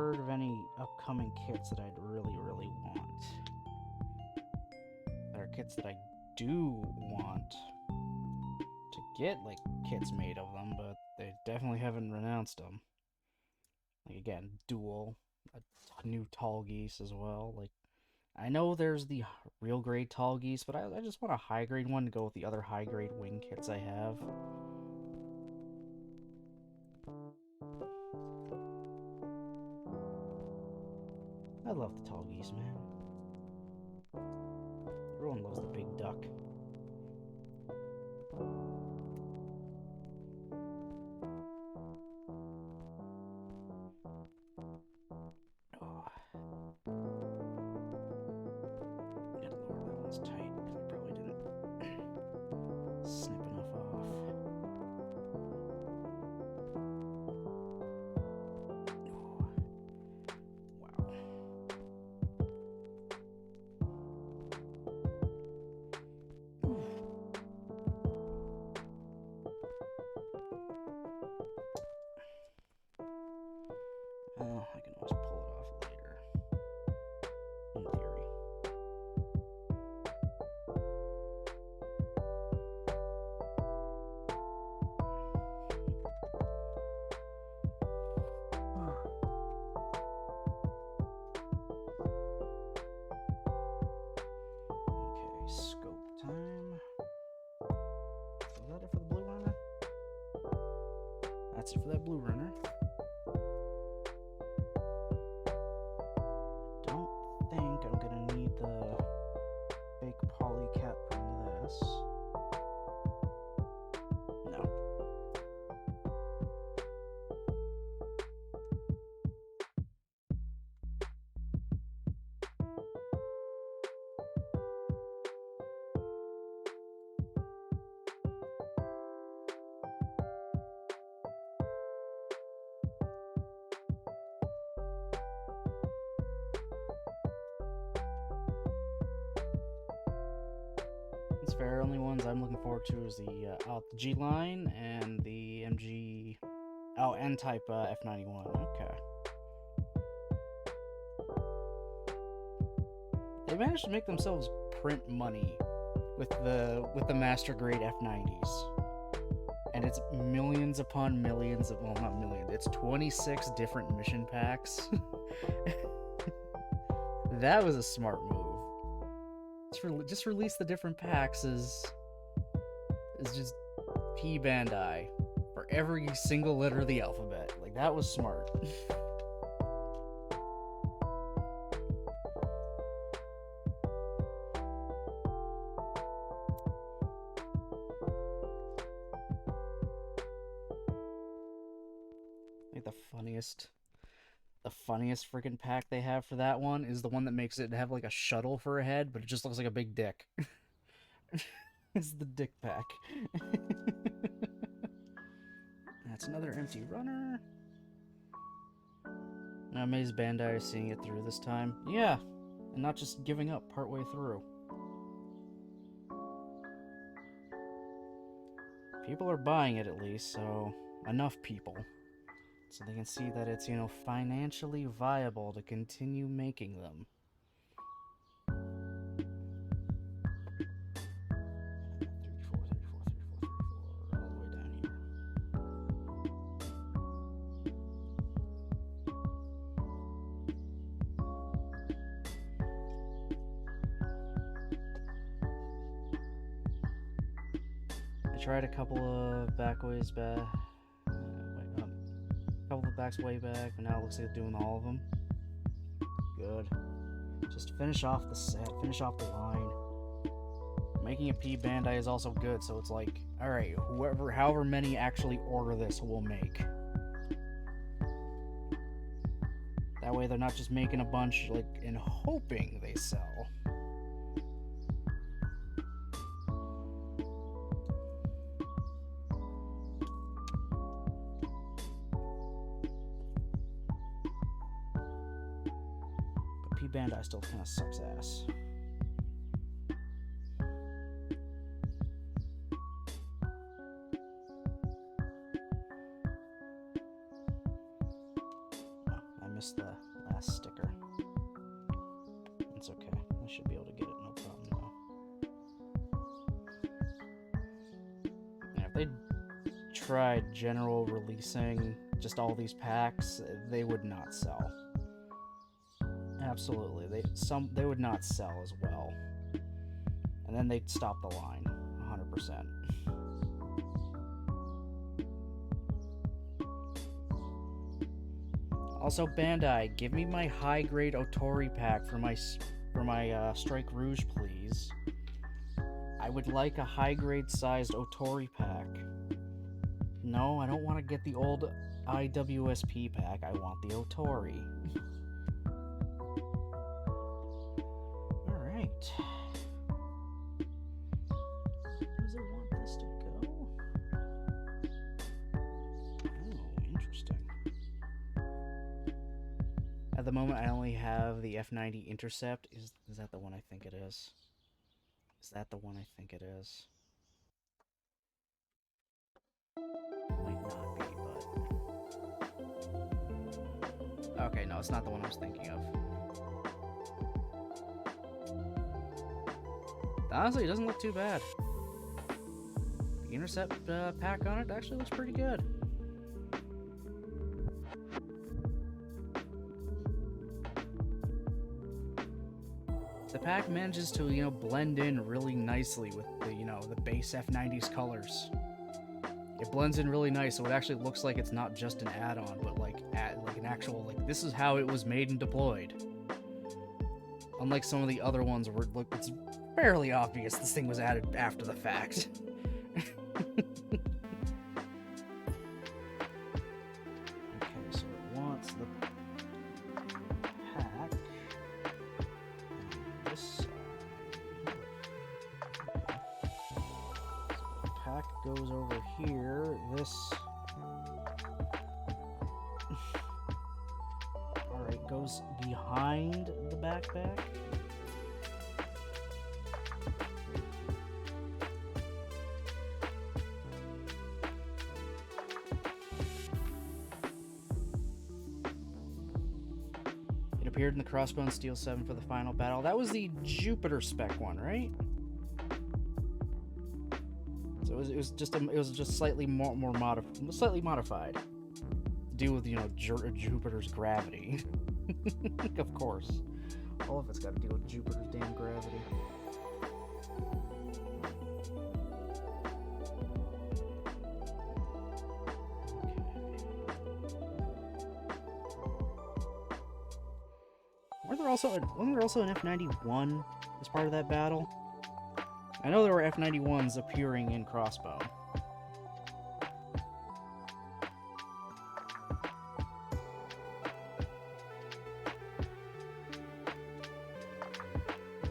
S1: heard of any upcoming kits that I'd really want. There are kits that I do want to get, like, kits made of them, but they definitely haven't announced them. Like, again, Duel, a new Tall Geese as well. Like, I know there's the real grade Tall Geese, but I just want a high grade one to go with the other high grade wing kits I have. I love the Tall Geese, man. Everyone loves the big duck. Oh. Gotta lower that one's tight because I probably didn't snip enough off. Oh. Wow. Well, I can always pull it off later. In theory. Okay, scope time. Is that it for the blue runner? That's it for that blue runner. Don't think I'm gonna need the fake poly cap from this. No. It's fair. Only ones I'm looking forward to is the G line and the MG. Oh, N-type F91. Okay. They managed to make themselves print money with the master grade F90s, and it's millions upon millions of, well, not millions. It's 26 different mission packs. That was a smart move. Just release the different packs is just P Bandai for every single letter of the alphabet. Like, that was smart. Like, the funniest freaking pack they have for that one is the one that makes it have like a shuttle for a head, but it just looks like a big dick. It's the dick pack. That's another empty runner. I'm amazed Bandai is seeing it through this time. Yeah, and not just giving up partway through. People are buying it at least, so enough people. So they can see that it's, financially viable to continue making them. All the way down here. I tried a couple of backways back. Couple of backs way back, but now it looks like they're doing all of them. Good. Just finish off the set, finish off the line. Making a P Bandai is also good, so it's like, alright, however many actually order this will make. That way they're not just making a bunch, like, and hoping they sell. Bandai still kind of sucks ass. Oh, I missed the last sticker. It's okay. I should be able to get it, no problem now. If they tried general releasing just all these packs, they would not sell. Absolutely, they would not sell as well. And then they'd stop the line, 100%. Also, Bandai, give me my high-grade Otori pack for my Strike Rouge, please. I would like a high-grade sized Otori pack. No, I don't want to get the old IWSP pack. I want the Otori. Alright. Where does it want this to go? Oh, interesting. At the moment, I only have the F90 Intercept. Is that the one I think it is? Is that the one I think it is? Might not be, but... Okay, no, it's not the one I was thinking of. Honestly, it doesn't look too bad. The Intercept pack on it actually looks pretty good. The pack manages to, blend in really nicely with the, the base F90's colors. It blends in really nice, so it actually looks like it's not just an add-on, but like an actual, this is how it was made and deployed. Unlike some of the other ones where it's fairly obvious this thing was added after the fact. Okay, so it wants the pack. And this side. So the pack goes over here. This... Alright, goes behind the backpack. Appeared in the Crossbone Steel 7 for the final battle. That was the Jupiter spec one, right? So it was just slightly slightly modified to deal with Jupiter's gravity. Of course, all of it's got to deal with Jupiter's damn gravity. Wasn't there also an F91 as part of that battle? I know there were F91s appearing in Crossbow.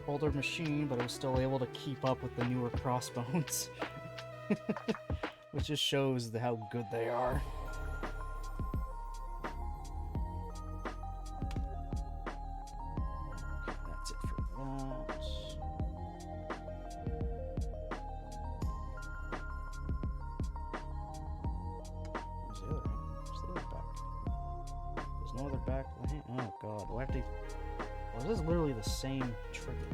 S1: Older machine, but it was still able to keep up with the newer Crossbones. Which just shows how good they are. Same trigger.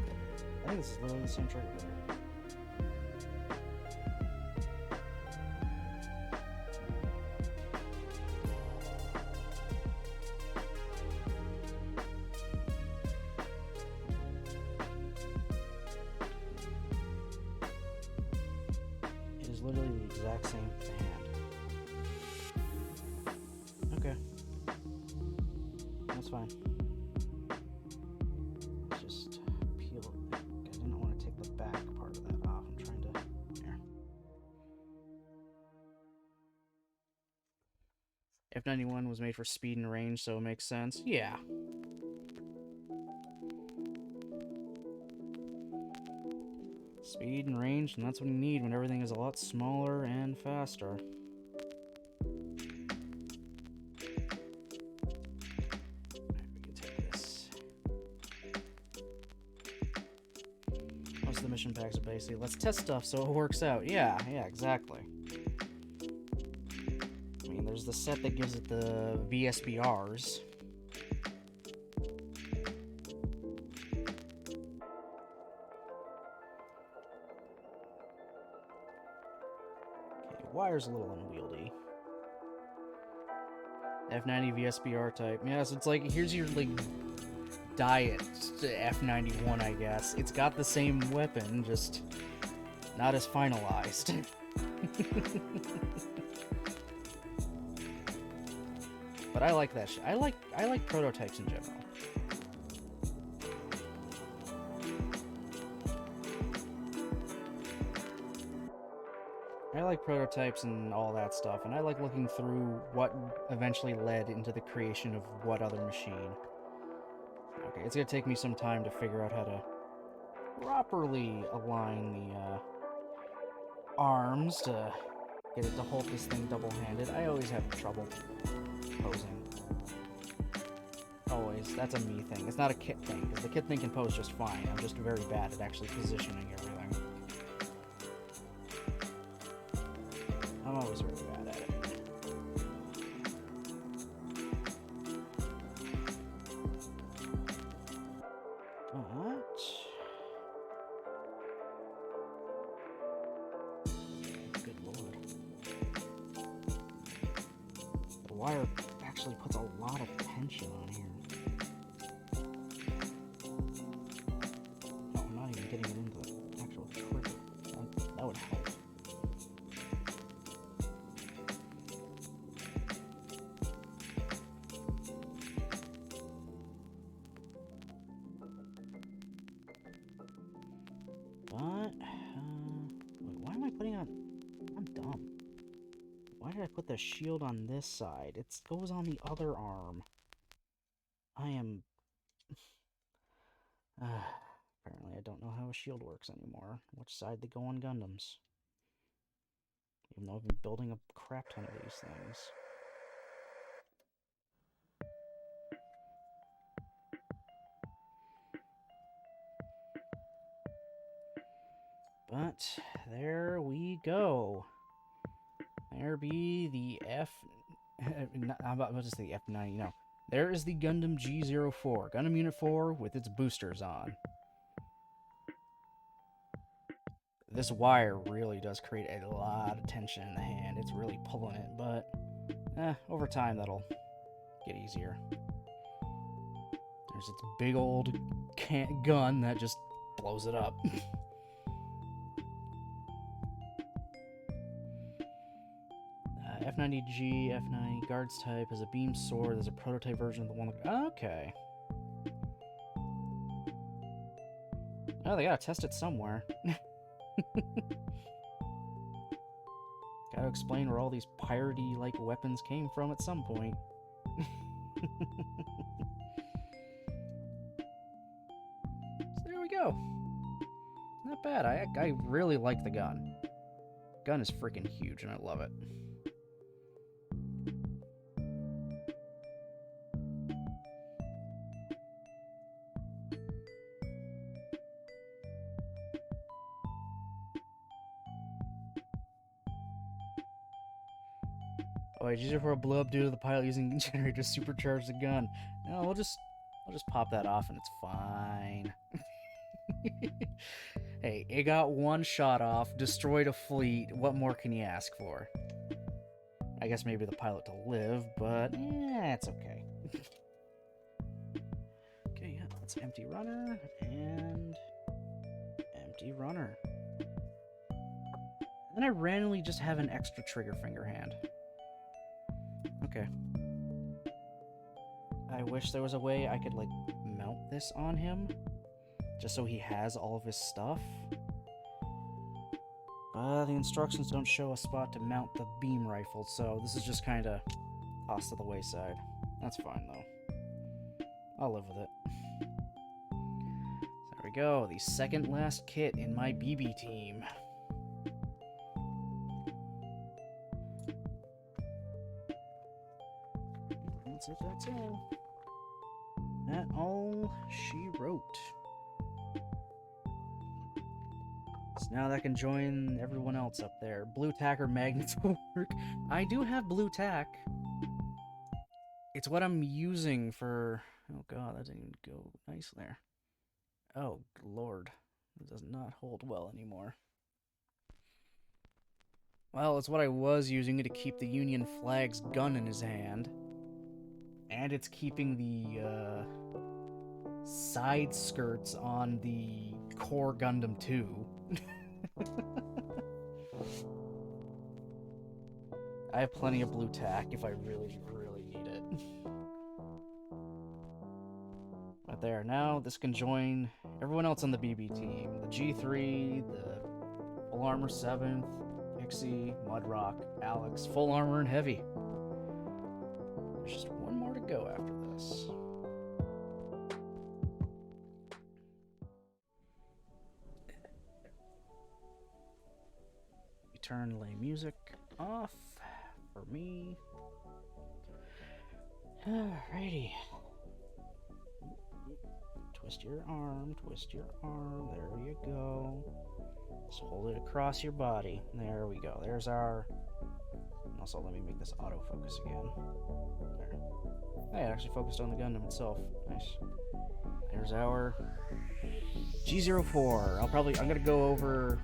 S1: It is literally the exact same hand. Okay. That's fine. F91 was made for speed and range, so it makes sense. Yeah. Speed and range, and that's what you need when everything is a lot smaller and faster. Alright, we can take this. Most of the mission packs are basically, let's test stuff so it works out. Yeah, exactly. There's the set that gives it the VSBRs. wire's a little unwieldy. F90 VSBR type. Yeah, so it's like, here's your, like, diet F91, I guess. It's got the same weapon, just not as finalized. But I like that shit. I like prototypes in general. I like prototypes and all that stuff, and I like looking through what eventually led into the creation of what other machine. Okay, it's gonna take me some time to figure out how to properly align the arms to get it to hold this thing double-handed. I always have trouble posing. Always. That's a me thing. It's not a kit thing, because the kit thing can pose just fine. I'm just very bad at actually positioning everything. I'm always very bad at it. What? Good lord. The wire actually puts a lot of tension on here. Oh, I'm not even getting it into the actual trigger. That would help. Wait, why am I putting on... I'm dumb. Why did I put the shield on this side? It goes on the other arm. I am... apparently I don't know how a shield works anymore. Which side they go on Gundams. Even though I've been building a crap ton of these things. But there we go. There be the F... I'm about to say the F90, no. There is the Gundam G04, Gundam Unit 4 with its boosters on. This wire really does create a lot of tension in the hand. It's really pulling it, but over time that'll get easier. There's its big old gun that just blows it up. F90G, F90 guards type has a beam sword. There's a prototype version of the one. Okay. Oh, they gotta test it somewhere. Gotta explain where all these piratey-like weapons came from at some point. So there we go. Not bad. I really like the gun. Gun is freaking huge, and I love it. Oh, G04 blew up due to the pilot using generator to supercharge the gun. No, we'll just pop that off and it's fine. Hey, it got one shot off, destroyed a fleet. What more can you ask for? I guess maybe the pilot to live, but it's okay. Okay, yeah, that's empty runner and empty runner. And then I randomly just have an extra trigger finger hand. Okay. I wish there was a way I could, like, mount this on him. Just so he has all of his stuff. The instructions don't show a spot to mount the beam rifle, so this is just kind of tossed to the wayside. That's fine, though. I'll live with it. So there we go. The second last kit in my BB team. That's all. That all she wrote. So now that can join everyone else up there. Blue tack or magnets will work. I do have blue tack. It's what I'm using for... Oh god, that didn't even go nice there. Oh lord. It does not hold well anymore. Well, it's what I was using to keep the Union flag's gun in his hand. And it's keeping the side skirts on the core Gundam 2. I have plenty of blue tack if I really, really need it. Right there. Now this can join everyone else on the BB team. The G3, the Full Armor 7th, Pixie, Mudrock, Alex, Full Armor, and Heavy. There's just one more to go after this. We turn lay music off for me. Alrighty. Twist your arm, there you go. Just hold it across your body. There we go. There's our... Also, let me make this autofocus again. There. Hey, it actually focused on the Gundam itself. Nice. There's our G04. I'm gonna go over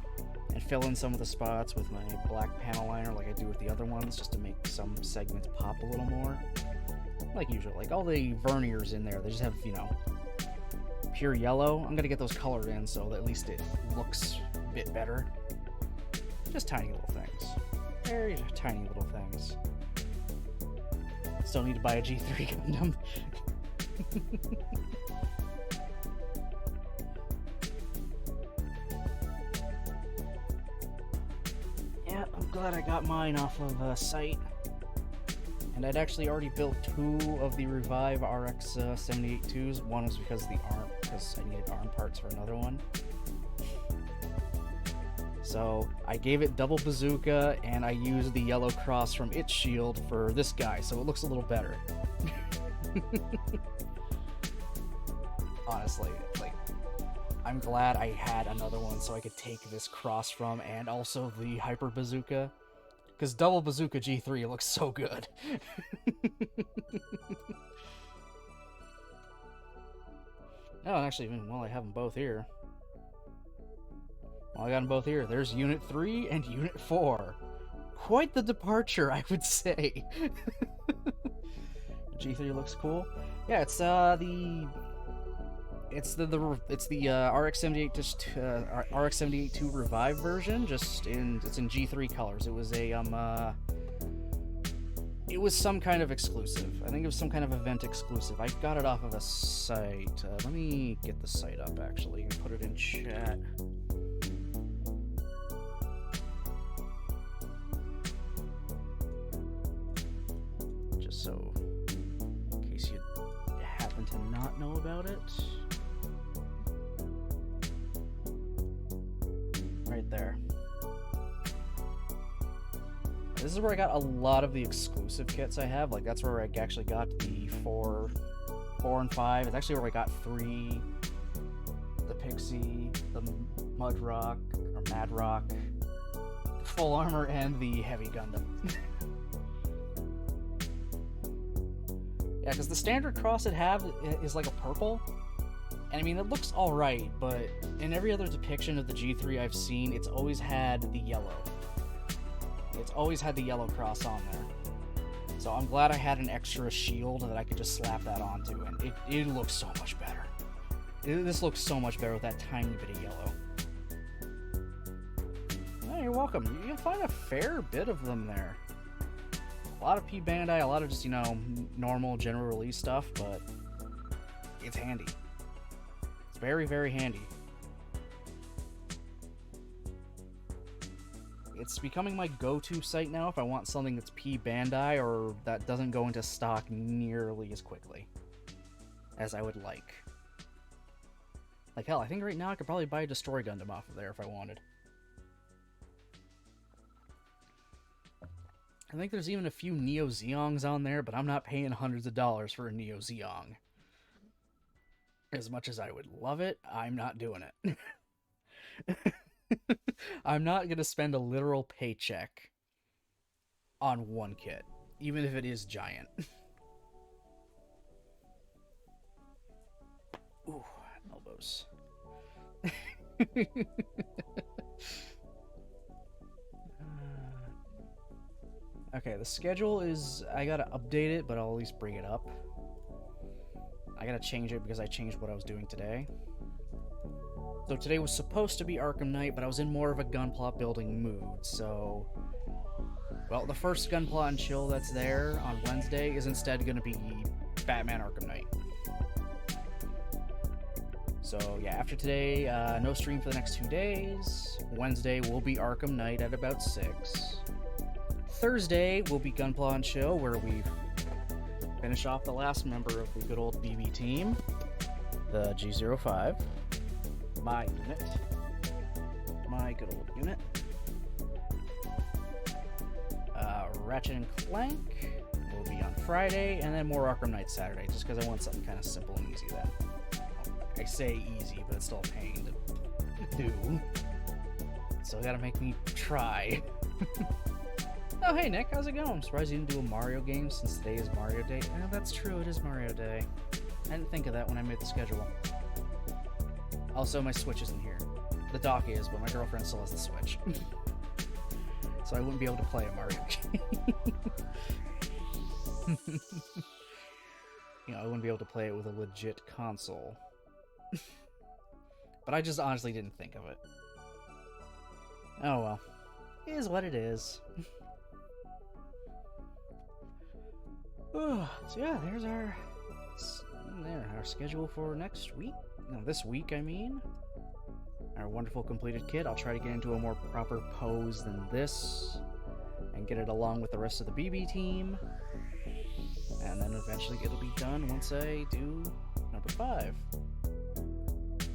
S1: and fill in some of the spots with my black panel liner like I do with the other ones, just to make some segments pop a little more. Like usual. Like all the verniers in there, they just have, you know, pure yellow. I'm gonna get those colored in so that at least it looks a bit better. Just tiny little things. Very tiny little things. Still need to buy a G3 Gundam. Yeah, I'm glad I got mine off of site. And I'd actually already built 2 of the Revive RX 78-2s. One was because I needed arm parts for another one. So I gave it double bazooka, and I used the yellow cross from its shield for this guy, so it looks a little better. Honestly, like, I'm glad I had another one so I could take this cross from, and also the hyper bazooka. Because double bazooka G3 looks so good. Oh, actually, even while I have them both here. Well, I got them both here. There's Unit 3 and Unit 4. Quite the departure, I would say. G3 looks cool. Yeah, it's the RX-78 RX-78-2 Revive version. It's in G3 colors. It was it was some kind of exclusive. I think it was some kind of event exclusive. I got it off of a site. Let me get the site up actually and put it in chat. Just so, in case you happen to not know about it. Right there. This is where I got a lot of the exclusive kits I have. Like, that's where I actually got the 4 and 5. It's actually where I got 3, the Pixie, the Mudrock, or Madrock, Full Armor, and the Heavy Gundam. Yeah, because the standard cross it have is like a purple. And I mean, it looks alright, but in every other depiction of the G3 I've seen, it's always had the yellow. It's always had the yellow cross on there. So I'm glad I had an extra shield that I could just slap that onto, and it looks so much better. This looks so much better with that tiny bit of yellow. Oh, you're welcome. You'll find a fair bit of them there. A lot of P Bandai, a lot of just, you know, normal general release stuff, but it's handy. It's very, very handy. It's becoming my go-to site now if I want something that's P Bandai or that doesn't go into stock nearly as quickly as I would like. Like, hell, I think right now I could probably buy a Destroy Gundam off of there if I wanted. I think there's even a few Neo Zeongs on there, but I'm not paying hundreds of dollars for a Neo Zeong. As much as I would love it, I'm not doing it. I'm not going to spend a literal paycheck on one kit, even if it is giant. Ooh, elbows. Okay, the schedule is... I gotta update it, but I'll at least bring it up. I gotta change it because I changed what I was doing today. So today was supposed to be Arkham Knight, but I was in more of a gunplot building mood, so... Well, the first gunplot and chill that's there on Wednesday is instead gonna be Batman Arkham Knight. So yeah, after today, no stream for the next 2 days. Wednesday will be Arkham Knight at about 6. Thursday will be Gunpla and Chill, where we finish off the last member of the good old BB team, the G05. My unit. My good old unit. Ratchet and Clank will be on Friday, and then more Arkham Knight Saturday, just because I want something kind of simple and easy then. I say easy, but it's still a pain to do. So gotta make me try. Oh, hey Nick, how's it going? I'm surprised you didn't do a Mario game since today is Mario Day. Oh, that's true, it is Mario Day. I didn't think of that when I made the schedule. Also, my Switch isn't here. The dock is, but my girlfriend still has the Switch. So I wouldn't be able to play a Mario game. You know, I wouldn't be able to play it with a legit console. But I just honestly didn't think of it. Oh well. It is what it is. So yeah, there's our schedule for next week. No, this week, I mean. Our wonderful completed kit. I'll try to get into a more proper pose than this and get it along with the rest of the BB team. And then eventually it'll be done once I do number 5.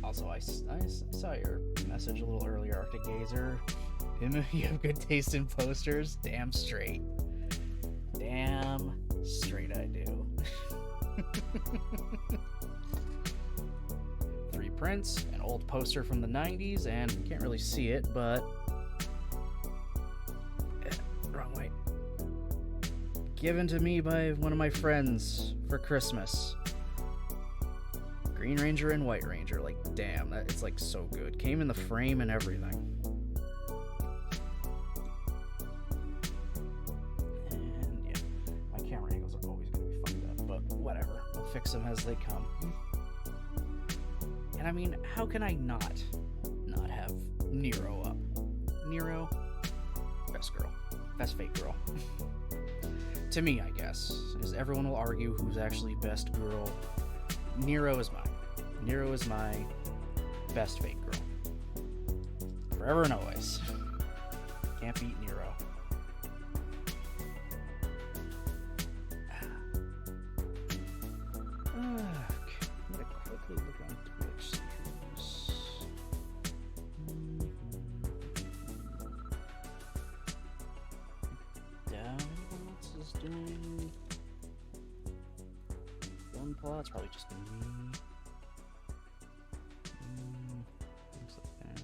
S1: Also, I saw your message a little earlier, Arctic Gazer. You have good taste in posters? Damn straight. Damn straight I do. 3 prints, an old poster from the 90s, and you can't really see it, but... wrong way. Given to me by one of my friends for Christmas. Green Ranger and White Ranger, like, damn, it's like so good. Came in the frame and everything. And yeah, my camera angles are always going to be fucked up, but whatever. We'll fix them as they come. And I mean, how can I not have Nero up? Nero, best girl. Best fake girl. To me, I guess. As everyone will argue who's actually best girl. Nero is mine. Nero is my best fake girl. Forever and always. Can't beat Nero. I'm gonna quickly look on Twitch. Downloads is doing one plot. It's probably just me. Looks like that.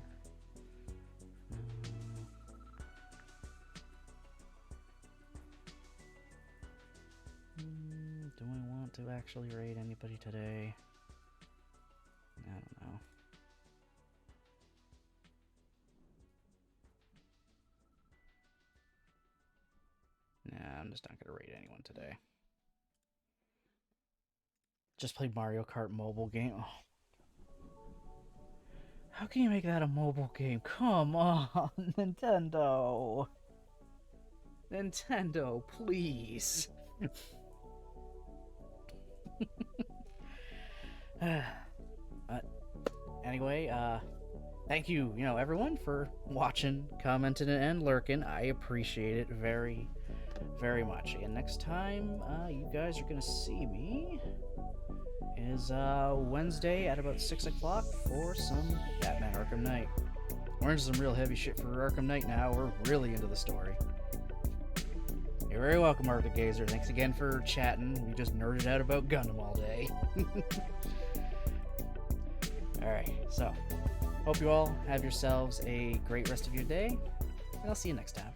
S1: Do I want to actually raid anybody today? I don't know. Nah, I'm just not gonna raid anyone today. Just played Mario Kart mobile game. Oh. How can you make that a mobile game? Come on, Nintendo. Nintendo, please. Anyway, thank you, everyone for watching, commenting, and lurking. I appreciate it very, very much. And next time you guys are gonna see me is Wednesday at about 6 o'clock for some Batman Arkham Knight. We're into some real heavy shit for Arkham Knight now. We're really into the story. You're very welcome, Arctic Gazer. Thanks again for chatting. We just nerded out about Gundam all day. Alright, so hope you all have yourselves a great rest of your day, and I'll see you next time.